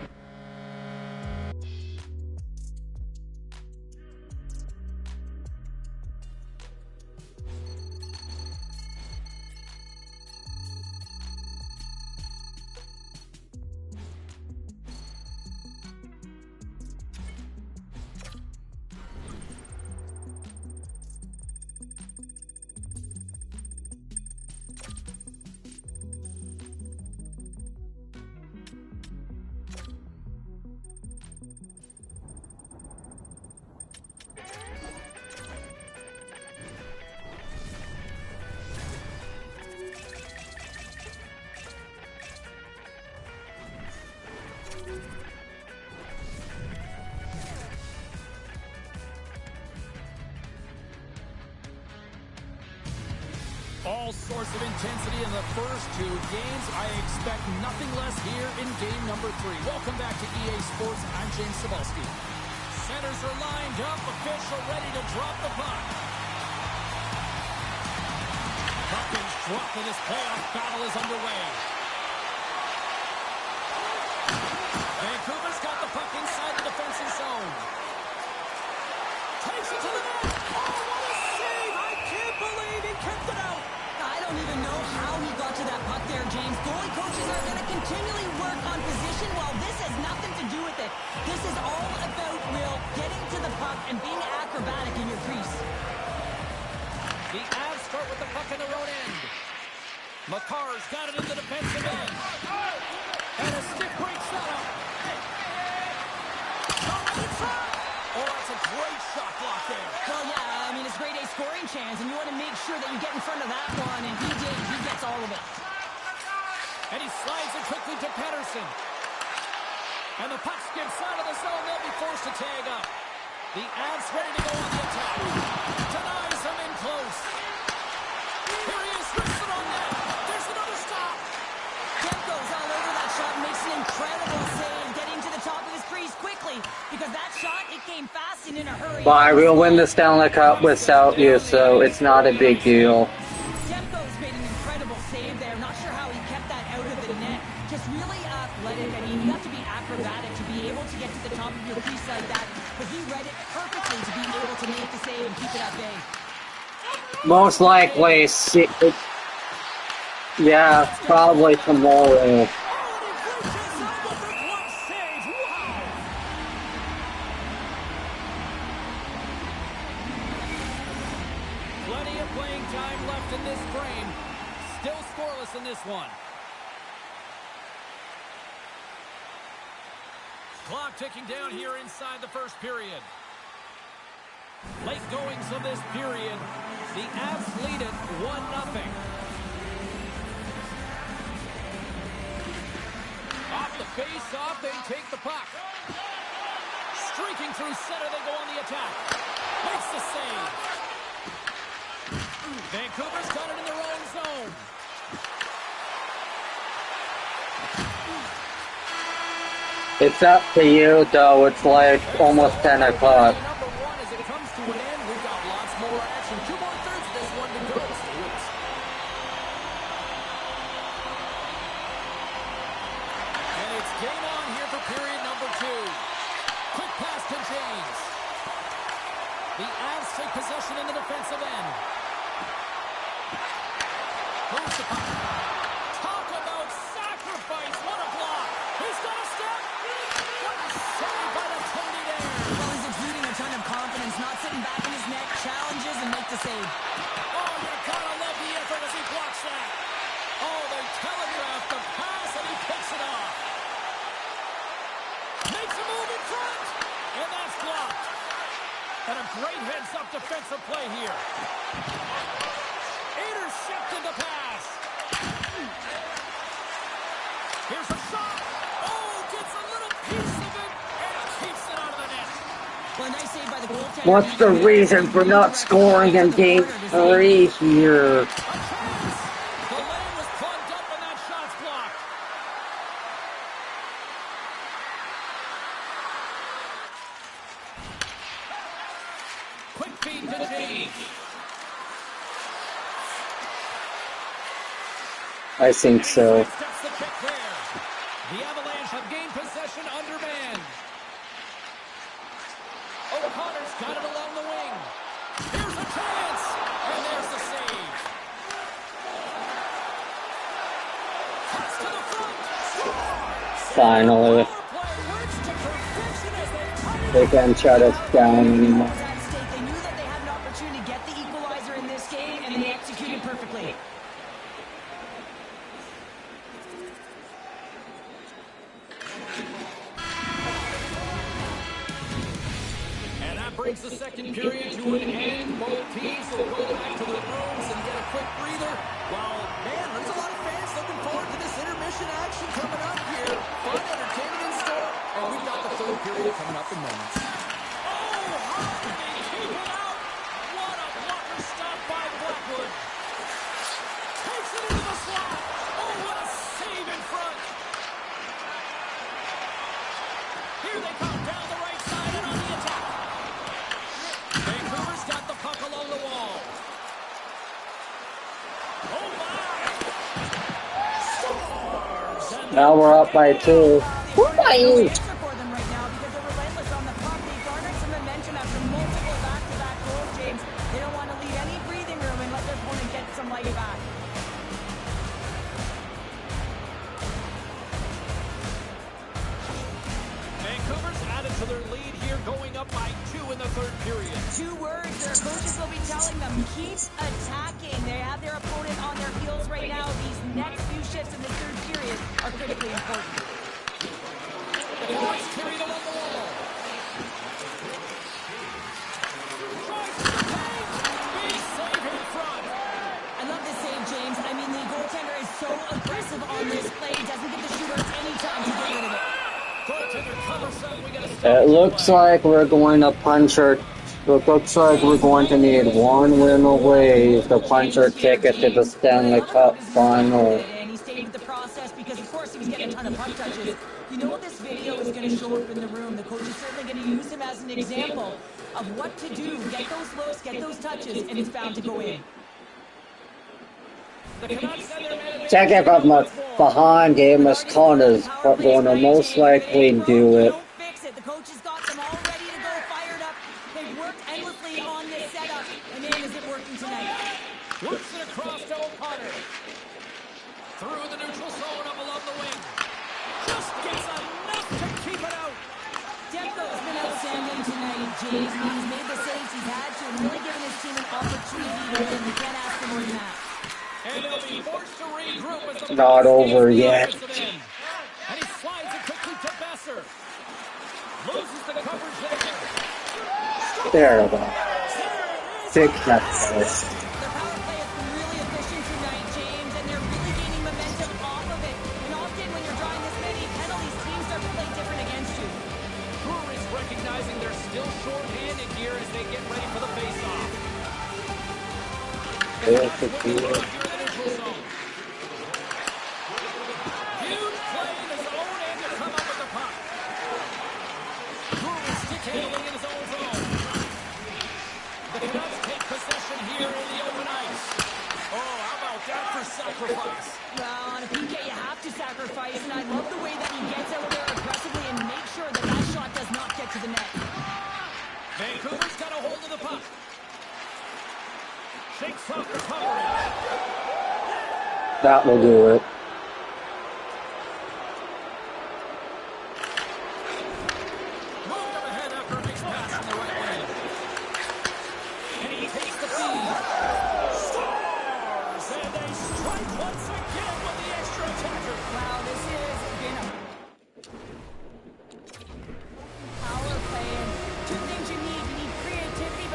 All sorts of intensity in the first 2 games. I expect nothing less here in game number 3. Welcome back to EA Sports. I'm James Cebulski. Centers are lined up. Official ready to drop the puck. Puck is dropped and this playoff battle is underway. Vancouver's got the puck inside the defensive zone. Takes it to the net. Oh, what a save! I can't believe he kept it out.
I don't even know how he got to that puck there, James. Goalie coaches are going to continually work on position while this has nothing to do with it. This is all about, Will, getting to the puck and being acrobatic in your crease.
The Avs start with the puck in their own end. McCarr's got it in the defensive end. And a stick break setup. Oh, that's a great shot block there.
Well, yeah, I mean, it's grade A scoring chance, and you want to make sure that you get in front of that one, and he did. He gets all of it.
And he slides it quickly to Pettersson. And the puck skips out of the zone. They'll be forced to tag up. The Avs ready to go on the attack. Denies him in close. Here he is, rips it on net. There's another stop.
Kemp goes all over that shot, makes an incredible save, getting to the top of his crease quickly, because that shot, it came fast and in a hurry.
But I will win the Stanley Cup without you, so it's not a big deal.
Demko's made an incredible save there. Not sure how he kept that out of the net. Just really athletic. I mean, you have to be acrobatic to be able to get to the top of your crease like that. But he read it perfectly to be able to make the save and keep it at bay.
Most likely, yeah, probably tomorrow.
Plenty of playing time left in this frame. Still scoreless in this one. Clock ticking down here inside the first period. Late goings of this period. The Avs lead it 1-0. Off the face-off, they take the puck. Streaking through center, they go on the attack. Makes the save. Vancouver's got it in their own zone.
It's up to you, though. It's like almost 10 o'clock.
Number 1 as it comes to an end. We've got lots more action. 2 more thirds of this one to go. Stay with us. And it's game on here for period number 2. Quick pass to James. The Avs take possession in the defensive end. Moves the puck. Talk about sacrifice. What a block. He's got a step. What a save by the Tony there.
Well, he's exuding a ton of confidence, not sitting back in his net, challenges and make the save.
great heads-up defensive play here. Intercepted the pass. Here's a shot. Oh, gets a little piece of it and keeps it out of the net.
Well, nice save by the goaltender.
What's the reason for not scoring in game 3 here?
A chance. The lane was plugged up and that shot's blocked. Quick feed to the D.
I think so.
Steps the kick there. The Avalanche have gained possession under man. O'Connor's got it along the wing. Here's a chance. And there's the save. Cuts to the front. Scores.
Finally.
Power play works to perfection as they tie it
They
up.
can't shut us down anymore.
Was at stake. They knew that they had an opportunity to get the equalizer in this game, and they executed perfectly.
And that brings the second period to an end. Both teams will go back to their rooms and get a quick breather. Well, man, there's a lot of fans looking forward to this intermission action coming up here. Fun entertainment in store. And we've got the third period coming up in moments. Oh, how did they keep it out? What a blocker stop by Blackwood. Takes it into the slot. Oh, what a save in front. Here they come down the right side and on the attack. Vancouver's got the puck along the wall. Oh, my! Scores! And
Now we're up by 2.
No answer for them right now because they're relentless on the puck. They garnered some momentum after multiple back-to-back goals, James. They don't want to leave any breathing room and let their opponent get some life back.
Vancouver's added to their lead here, going up by 2 in the third period.
2 words their coaches will be telling them: keep attacking. They have their opponent on their heels right now. These next few shifts in the third period are critically important.
The Canucks carried along the wall. Tries to take. Big save in front.
I love this save, James. I mean, the goaltender is so aggressive on this play. He doesn't give the shooters any time to get rid of it.
Goaltender covers up. We got to stop.
It looks like we're going to punch our... It looks like we're going to need one win away to punch our ticket to the Stanley Cup final.
And he stayed with the process because, of course, he was getting a ton of puck touches. You know this video is going to show up in the room. The coach is certainly going to use him as an example of what to do. Get those looks, get those touches, and it's bound to go in.
The Canucks and their man
Check it from behind him, as Connor's going to most likely do it.
Don't fix it. The coach has got them all ready to go, fired up. They've worked endlessly on this setup, and man, is it working tonight.
works it across to O'Connor. Through the neutral zone up along the wing. Just gets enough to keep it out.
Demko has been outstanding tonight, James. He's made the saves he's had to and really given his team an opportunity to win. You can't ask for more than that.
And they'll be forced to regroup as the
Not over yet.
And he slides it quickly to Besser. Loses the coverage there.
There we go. Fix that.
Their power play has been really efficient tonight, James, and they're really gaining momentum off of it. And often when you're drawing this many penalties, teams start to play different against you.
Brewery's recognizing they're still short-handed here as they get ready for the face-off.
There's the deal.
Huge play in his own end to come up with the puck. Brewery stick handling in his own zone. The Canucks take possession here in the open ice. Oh, how about that for sacrifice?
Well, on a PK, you have to sacrifice, and I love the way that he gets out there aggressively and makes sure that that shot does not get to the net.
Vancouver's got a hold of the puck. Shakes off recovery.
That will do it.
Moved up ahead after a big pass on the right wing. And he takes the feed. Scores! And they strike once again with the extra attacker.
Wow, this has been a power play. And two things you need. You need creativity,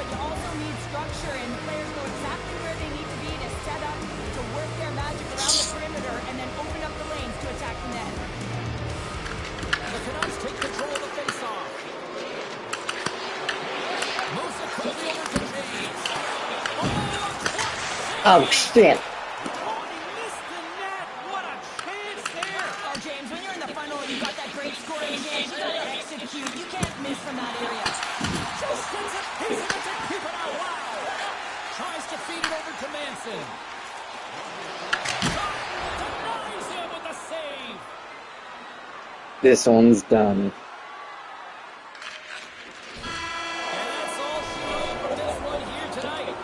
Oh, shit.
Oh, and he missed the net. What a chance there.
Oh, James, when you're in the final and you've got that great scoring chance, you gotta execute. You can't miss from that area.
Just gets a piece of it to keep it out. Wow. Tries to feed it over to Manson. Denies him with the save.
This one's done.
And that's all she wrote for this one here tonight.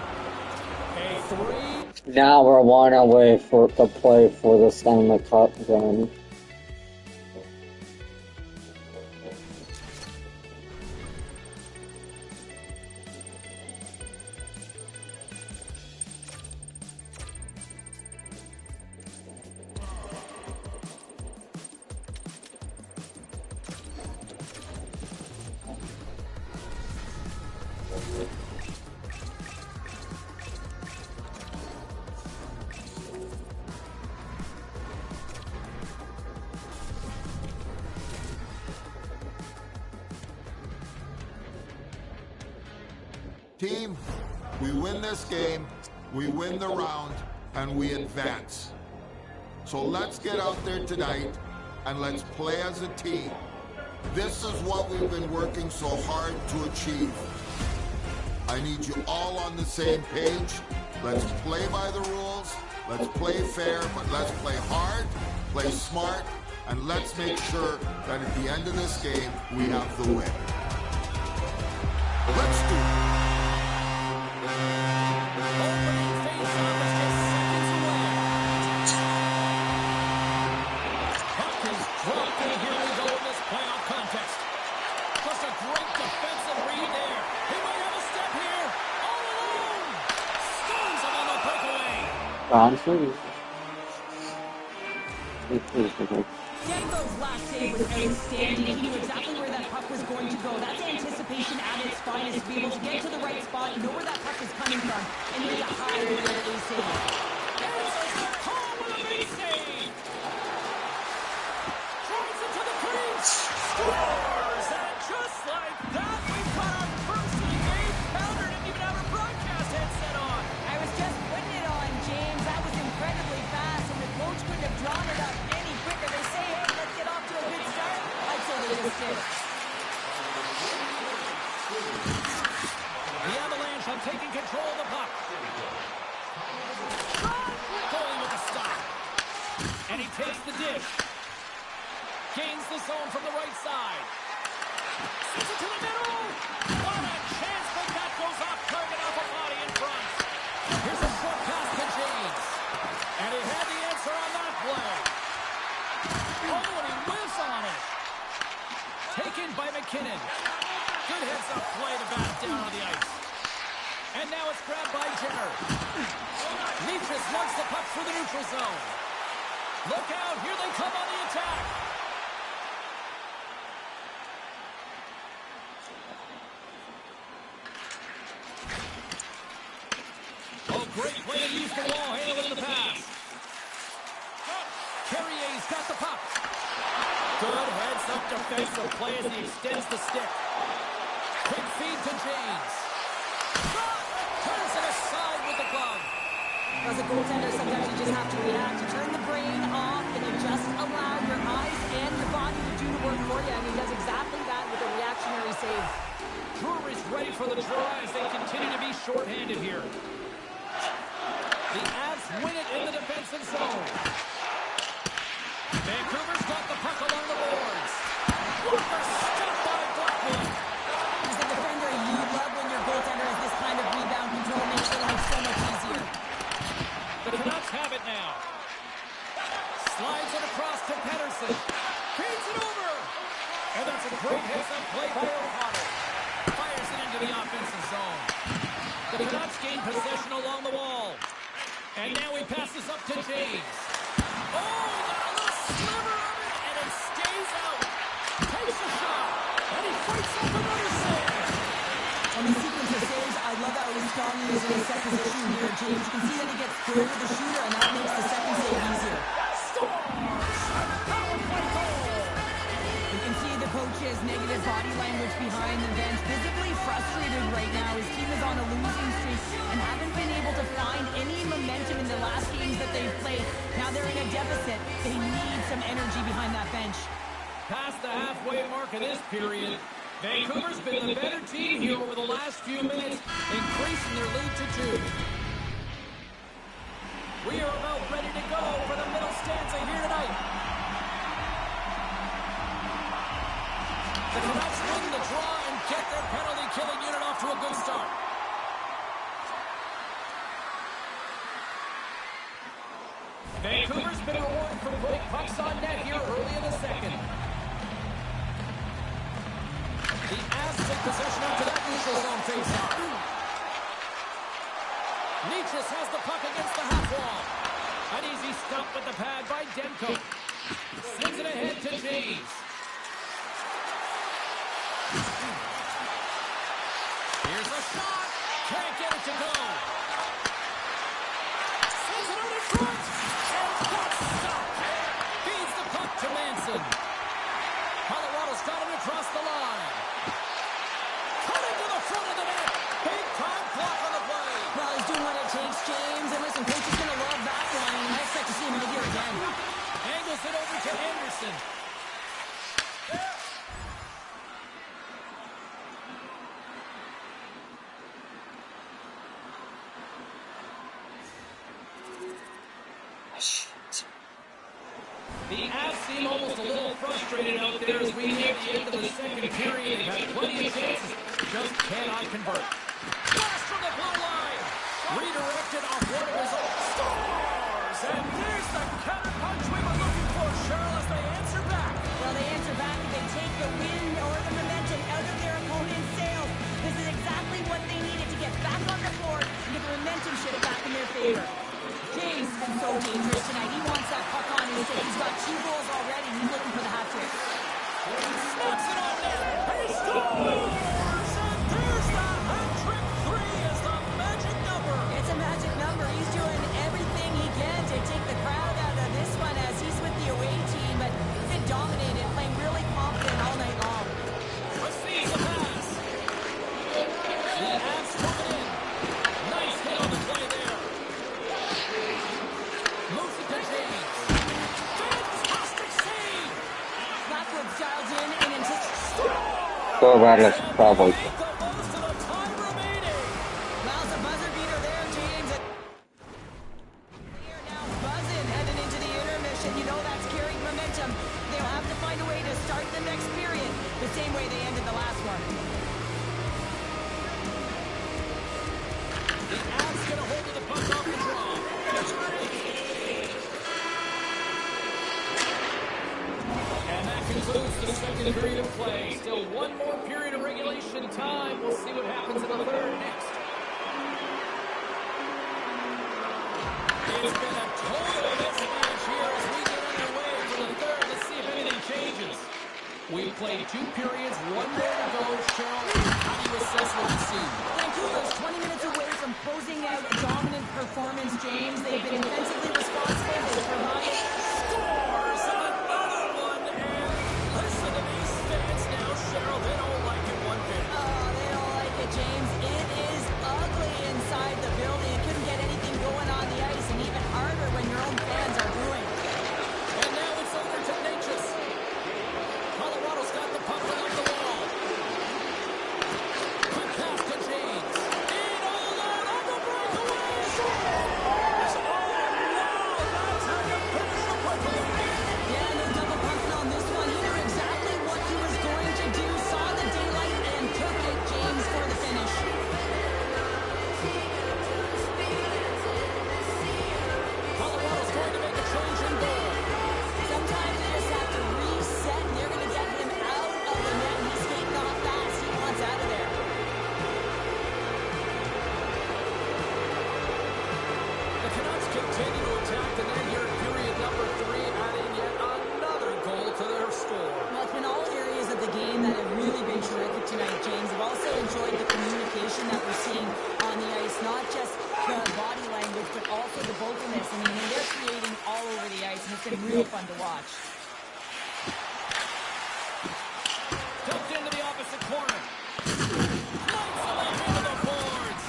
A 3.
Now we're one away to play for the Stanley Cup then.
Team, we win this game, we win the round, and we advance. So let's get out there tonight and let's play as a team. This is what we've been working so hard to achieve. I need you all on the same page. Let's play by the rules, let's play fair, but let's play hard, play smart, and let's make sure that at the end of this game, we have the win. Let's do it.
Opening face-off is just seconds away. Puck is dropped, and here we go in this playoff contest. Just a great defensive read there. He might have a step here. All alone. Stones him on the breakaway.
Denbo's last save was outstanding. He knew exactly where that puck was going to go. That's anticipation at its finest. To be able to get to the right spot, know where that puck is coming from, and make a high with a save.
There's the call with a base save. Drives it to the crease. Scores. And just like that, we've got our first of the game. Pounder didn't even have her broadcast headset on.
I was just putting it on, James. That was incredibly fast, and the coach couldn't have drawn it up any quicker. They say, hey, let's get off to a good start. I'd say they just did.
The Avalanche are taking control of the puck. Goalie with a stop. And he takes the dish. Gains the zone from the right side. Sends it to the middle. What a chance, but that goes off target off a body in front. Here's a short pass to James. And he had the answer on that play. Oh, and he whiffs on it. Taken by McKinnon. Good heads-up play to bat it down on the ice. And now it's grabbed by Jenner. Leafs wants the puck through the neutral zone. Look out, here they come on the attack. Oh, great play to use the wall, handling the pass. Carrier's got the puck. Good heads-up defensive play as he extends the stick. Quick feed to James. Turns it aside with the glove.
As a goaltender, sometimes you just have to react. You turn the brain off, and you just allow your eyes and your body to do the work for you. And he does exactly that with a reactionary save.
Brewery's ready for the draw as they continue to be shorthanded here. The Avs win it in the defensive zone. Vancouver's got the puck along the boards. What a stop by Blackwood.
As a defender, you love when your goaltender has this kind of rebound control. Makes your life so much easier.
The Canucks have it now. Slides it across to Pettersson. Feeds it over. And that's a great heads-up play by O'Connell. Fires it into the offensive zone. The Canucks gain possession along the wall. And now he passes up to James. Oh, got a little sliver of it, and it stays out. Takes a shot, and he fights up another save.
On the sequence of saves, I love how Stanley is in a set position here, James. You can see that he gets clear with the shooter, and that makes the second save easier.
Scores! Power play goal!
You can see the coach's negative body language behind the bench. Visibly frustrated right now. His team is on a losing streak and haven't been able to find any momentum it. They need some energy behind that bench.
Past the halfway mark of this period, Vancouver's been the better team here over the last few minutes, increasing their lead to 2. We are about ready to go for the middle stanza here tonight. The Canucks win the draw and get their penalty-killing unit off to a good start. Vancouver's been rewarded for putting pucks on net here early in the second. The Avs take possession after that neutral zone face-off. Nichas has the puck against the half wall. An easy stop with the pad by Demko. Sends it ahead to James. Here's a shot. Can't get it to go. Sends it out in front. And that's stopped. Feeds the puck to Manson. Colorado's got him across the line. Cutting to the front of the net. Big time block on the play.
Well, he's doing what it takes, James. And listen, coach is going to love that line. I expect to see him out here again.
Angles it over to Anderson. The Avs seem almost a little frustrated out there as we near the end of the second period. They've had plenty of chances, just cannot convert. Blast from the blue line. Redirected off one of his own stars. And there's the counter punch we were looking for, Cheryl, as they answer back.
Well, they answer back and they take the wind or the momentum out of their opponent's sails. This is exactly what they needed to get back on the floor and get the momentum shift back in their favor. James has been so dangerous tonight. He wants that puck on his stick. He's got 2 goals already. He's looking for the hat trick.
Snaps it on net. He scores! And there's the hat trick. 3 is the magic number.
It's a magic number. He's doing everything he can to take the crowd out of this one as he's with the away team, but he's been dominated, playing really confident all night long.
Receives a pass. The Avs coming in. Nice hit on the play there. Moves it to James. Fantastic save.
Blackwood dials in and anticipates.
Colorado's probably.
The most of the time remaining.
Well, it's a buzzer beater there, James. They are now buzzing heading into the intermission. You know that's carrying momentum. They'll have to find a way to start the next period the same way they ended the last one.
The Avs get a hold of the puck off the draw. And that concludes the second period of play. Still one more period of regulation time. We'll see what happens in the third next. It's been a total mismatch here as we get underway for the third. Let's see if anything changes. We played 2 periods, 1 more to go. Cheryl, how do you assess what you see?
Vancouver's 20 minutes away from closing out a dominant performance, James. They've been defensively responsible. They've provided
Scores another one, and listen to these fans now, Cheryl. They don't like it one bit.
Oh, they don't like it, James. It is ugly inside the building. It couldn't get anything going on the ice, and even harder when your own fans are booing.
And now it's over to Nichas. Colorado's got the puck along the wall. Quick pass to James. In all alone on the breakaway. Scores! Oh, no! That's how you finish a breakaway.
Yeah, no double punting on this one. He knew exactly what he was going to do, saw the daylight, and took it, James, for the finish.
Colorado's going to make a change in goal.
Sometimes they just have to reset, and they're going to get him out of the net. He's skating off fast. He wants out of there.
The Canucks continue to attack the net here in period number 3, adding yet another goal to their score.
Well, it's been all areas of the game that have really been terrific tonight, James. I've also enjoyed the communication that we're seeing on the ice, not just the body language, but also the vocalness. I mean, they're creating all over the ice, and it's been real fun to watch.
Dumped into the opposite corner. Lights the left into the boards.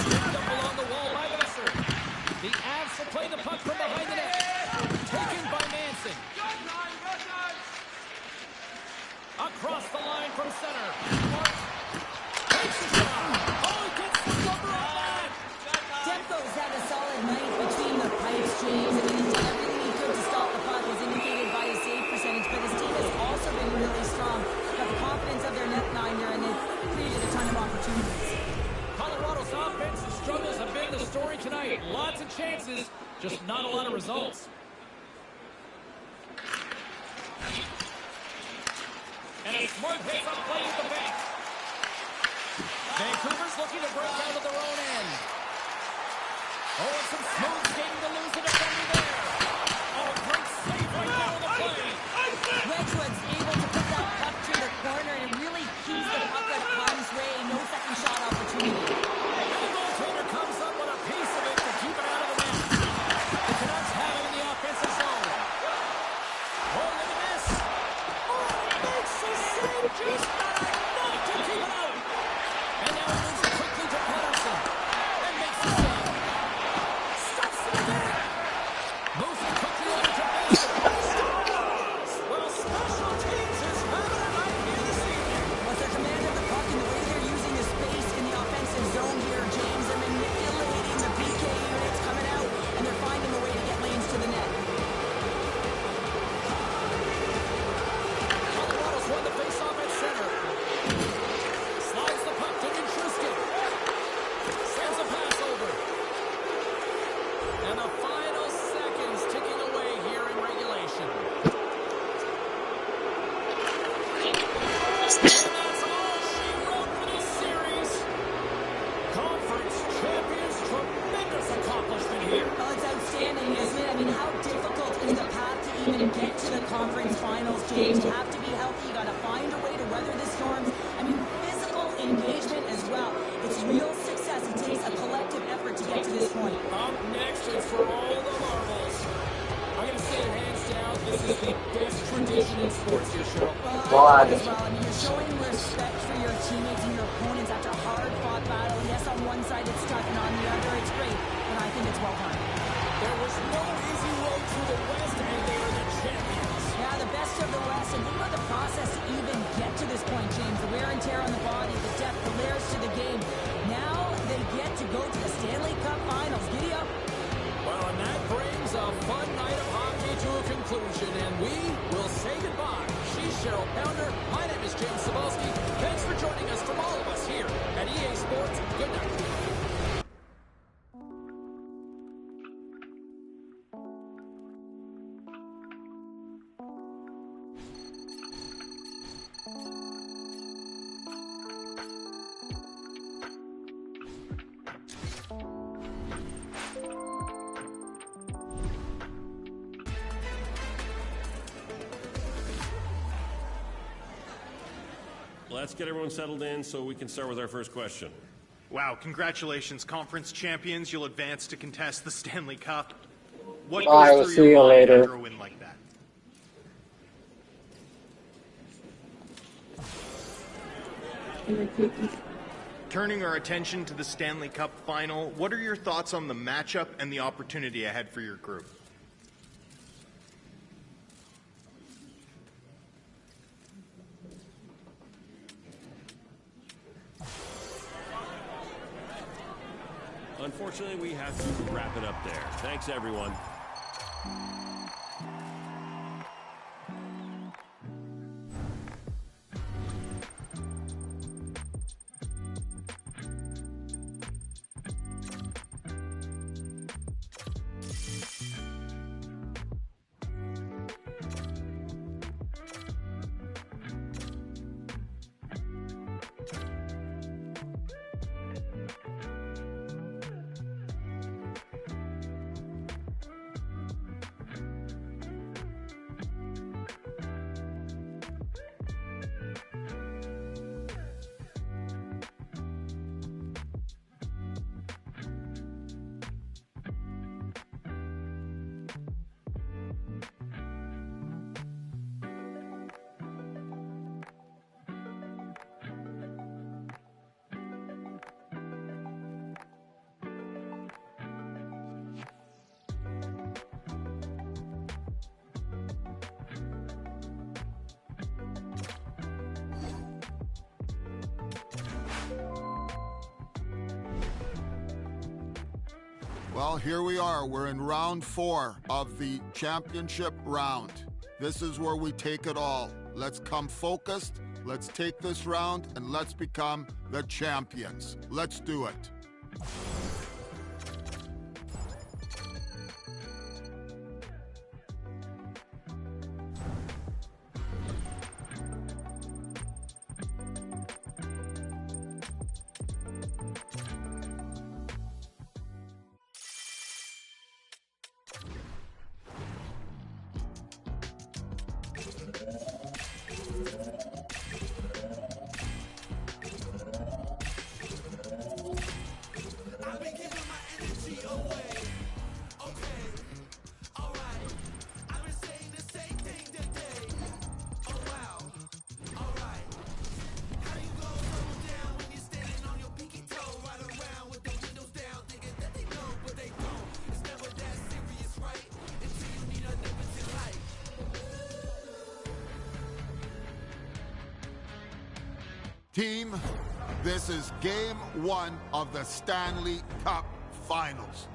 Stripped up along the wall by Besser. The Avs will play the puck from behind the net. Just not a lot of results. And a smart hits up play at the bank. Vancouver's looking to break out of their own end. Oh, and some smooth skating to lose the defender there. Oh, great save right down the play.
Wedgwood's able to put that puck through the corner, and it really keeps the puck out of harm's way. No second shot opportunity.
And the goaltender comes up with a piece of it to keep it out of the net. The Canucks have it in the offensive zone. Oh, look at this. Oh, makes the save just not enough to keep it out. And now he moves it quickly to Pettersson. And makes the save. Stuffs it again. Moves it quickly over to Mason. Scores! Well, special teams is having a night here this evening.
With their command of the puck and the way they're using the space in the offensive zone here, James, they're manipulating the PK units coming out, and they're finding a way to get lanes to the net.
Colorado's won the faceoff at center. Slides the puck to Nichushkin. Sends a pass over. And the final seconds ticking away here in regulation. And that's all she wrote for this series. Conference champions, tremendous accomplishment here.
Well, it's outstanding, isn't it? I mean, how difficult is the path to even get to the conference finals, James? You have to be healthy. You got to find a way to weather the storms. I mean, physical engagement as well. It's real success. It takes a collective effort to get to this point.
Up next is for all the marbles. I'm going to say it hands down, this is the best tradition in sports here, Cheryl.
Well, I think as well. I mean, you're showing respect for your teammates and your opponents after a hard-fought battle. Yes, on one side it's tough, and on the other it's great. And I think it's well done.
There was no easy road through the West, and they are the champions.
Yeah, the best of the West. And think about the process to even get to this point, James. The wear and tear on the body, the depth, the layers to the game. Now they get to go to the Stanley Cup Finals. Giddy up.
Well, and that brings a fun night of hockey to a conclusion, and we will say goodbye. She's Cheryl Pounder. My name is James Cebulski. Thanks for joining us from all of us here at EA Sports. Good night.
Let's get everyone settled in so we can start with our first question.
Wow, congratulations, conference champions. You'll advance to contest the Stanley Cup. What
I will
goes
see
through
you
your mind
later.
after a win like that? Turning our attention to the Stanley Cup final, what are your thoughts on the matchup and the opportunity ahead for your group?
Unfortunately, we have to wrap it up there. Thanks, everyone.
Well, here we are. We're in round 4 of the championship round. This is where we take it all. Let's come focused. Let's take this round and let's become the champions. Let's do it. Team, this is Game 1 of the Stanley Cup Finals.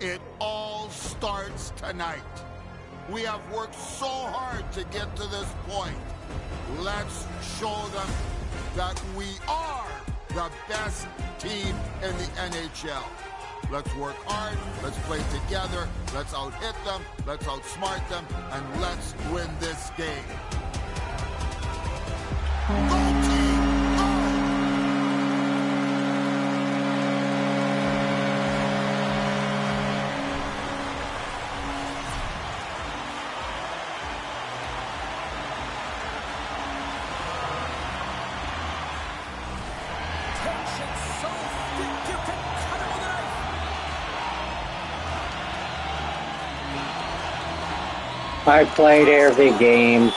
It all starts tonight. We have worked so hard to get to this point. Let's show them that we are the best team in the NHL. Let's work hard, let's play together, let's out-hit them, let's outsmart them, and let's win this game. Go team!
I played every game.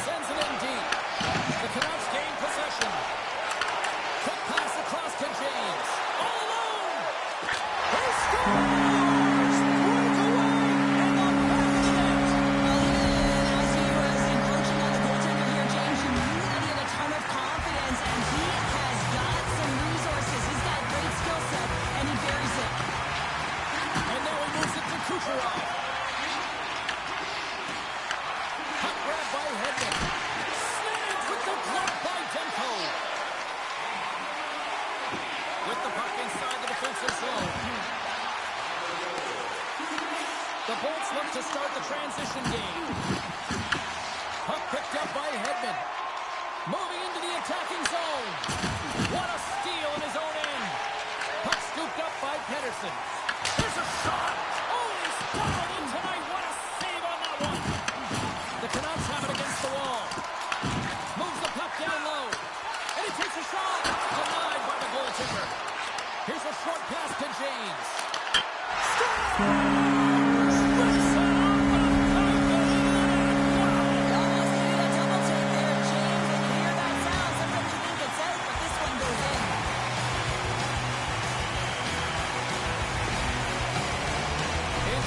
Sends it in deep. The Canucks gain possession. Quick pass across to James. All alone. He scores! Breakaway and the back of the net.
Well, as he was encroaching on the goaltender here, James, you knew that he had a ton of confidence, and he has got some resources. He's got a great skill set, and he buries it.
And now he moves it to Kucherov. Puck grab by Hedman. Snagged with the glove by Demko. With the puck inside the defensive zone. The Bolts look to start the transition game. Puck picked up by Hedman. Moving into the attacking zone. What a steal in his own end. Puck scooped up by Pedersen. There's a shot. Oh, he's fouled in tonight. What a save on that one. The Canucks have it against the wall. Moves the puck down low. And he takes a shot. Denied by the goaltender. Here's a short pass to James.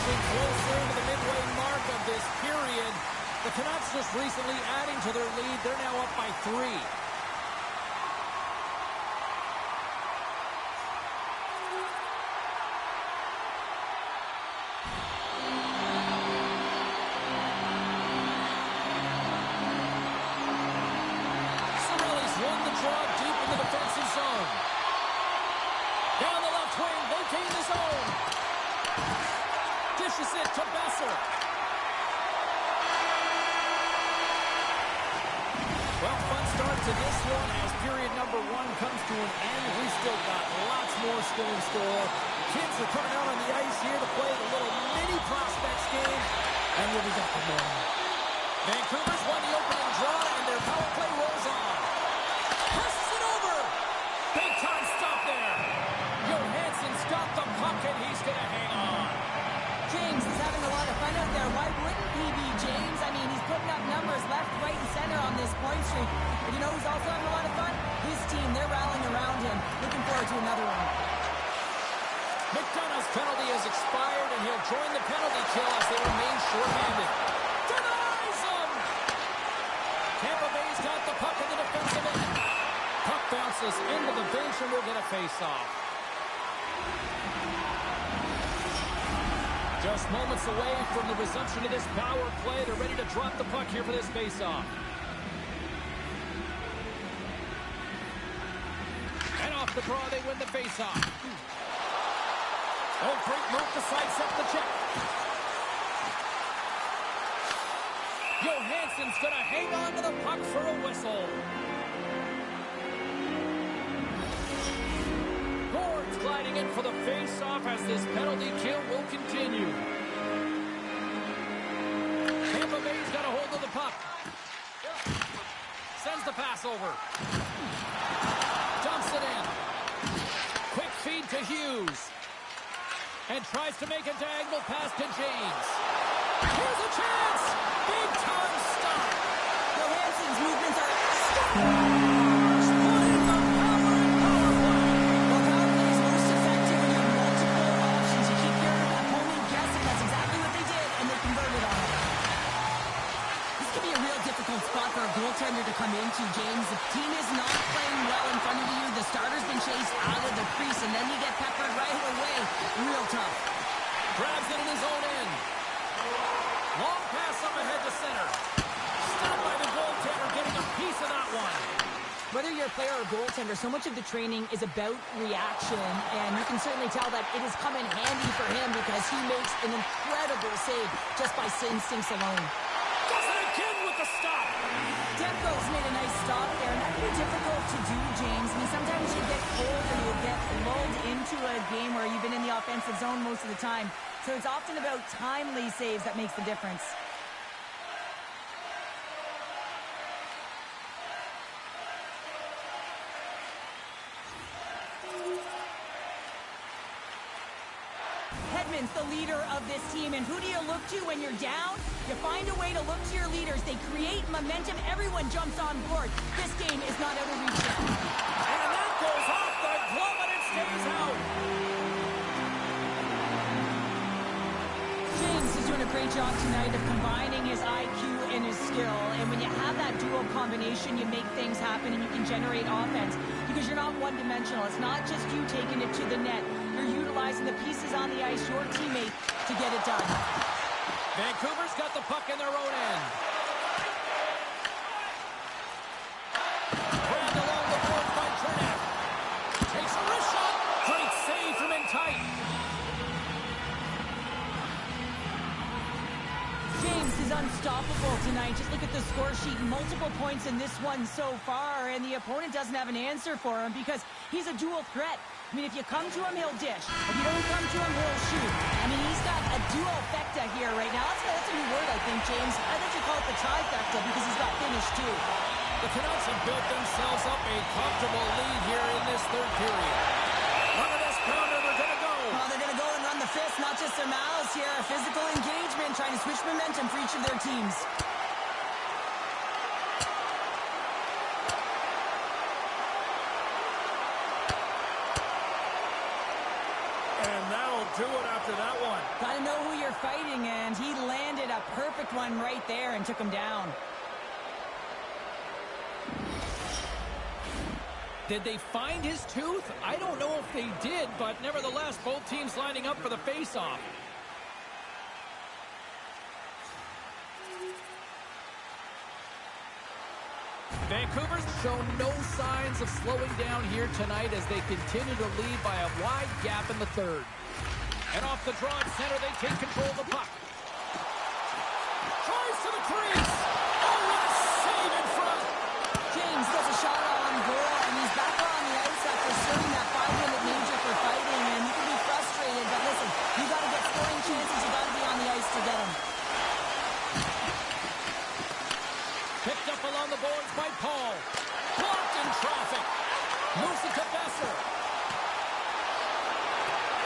Closer to the midway mark of this period. The Canucks just recently adding to their lead. They're now up by 3. Cirelli's won the draw deep in the defensive zone. Down the left wing, they gain the zone. Dishes it to Besser. Well, fun start to this one as period number 1 comes to an end. We've still got lots more still in store. Kids are coming out on the ice here to play the little mini prospects game, and we'll be back for more. Vancouver's won the opening draw, and their power play rolls on. Passes it over. Big time stop there. Johansson's got the puck, and he's going to hang on.
James is having a lot of fun out there. Why wouldn't he be, James? I mean, he's putting up numbers left, right, and center on this point streak. But you know who's also having a lot of fun? His team. They're rallying around him. Looking forward to another one.
McDonough's penalty has expired, and he'll join the penalty kill as they remain short-handed. Denies him! Tampa Bay's got the puck in the defensive end. Puck bounces into the bench, and we'll get a face-off. Just moments away from the resumption of this power play. They're ready to drop the puck here for this face-off. And off the draw, they win the face-off. Oh, great move to sidestep the check. Johansson's going to hang on to the puck for a whistle. Gord's gliding in for the face-off as this penalty kill will continue. Tampa Bay's got a hold of the puck. Sends the pass over. Dumps it in. Quick feed to Hughes. And tries to make a diagonal pass to James. Here's a chance! Big time stop!
Johansson's movements are...
Splitting the power and power play!
Well, power play is most effective when you have multiple come into, James. The team is not playing well in front of you. The starter's been chased out of the crease, and then you get peppered right away. Real tough.
Grabs it in his own end. Long pass up ahead to center. Stopped by the goaltender, getting a piece of that one.
Whether you're a player or goaltender, so much of the training is about reaction, and you can certainly tell that it has come in handy for him because he makes an incredible save just by instincts alone.
Does it again with the stop.
Demko's made a nice stop there, and that can be difficult to do, James. I mean, sometimes you get cold or you get lulled into a game where you've been in the offensive zone most of the time. So it's often about timely saves that makes the difference. Hedman's the leader of this team, and who do you look to when you're down? You find a way to look to your leaders. They create momentum. Everyone jumps on board. This game is not out of reach yet.
And that goes off the glove, and it stays out.
James is doing a great job tonight of combining his IQ and his skill, and when you have that dual combination, you make things happen and you can generate offense because you're not one-dimensional. It's not just you taking it to the net. You're utilizing the pieces on the ice, your teammate, to get it done.
Vancouver's got the puck in their own end. Grabbed along the boards by Chernak. Takes a wrist shot. Great save from in tight.
James is unstoppable tonight. Just look at the score sheet. Multiple points in this one so far, and the opponent doesn't have an answer for him because he's a dual threat. I mean, if you come to him, he'll dish. If you don't come to him, he'll shoot. I mean, he's got a dual-fecta here right now. That's a new word, I think, James. I think you call it the trifecta because he's got finish, too.
The Canucks have built themselves up a comfortable lead here in this third period. Look at this pounder. They're going to go.
Oh, they're going to go and run the fist, not just their mouths here. A physical engagement, trying to switch momentum for each of their teams.
And that'll do it after that one.
Got to know who you're fighting, and he landed a perfect one right there and took him down.
Did they find his tooth? I don't know if they did, but nevertheless, both teams lining up for the face-off. Vancouver's shown no signs of slowing down here tonight as they continue to lead by a wide gap in the third. And off the draw at center, they take control of the puck. Tries to the crease. Oh, what a save in front.
James gets a shot on goal, and he's back on the ice after serving that 5-minute major for fighting, and you can be frustrated, but listen, you got to get scoring chances, you got to be on the ice to get them.
Picked up along the boards by Paul. Blocked in traffic. Moves it to Besser.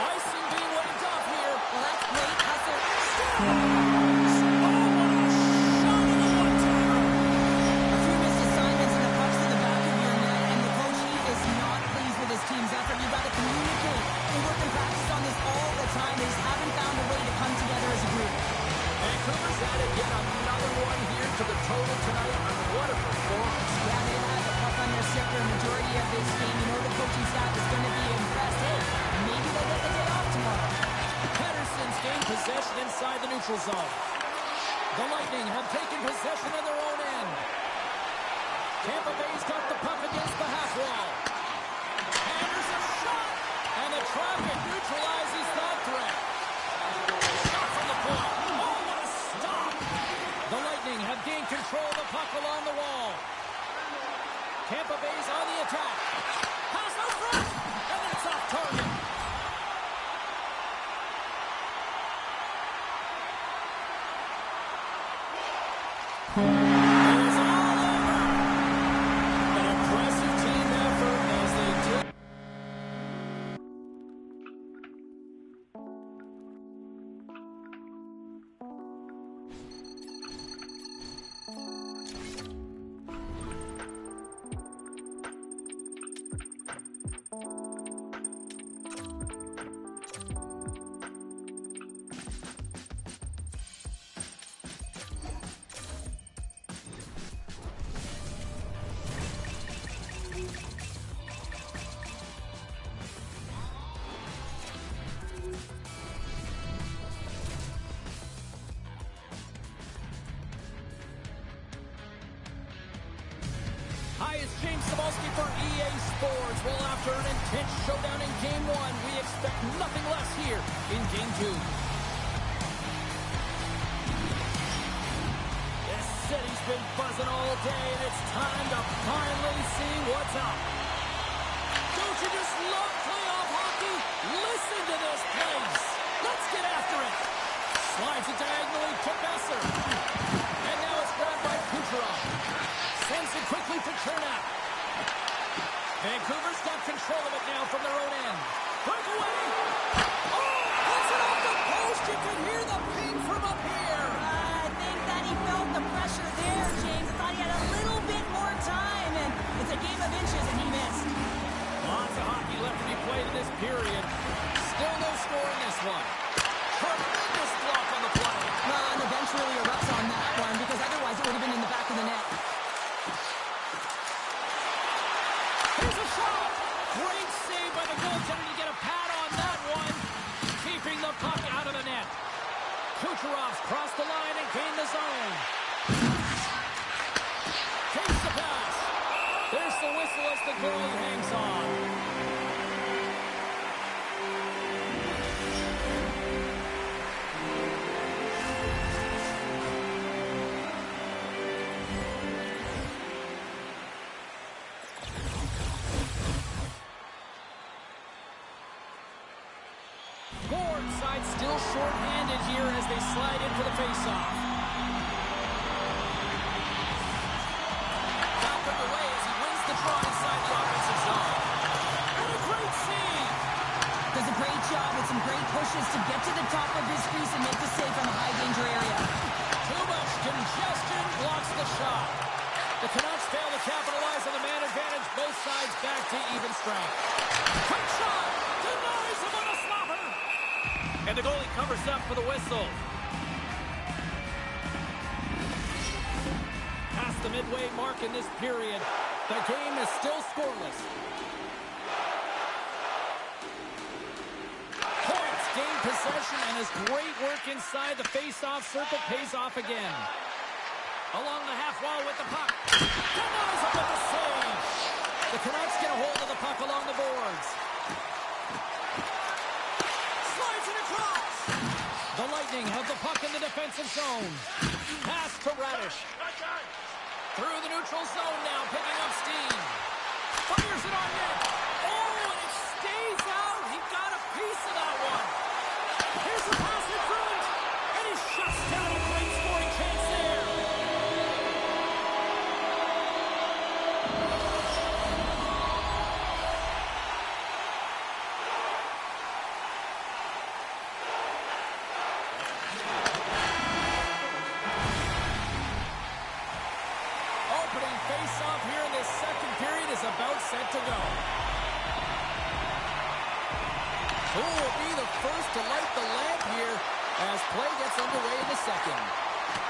Icing being waved off here.
Well, that's great. Hustle.
Oh, what a shot in the one-timer.
A few missed assignments and the puck's in the back of your net, and the coach, he is not pleased with his team's effort. You got to communicate. They work and practice on this all the time. They just haven't found a way to come together as a group.
Vancouver's added yet another one here to the total tonight. What a performance.
Yeah, they had the puck on their stick for a majority of this game. You know the coaching staff is going to be impressed. Hey, maybe they'll get the day off tomorrow.
Patterson's gained possession inside the neutral zone. The Lightning have taken possession in their own end. Tampa Bay's got the puck against the half wall. Hammers a shot, and the traffic neutralizes that threat. Shot from the point. Oh, what a stop! The Lightning have gained control of the puck along the wall. Tampa Bay's on the attack. Pass out front, and that's off target. It's all over. An impressive team effort as they did. James Cebulski for EA Sports. Well, after an intense showdown in Game 1, we expect nothing less here in Game 2. This city's been buzzing all day, and it's time to finally see what's up. Don't you just love playoff hockey? Listen to this place. Let's get after it. Slides it diagonally to Besser. And now it's grabbed by Kucherov. Sends it quickly to Chernak. Vancouver's got control of it now from their own end. Breakaway. Oh, puts it off the post. You can hear the ping from up here.
I think that he felt the pressure there, James. I thought he had a little bit more time, and it's a game of inches, and he missed.
Lots of hockey left to be played in this period. Still no score in this one. Tremendous block on the play.
And the bench really erupts on that one, because otherwise it would have been in the back of the net.
Here's a shot. Great save by the goaltender to get a pad on that one. Keeping the puck out of the net. Kucherov's crossed the line and gained the zone. Takes the pass. There's the whistle as the goalie hangs on. Ford side still short-handed here as they slide in for the face-off. Falcon away as he wins the draw inside the offensive zone. And a great save!
Does a great job with some great pushes to get to the top of his crease and make the save from a high-danger area.
Too much congestion blocks the shot. The Canucks fail to capitalize on the man advantage. Both sides back to even strength. Quick shot! Denies him on a slapper! And the goalie covers up for the whistle. Past the midway mark in this period, the game is still scoreless. Points gain possession, and his great work inside the face-off circle pays off again. Along the half wall with the puck. Denies him with the save. The Canucks get a hold of the puck along the boards. The Lightning have the puck in the defensive zone. Pass to Radish. Through the neutral zone now, picking up steam. Fires it on net. Oh, and it stays out. He got a piece of that one. Here's the pass in front. And he shuts down a great scoring chance there. Face-off here in this second period is about set to go. Who will be the first to light the lamp here as play gets underway in the second?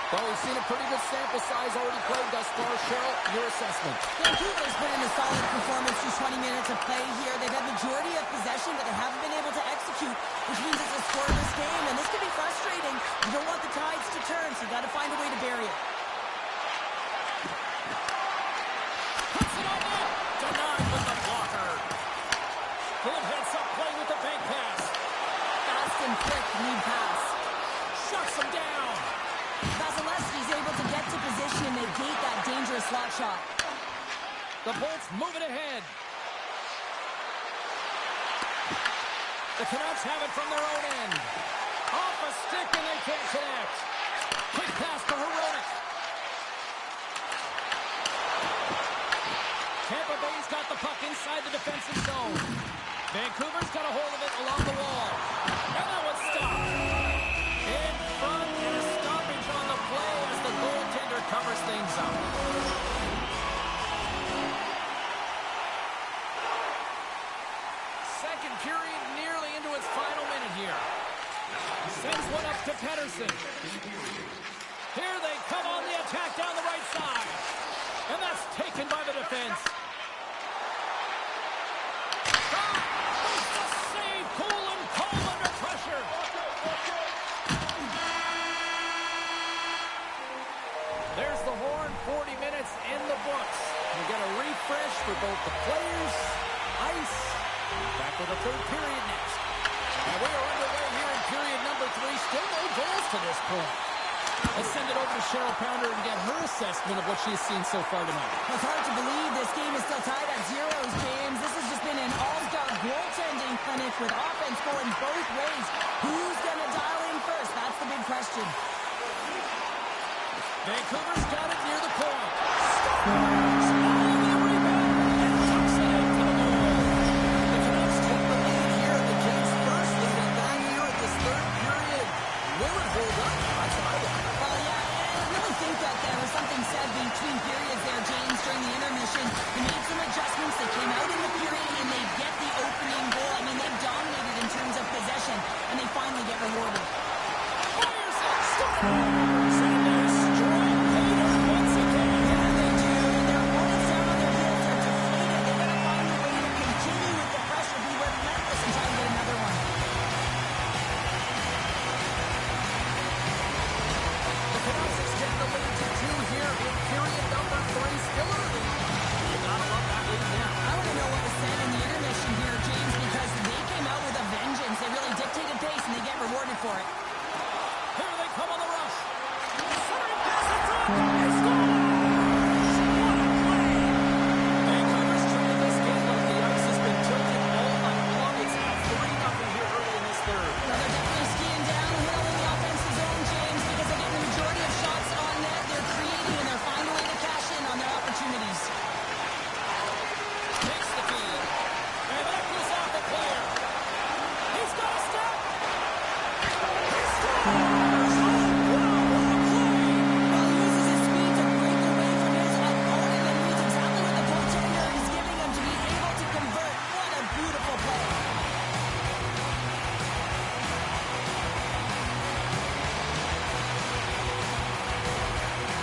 Well, we've seen a pretty good sample size already played thus far. Cheryl, your assessment.
Vancouver's put in a solid performance through 20 minutes of play here. They've had majority of possession, but they haven't been able to execute, which means it's a scoreless game, and this can be frustrating. You don't want the tides to turn, so you got to find a way to bury it.
Denied with the blocker. Good heads-up play with the bank pass.
Fast and quick lead pass.
Shuts him down.
Vasilevsky's able to get to position and negate that dangerous slot shot.
The Bolts moving ahead. The Canucks have it from their own end. Off a stick and they can't connect. Quick pass to Hronek. Tampa Bay's got the puck inside the defensive zone. Vancouver's got a hold of it along the wall. And that one's stopped. In front, and a stoppage on the play as the goaltender covers things up. Second period nearly into its final minute here. Sends one up to Pettersson. Here they come on the attack down the right side. And that's taken by the defense. refresh for both the players, ice. Back with the third period next. And we are underway here in period number 3. Still no goals to this point. Let's send it over to Cheryl Pounder and get her assessment of what she's seen so far tonight.
It's hard to believe this game is still tied at zeros, James. This has just been an all-star goaltending clinic with offense going both ways. Who's going to dial in first? That's the big question.
Vancouver's got it near the point. Stars on the rebound and tucks it into the goal. The Canucks took the lead here in the Jets' first lead at that here in this third period. Will it hold up? That's what I think.
Well, yeah, I really think that there was something said between periods there, James, during the intermission. They made some adjustments. They came out in the period, and they get the opening goal. I mean, they dominated in terms of possession, and they finally get rewarded.
Fires it. Stars. And they're strong haters once again.
Yeah, they do. And their opponents down on their heels are deflated. They got to find a way to continue with the pressure, be relentless, and try and get another one.
The Canucks extend the lead to 2 here in period number 3. Still early. You gotta love that lead now.
I want to know what was said in the intermission here, James, because they came out with a vengeance. They really dictated pace, and they get rewarded for it.
Here they come on the rush. Centering pass in front. They score! What a play! Vancouver's trailed this game, but the ice has been tilted all night long. It's now 3-0 here early in this third.
Well, they're definitely skiing downhill in the offensive zone, James, because they get the majority of shots on net. They're creating, and they're finding a way to cash in on their opportunities.
Takes the feed. And that goes off the player. He's got a step. He scores! Oh, what a play!
Well, he uses his speed to break away from his opponent and reads exactly what the goaltender is giving him to be able to convert. What a beautiful play.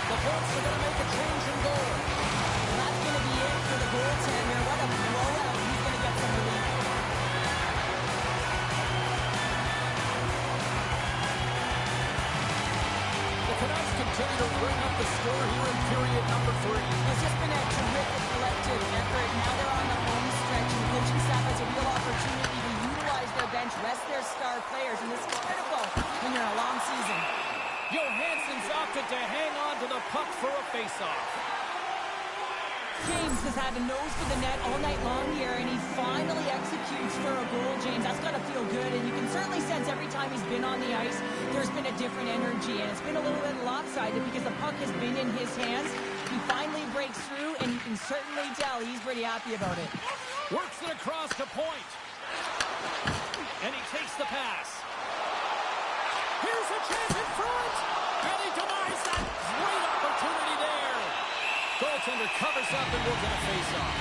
The Bolts are going to make a change in goal.
That's going to be it for the goaltender. What a blowout. He's going to get some relief.
The Canucks continue to bring up the score here in period number 3.
It's just been a terrific collective effort. Now they're on the home stretch, and the coaching staff has a real opportunity to utilize their bench, rest their star players, and this is critical when you're in a long season.
Johansson's opted to hang on to the puck for a faceoff.
James has had a nose for the net all night long here, and he finally executes for a goal, James. That's got to feel good, and you can certainly sense every time he's been on the ice, there's been a different energy, and it's been a little bit lopsided because the puck has been in his hands. He finally breaks through, and you can certainly tell he's pretty happy about it.
Works it across to point. And he takes the pass. Here's a chance in front. And he denies that. Great opportunity there. Goaltender covers up and will get a face-off.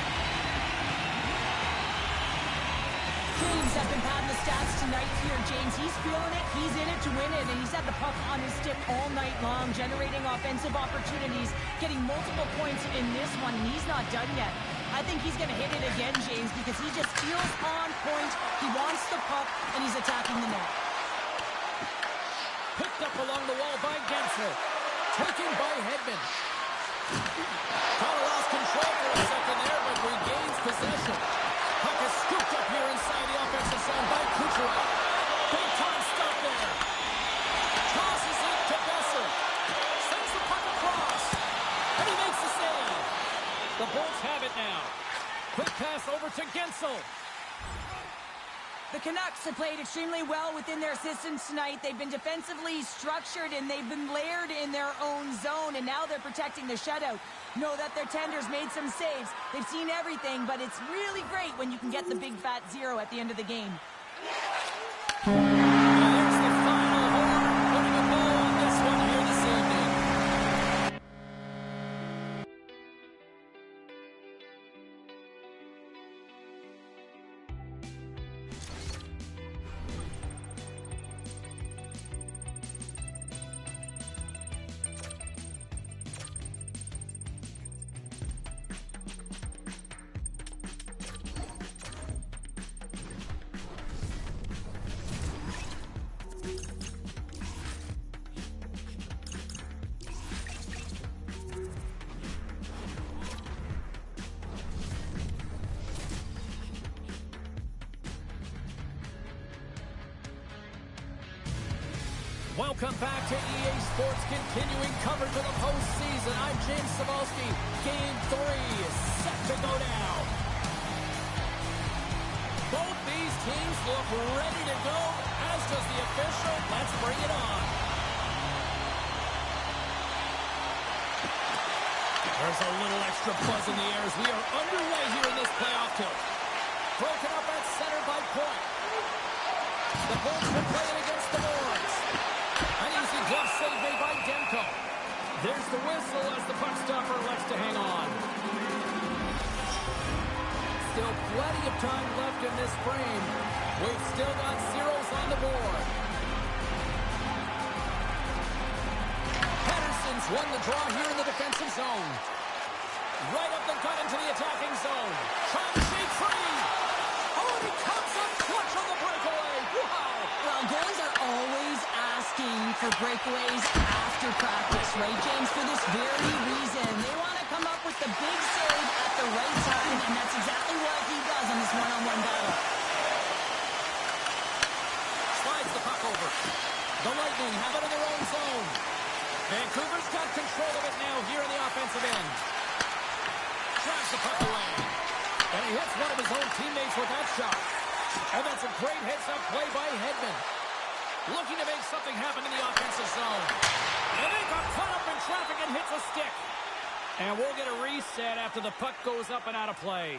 James has been padding the stats tonight here, James. He's feeling it. He's in it to win it, and he's had the puck on his stick all night long, generating offensive opportunities, getting multiple points in this one, and he's not done yet. I think he's going to hit it again, James, because he just feels on point. He wants the puck, and he's attacking the net.
Picked up along the wall by Gensel. Taken by Hedman. Kind of lost control for a second there, but regains possession. Puck is scooped up here inside the offensive zone by Kucherov. Big time stop there. Tosses it to Besser. Sends the puck across. And he makes the save. The Bolts have it now. Quick pass over to Gensel.
The Canucks have played extremely well within their systems tonight. They've been defensively structured, and they've been layered in their own zone, and now they're protecting the shutout. Know that their tenders made some saves. They've seen everything, but it's really great when you can get the big fat zero at the end of the game.
And there's the final horn, putting a bow on this one here this evening. Welcome back to EA Sports, continuing coverage of the postseason. I'm James Cebulski. Game 3 is set to go down. Both these teams look ready to go, as does the official. Let's bring it on. There's a little extra buzz in the air as we are underway here in this playoff tilt. Broken up at center by Point. The Bolts will play it against the boards. An easy glove save made by Demko. There's the whistle as the puck stopper elects to hang on. Still plenty of time left in this frame. We've still got zeros on the board. Pettersson's won the draw here in the defensive zone. Right up the gut into the attacking zone. Trying to shake free. Oh, and he comes up clutch on the breakaway. Wow.
Well, goalies are always asking for breakaways after practice, right, James? For this very reason. They want to come up with the big save at the right time, and that's exactly what he does in this one-on-one battle.
Slides the puck over. The Lightning have it in their own zone. Vancouver's got control of it now here in the offensive end. Drives the puck away. And he hits one of his own teammates with that shot. And that's a great heads-up play by Hedman. Looking to make something happen in the offensive zone. And they got caught up in traffic and hits a stick. And we'll get a reset after the puck goes up and out of play.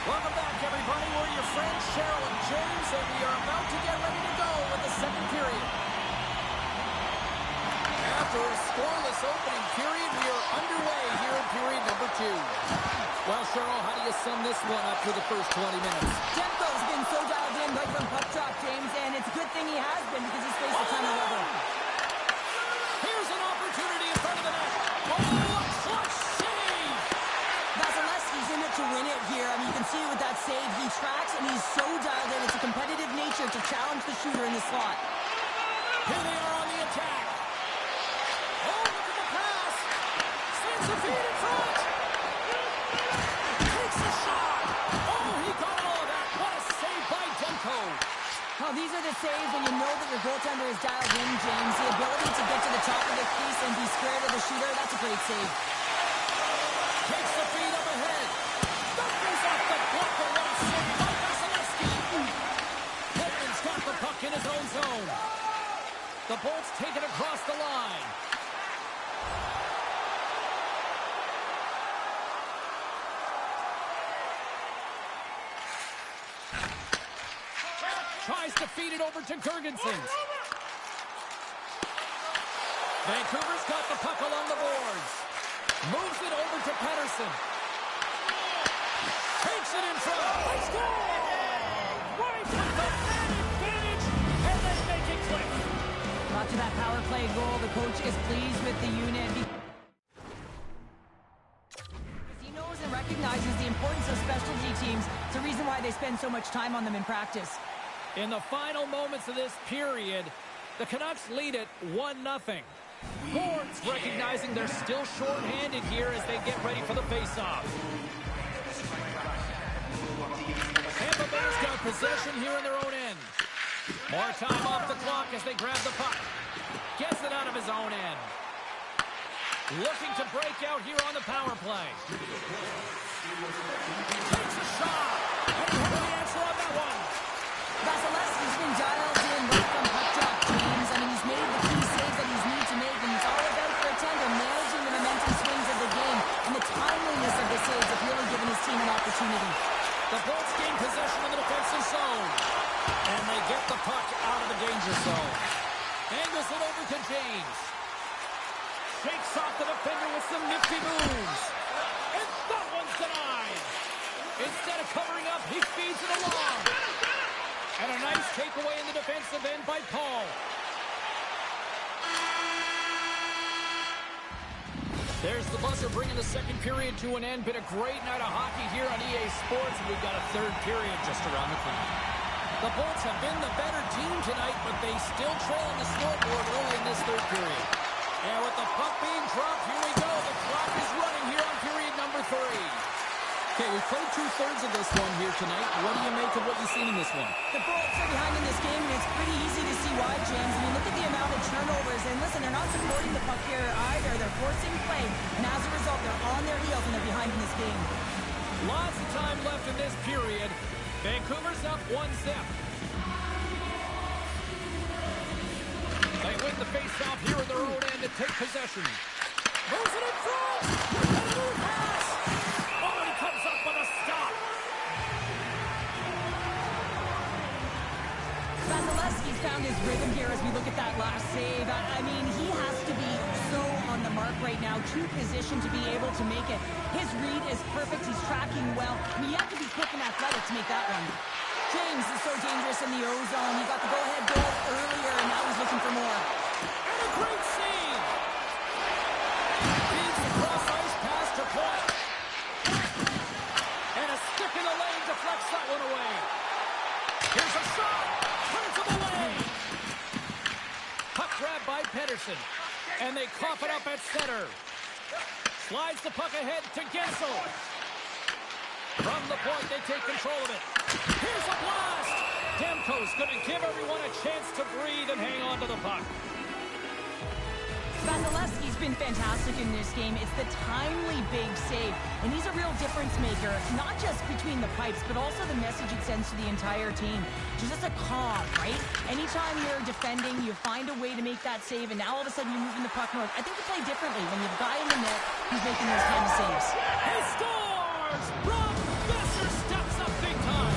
Welcome back, everybody. We're your friends, Cheryl and James, and we are about to get ready to go with the second period. After a scoreless opening period, we are underway here in period number 2. Well, Cheryl, how do you sum this one up for the first 20 minutes?
Demko's been so dialed in right from puck drop, James, and it's a good thing he has been because he's faced a ton of weather.
Here's an opportunity in front of the net. Oh, a clutch save!
Vasilevsky's in it to win it here. I mean, you can see with that save, he tracks and he's so dialed in. It's a competitive nature to challenge the shooter in the slot.
Here they are on the attack. Oh, look at the pass. Sends a feed in front. Takes a shot. Oh, he got all of that. What a save by Demko.
Well, these are the saves when you know that your goaltender is dialed in, James. The ability to get to the top of the crease and be square to the shooter, that's a great save.
Takes the feed up ahead. Duffy's off the block, and what a save by Vasilevsky. Hedman's got the puck in his own zone. The Bolts take it across the line. Tries to feed it over to Gergensen. Vancouver's got the puck along the boards. Moves it over to Pettersson. Takes it in front. They score! Right with the man advantage, and they make it click.
After that power play goal, the coach is pleased with the unit. He knows and recognizes the importance of specialty teams. It's a reason why they spend so much time on them in practice.
In the final moments of this period, the Canucks lead it 1-0. Boards recognizing they're still short-handed here as they get ready for the face-off. Tampa Bay's got possession here in their own end. More time off the clock as they grab the puck. Gets it out of his own end. Looking to break out here on the power play. Takes a shot. And he had the answer on that one.
Vasilevsky's been dialed in right from puck drop, James. I mean, he's made the key saves that he's need to make, and it's all about for a tender managing the momentum swings of the game, and the timeliness of the saves have really given his team an opportunity.
The Bolts gain possession of the defensive zone, and they get the puck out of the danger zone. Angles it over to James. Shakes off the defender with some nifty moves. And that one's denied. Instead of covering up, he feeds it along. And a nice takeaway in the defensive end by Paul. There's the buzzer bringing the second period to an end. Been a great night of hockey here on EA Sports. We've got a third period just around the corner. The Bolts have been the better team tonight, but they still trail on the scoreboard early in this third period. And with the puck being dropped, here we go. The clock is running here on period number 3. Okay, we've played 2/3 of this one here tonight. What do you make of what you've seen in this one?
The Bolts are behind in this game, and it's pretty easy to see why, James. I mean, look at the amount of turnovers. And listen, they're not supporting the puck here either. They're forcing play. And as a result, they're on their heels and they're behind in this game.
Lots of time left in this period. Vancouver's up 1-0. They win the faceoff here at their own end to take possession. Moves it in front. And a new pass. Oh, and he comes up with a stop.
Vasilevsky's found his rhythm here as we look at that last save. I mean, he has to be so on the mark right now, to position to be able to make it. His read is perfect. He's tracking well. I mean, you have to be quick and athletic to make that one. James is so dangerous in the O-zone. He got the go-ahead goal earlier, and now he's looking for more.
And a great save. Feeds the cross-ice pass to point. And a stick in the lane deflects that one away. Here's a shot. Turns him away. Puck grab by Pedersen. And they cough it up at center. Slides the puck ahead to Gensel. From the point, they take control of it. Here's a blast. Demko's going to give everyone a chance to breathe and hang on to the puck.
Vasilevsky's been fantastic in this game. It's the timely big save, and he's a real difference maker, not just between the pipes, but also the message it sends to the entire team. Just a calm, right? Anytime you're defending, you find a way to make that save, and now all of a sudden you're moving the puck north. I think you play differently when you have a guy in the net who's making those kind of saves.
He scores! Brock Besser steps up big time.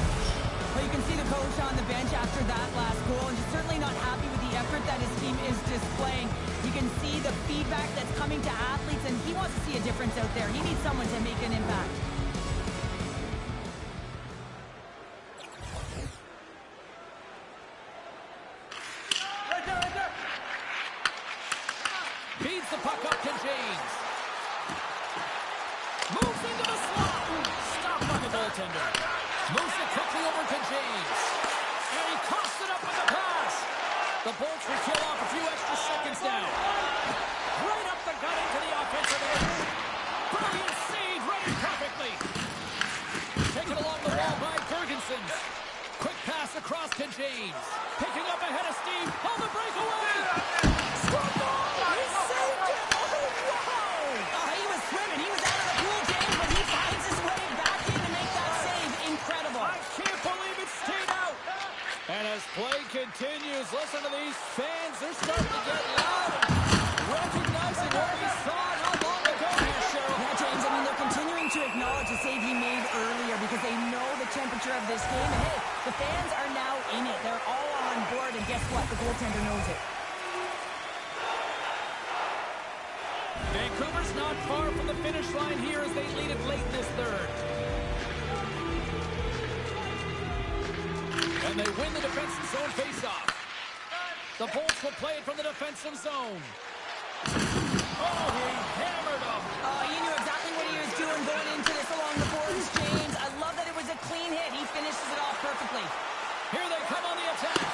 Well, you can see the coach on the bench after that last goal, and just certainly not happy with the effort that his team is displaying. You can see the feedback that's coming to athletes, and he wants to see a difference out there. He needs someone to make an impact.
Feeds the puck up to James. Moves into the slot. Stopped by the goaltender. Moves it quickly over to James. And he coughs it up with the pass. The Bolts will kill off a few extra seconds now. Right up the gut into the offensive end. Brilliant save, read it perfectly. Taken along the wall by Ferguson. Quick pass across to James. Picking up ahead of Steve. On the breakaway. Scored goal. He saved it. Oh, wow.
He was swimming. He was out of the pool, James, but he finds his way back in to make that save. Incredible.
I can't believe it stayed out. And as play continues, listen to these fans. They're starting to get loud. Recognizing what we saw not long ago here, Cheryl.
Yeah, James, I mean, they're continuing to acknowledge the save he made earlier because they know the temperature of this game. And hey, the fans are now in it. They're all on board, and guess what? The goaltender knows it.
Vancouver's not far from the finish line here as they lead it late in this third. And they win the defensive zone faceoff. The Bolts will play it from the defensive zone. Oh, he hammered him.
He knew exactly what he was doing going into this along the boards, James. I love that it was a clean hit. He finishes it off perfectly.
Here they come on the attack.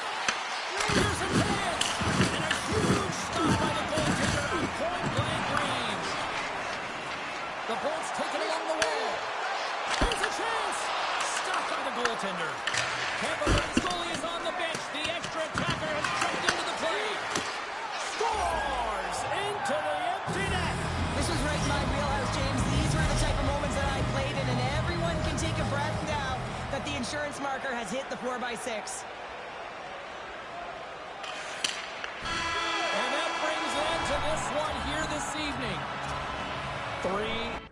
Here's a chance. And a huge stop by the goaltender on point-blank range. The Bolts take it along the wall. Here's a chance. Stopped by the goaltender. Tampa Bay's goalie is on the bench. The extra attacker has jumped into the play. Scores into the empty net.
This was right in my wheelhouse, James. These were the type of moments that I played in, and everyone can take a breath now that the insurance marker has hit the 4x6.
And that brings an end to this one here this evening. 3.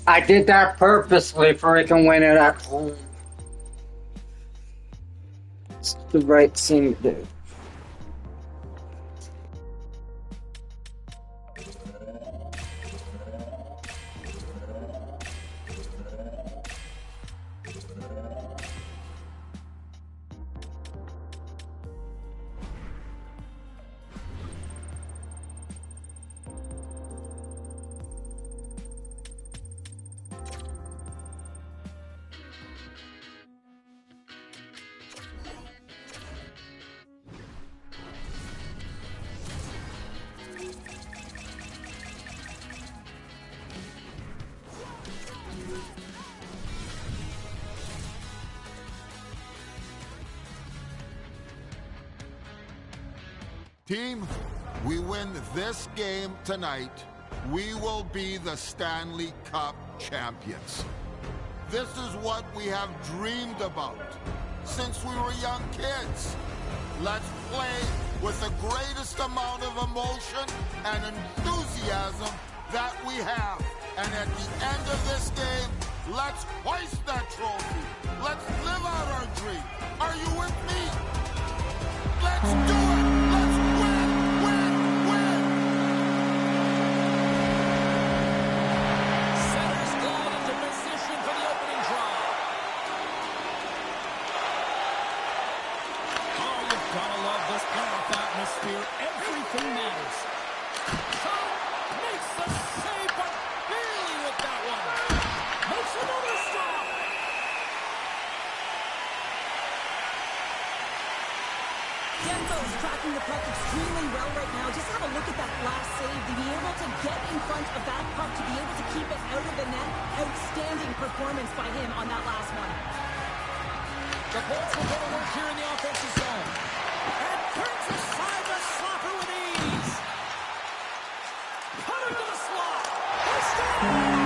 I did that purposely for I can win it at home. It's the right thing to do.
Team, we win this game tonight, we will be the Stanley Cup champions. This is what we have dreamed about since we were young kids. Let's play with the greatest amount of emotion and enthusiasm that we have. And at the end of this game, let's hoist that trophy. Let's live out our dream. Are you with me? Let's do it! Let's win! Win! Win!
Centers glide into position for the opening draw. Oh, you've got to love this playoff atmosphere. Everything matters. Shot makes the save, but barely with that one. Makes another stop.
Demko's tracking the puck extremely well right now. Just have a look at that last save. To be able to get in front of that puck, to be able to keep it out of the net, outstanding performance by him on that last one.
The Bolts will go to work here in the offensive zone. And turns aside the slapper with ease. Put him to the slot. He's standing.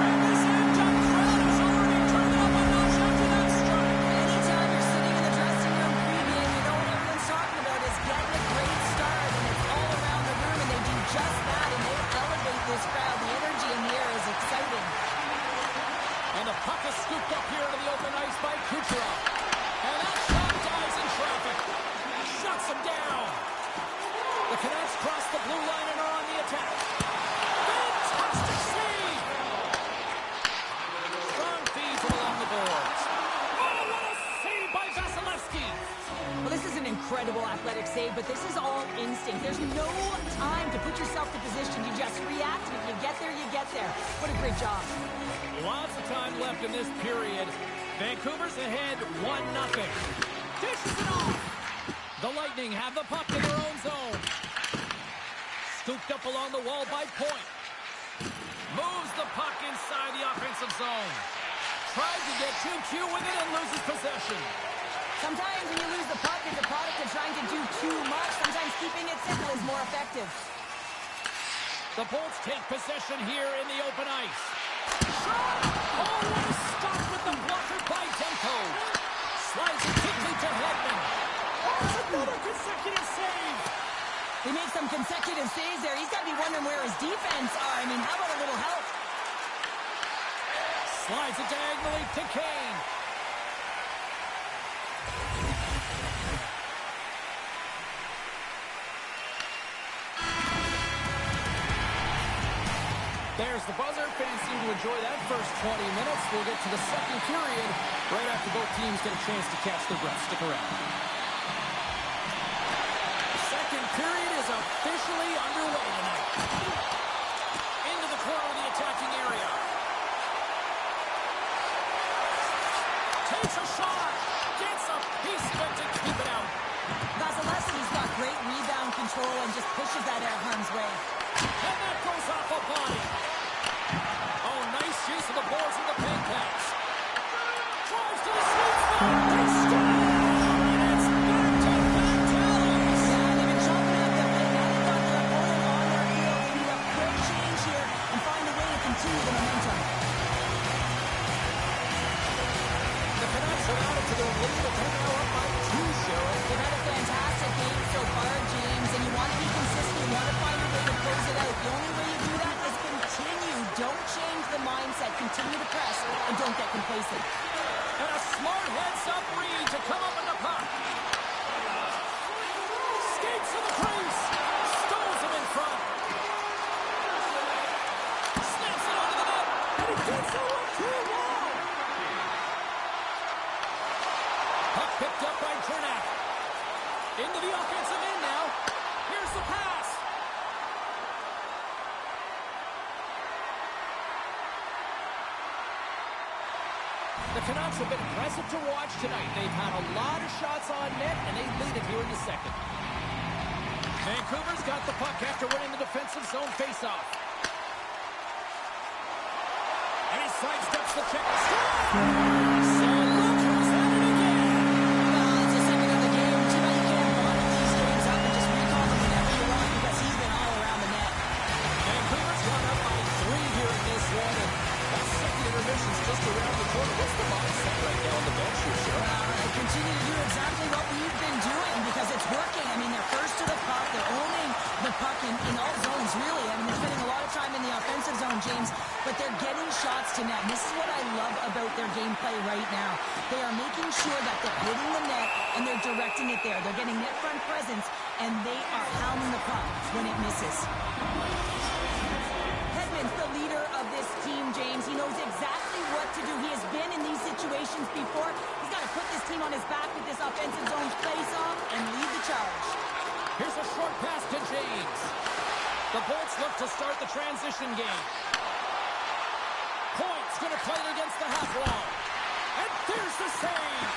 And this end-up crowd is already turned up a notch after that strike.
Anytime you're sitting in the dressing room pregame, you know what everyone's talking about is getting a great start, and it's all around the room, and they do just that, and they elevate this crowd. The energy in the air is exciting.
And the puck is scooped up here into the open ice by Kucherov. And that shot dies in traffic. Shuts him down. The Canucks cross the blue line and are on the attack. Fantastic save. Strong feeds him along the boards. Oh, what a save by Vasilevsky.
Well, this is an incredible athletic save, but this is all instinct. There's no time to put yourself to position. You just react, and if you get there, you get there. What a great job.
Lots of time left in this period. Vancouver's ahead 1-0. Dishes it off. The Lightning have the puck in their own zone. Scooped up along the wall by Point. Moves the puck inside the offensive zone. Tries to get 2Q with it and loses possession.
Sometimes when you lose the puck, it's a product of trying to do too much. Sometimes keeping it simple is more effective.
The Bolts take possession here in the open ice. Shot! Oh, what a stop with the blocker by Demko. Slides it quickly to Hedman. Oh, another consecutive save.
He made some consecutive saves there. He's got to be wondering where his defense are. I mean, how about a little help?
Slides it diagonally to Kane. There's the buzzer. Fans seem to enjoy that first 20 minutes. We'll get to the second period right after both teams get a chance to catch their breath. Stick around. The second period is officially underway tonight. Into the corner of the attacking area. Takes a shot. Gets a piece of it to keep it out.
Vasilevsky's got great rebound control and just pushes that air Hun's way.
And that goes off a body. Oh, nice use of the boards and the paint pass. Drives to the sweet spot. They stop. And it's back to Vitalis.
Yeah, they've been chopping at them, but now they've got their opponent on their field. They need a quick change here and find a way to continue the momentum.
The Canucks are out to their lead, but they're now up by 2, Cheryl.
They've had a fantastic game so far, James, and you want to be consistent. You want to find a way to
Gets a 1-2 wall. Puck picked up by Drought. Into the offensive end now. Here's the pass. The Canucks have been impressive to watch tonight. They've had a lot of shots on net, and they lead it here in the second. Vancouver's got the puck after winning the defensive zone faceoff. And he sidesteps the check. So look who's at it again.
It's the second of the game. Tonight you can bottle these games up and just recall them whenever you want because he's been all around the net.
Vancouver's gone up by 3 here in this one, and that second intermission's just around the corner. What's the mindset right now on the bench here, Cheryl?
Continue to do exactly what we've been doing because it's working. I mean, they're first to the puck. They're owning the puck in all zones, really. I mean, they're spending a lot of time in the offensive zone, James, but they're getting shots to net. And this is what I love about their gameplay right now. They are making sure that they're hitting the net and they're directing it there. They're getting net front presence, and they are hounding the puck when it misses. Hedman's the leader of this team, James. He knows exactly what to do. He has been in these situations before. He's got to put this team on his back with this offensive zone face-off and lead the charge.
Here's a short pass to James. The Bolts look to start the transition game. Point's going to play it against the half wall. And there's the save.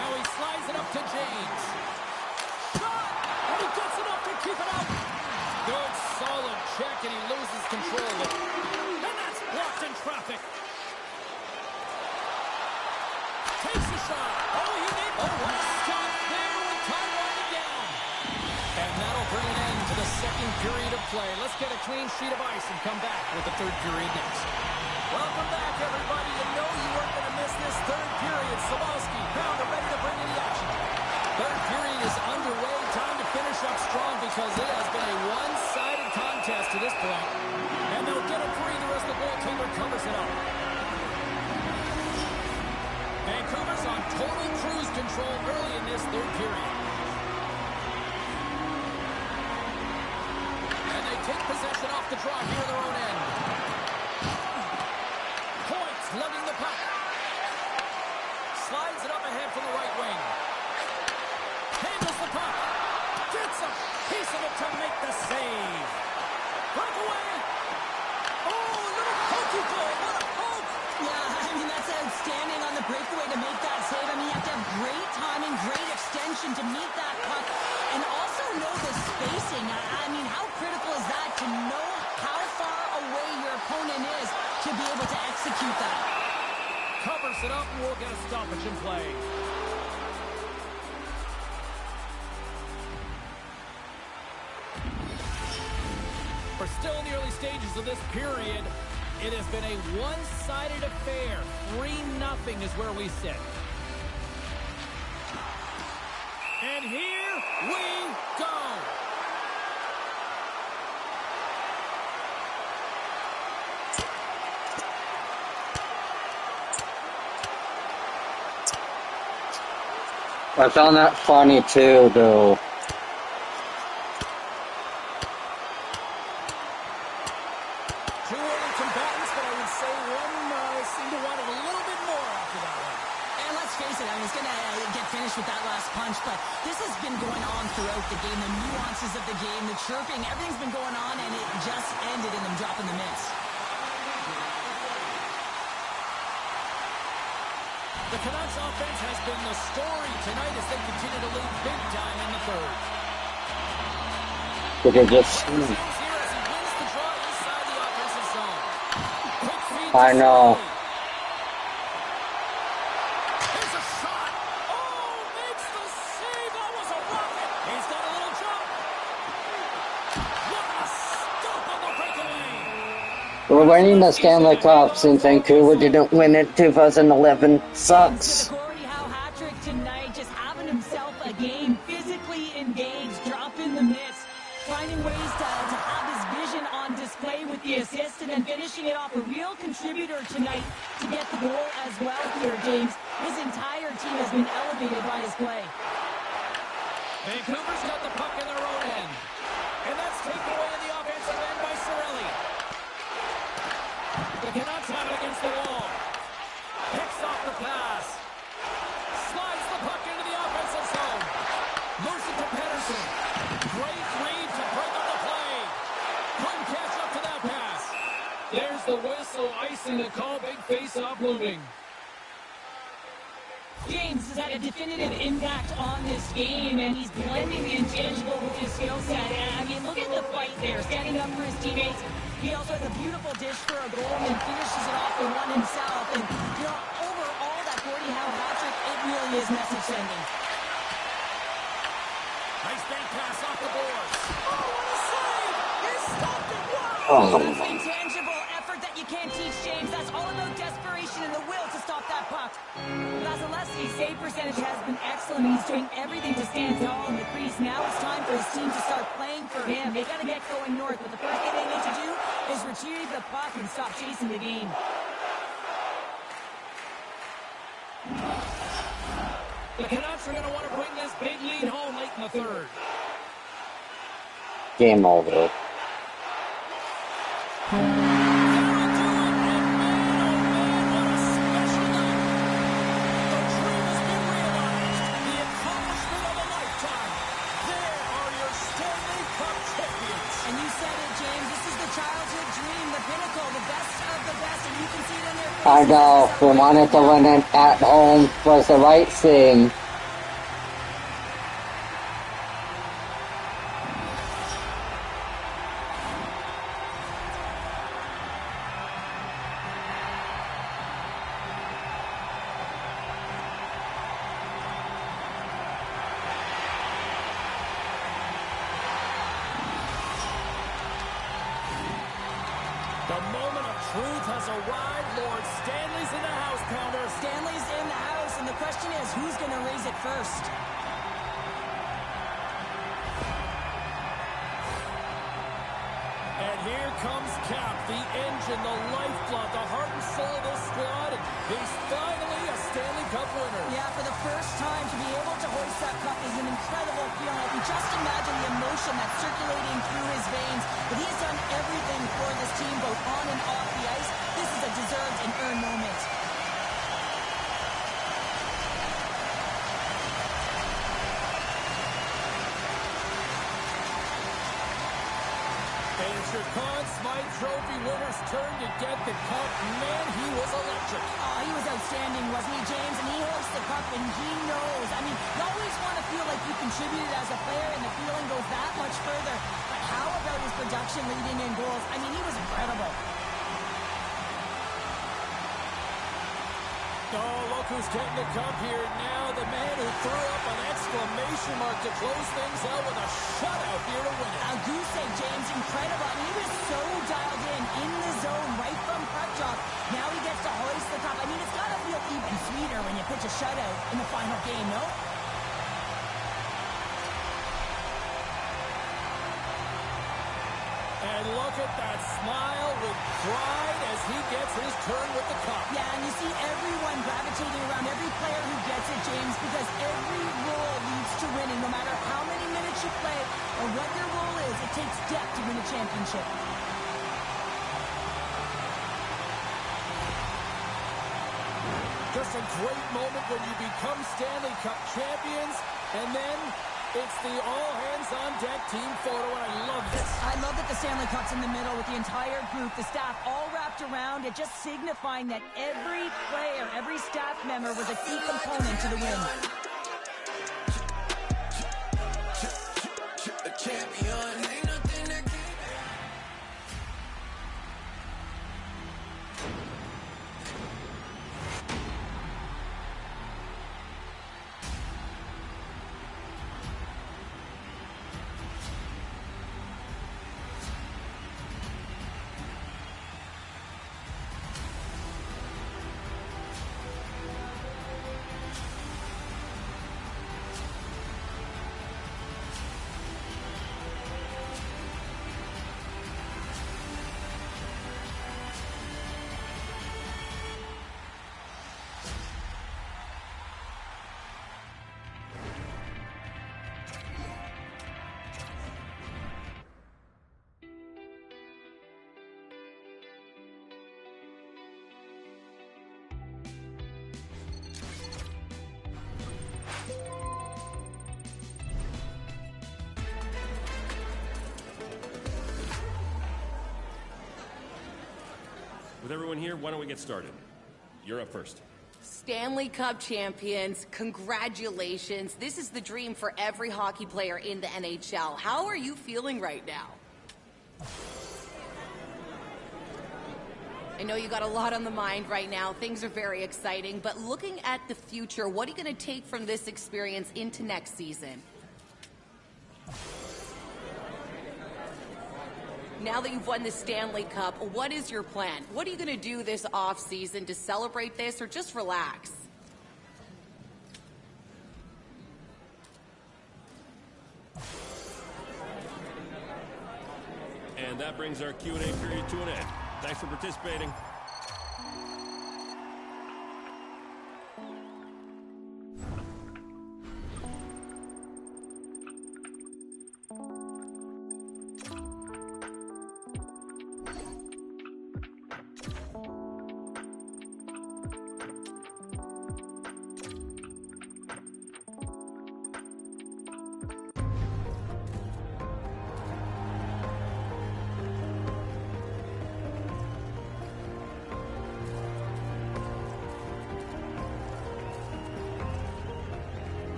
Now he slides it up to James. Shot! And he gets enough to keep it up. Good, solid check, and he loses control of it. And that's blocked in traffic. Takes the shot. Oh, he made what a stop there with time winding down. And that'll bring an end to the second period of play. Let's get a clean sheet of ice and come back with the third period next. Welcome back, everybody. You know you weren't going to miss this third period. Sabalski, Pounder ready to bring in the action. Third period is underway. Time to finish up strong because it has been a one-sided contest to this point. And they'll get a free. The rest of the goaltender covers it up. Vancouver's on total cruise control early in this third period. And they take possession off the draw here in their own end. Points lugging the puck. Slides it up ahead from the right wing. Handles the puck. Gets a piece of it to make the save. Breakaway. Oh, a little pokey goal. What a poke.
Yeah, I mean, that's outstanding on the breakaway to make that save. I mean, you have to have great timing, great extension to meet that puck, and also know the spacing. I mean, how critical is that to know how far away your opponent is to be able to execute that?
Covers it up, and we'll get a stoppage in play. We're still in the early stages of this period. It has been a one-sided affair. 3-0 is where we sit. And here we go.
I found that funny too, though.
Two early combatants, but I would say one seemed to want it a little bit more after that one.
And let's face it, I was going to get finished with that last punch, but this has been going on throughout the game. The nuances of the game, the chirping, everything's been going on, and it just ended in them dropping the mitts.
The Canucks offense has been the story tonight as they continue to lead big time in the third.
Did they just... I know.
Here's a shot. Oh, makes the save. That was a rocket. He's got a little jump. What a stop on the breakaway.
We're winning the Stanley Cup since Vancouver didn't win it 2011. Sucks.
The Gordie Howe hat-trick tonight, just having himself a game, physically engaged, dropping the mitts, finding ways to have his vision on display with the assist, and then finishing it off. A real contributor tonight to get the goal as well here, James. His entire team has been elevated by his play.
Vancouver's got the puck in their own end. And that's taken away in the offensive end by Cirelli.
Yeah,
The Canucks have it against the wall. Picks off the pass. Slides the puck into the offensive zone. Moves it to Pettersson. Great read to break up the play. Couldn't catch up to that pass. There's the whistle, icing the call. Big face-off looming.
James has had a definitive impact on this game, and he's blending the intangible with his skill set. And I mean, look at the fight there, standing up for his teammates. He also has a beautiful dish for a goal and finishes it off the one himself. And, you know, overall, that Gordie Howe hat-trick, it really is message sending.
Nice bank pass off the boards. Oh, what a save! He stopped it! Wow!
Oh, that's intangible effort that you can't teach, James. That's all about desperation and the will to stop that puck. Vasilevsky's save percentage has been excellent. He's doing everything to stand tall in the crease. Now it's time for his team to start playing for him. They got to get going north, but the first thing they need to do is retrieve the puck and stop chasing the game.
The Canucks are going to want to bring this big lead home late in the third.
Game over. I know, we wanted to win it at home was the right thing.
The moment of truth has arrived, Lord. Stanley's in the house, Pounder.
Stanley's in the house, and the question is, who's going to raise it first?
And here comes Cap, the engine, the lifeblood, the heart and soul of this squad. He's finally a Stanley Cup winner.
Yeah, for the first time, to be able to hoist that cup is an incredible feeling. I can just imagine the emotion that's circulating through his veins. But he has done everything for this team, both on and off the ice. This is a deserved and earned moment.
And it's your Conn Smythe Trophy winner's turn to get the cup. Man, he was electric.
Oh, he was outstanding, wasn't he, James? And he hoists the cup, and he knows. I mean, you always want to feel like you contributed as a player, and the feeling goes that much further. But how about his production leading in goals? I mean, he was incredible.
Oh, look who's getting the cup here now. The man who threw up an exclamation mark to close things out with a shutout here to win it.
A goose egg, James, incredible. I mean, he was so dialed in the zone, right from puck drop. Now he gets to hoist the cup. I mean, it's got to feel even sweeter when you pitch a shutout in the final game, no?
And look at that smile with pride as he gets his turn with the cup.
Yeah, and you see everyone gravitating around, every player who gets it, James, because every role leads to winning. No matter how many minutes you play or what your role is, it takes depth to win a championship.
Just a great moment when you become Stanley Cup champions, and then it's the all-hands-on-deck team photo, and I love this.
I love that the Stanley Cup's in the middle with the entire group, the staff all wrapped around it, just signifying that every player, every staff member was a key component to the win.
With everyone here, why don't we get started? You're up first.
Stanley Cup champions, congratulations. This is the dream for every hockey player in the NHL. How are you feeling right now? I know you got a lot on the mind right now. Things are very exciting, but looking at the future, what are you going to take from this experience into next season? Now that you've won the Stanley Cup, what is your plan? What are you going to do this off-season to celebrate this or just relax?
And that brings our Q&A period to an end. Thanks for participating.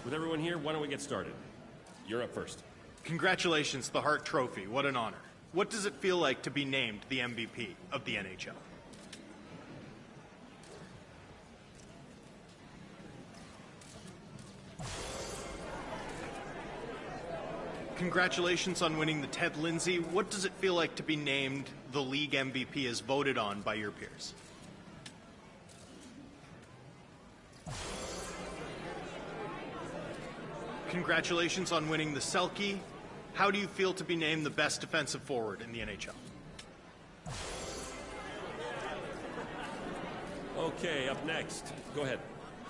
With everyone here, why don't we get started? You're up first.
Congratulations, the Hart Trophy. What an honor. What does it feel like to be named the MVP of the NHL? Congratulations on winning the Ted Lindsay. What does it feel like to be named the league MVP as voted on by your peers? Congratulations on winning the Selke. How do you feel to be named the best defensive forward in the NHL?
Okay, up next. Go ahead.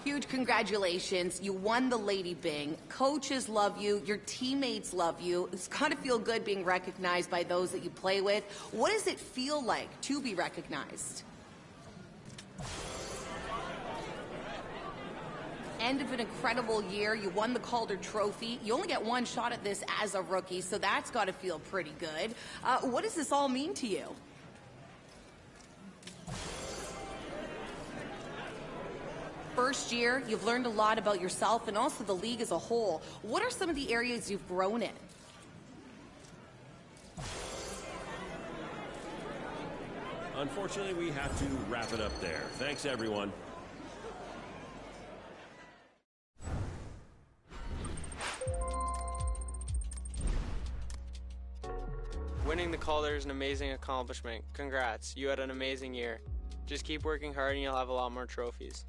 Huge congratulations. You won the Lady Byng. Coaches love you. Your teammates love you. It's got to feel good being recognized by those that you play with. What does it feel like to be recognized? End of an incredible year. You won the Calder Trophy. You only get one shot at this as a rookie, so that's got to feel pretty good. What does this all mean to you? First year, you've learned a lot about yourself and also the league as a whole. What are some of the areas you've grown in?
Unfortunately, we have to wrap it up there. Thanks, everyone.
Winning the Calder is an amazing accomplishment. Congrats, you had an amazing year. Just keep working hard and you'll have a lot more trophies.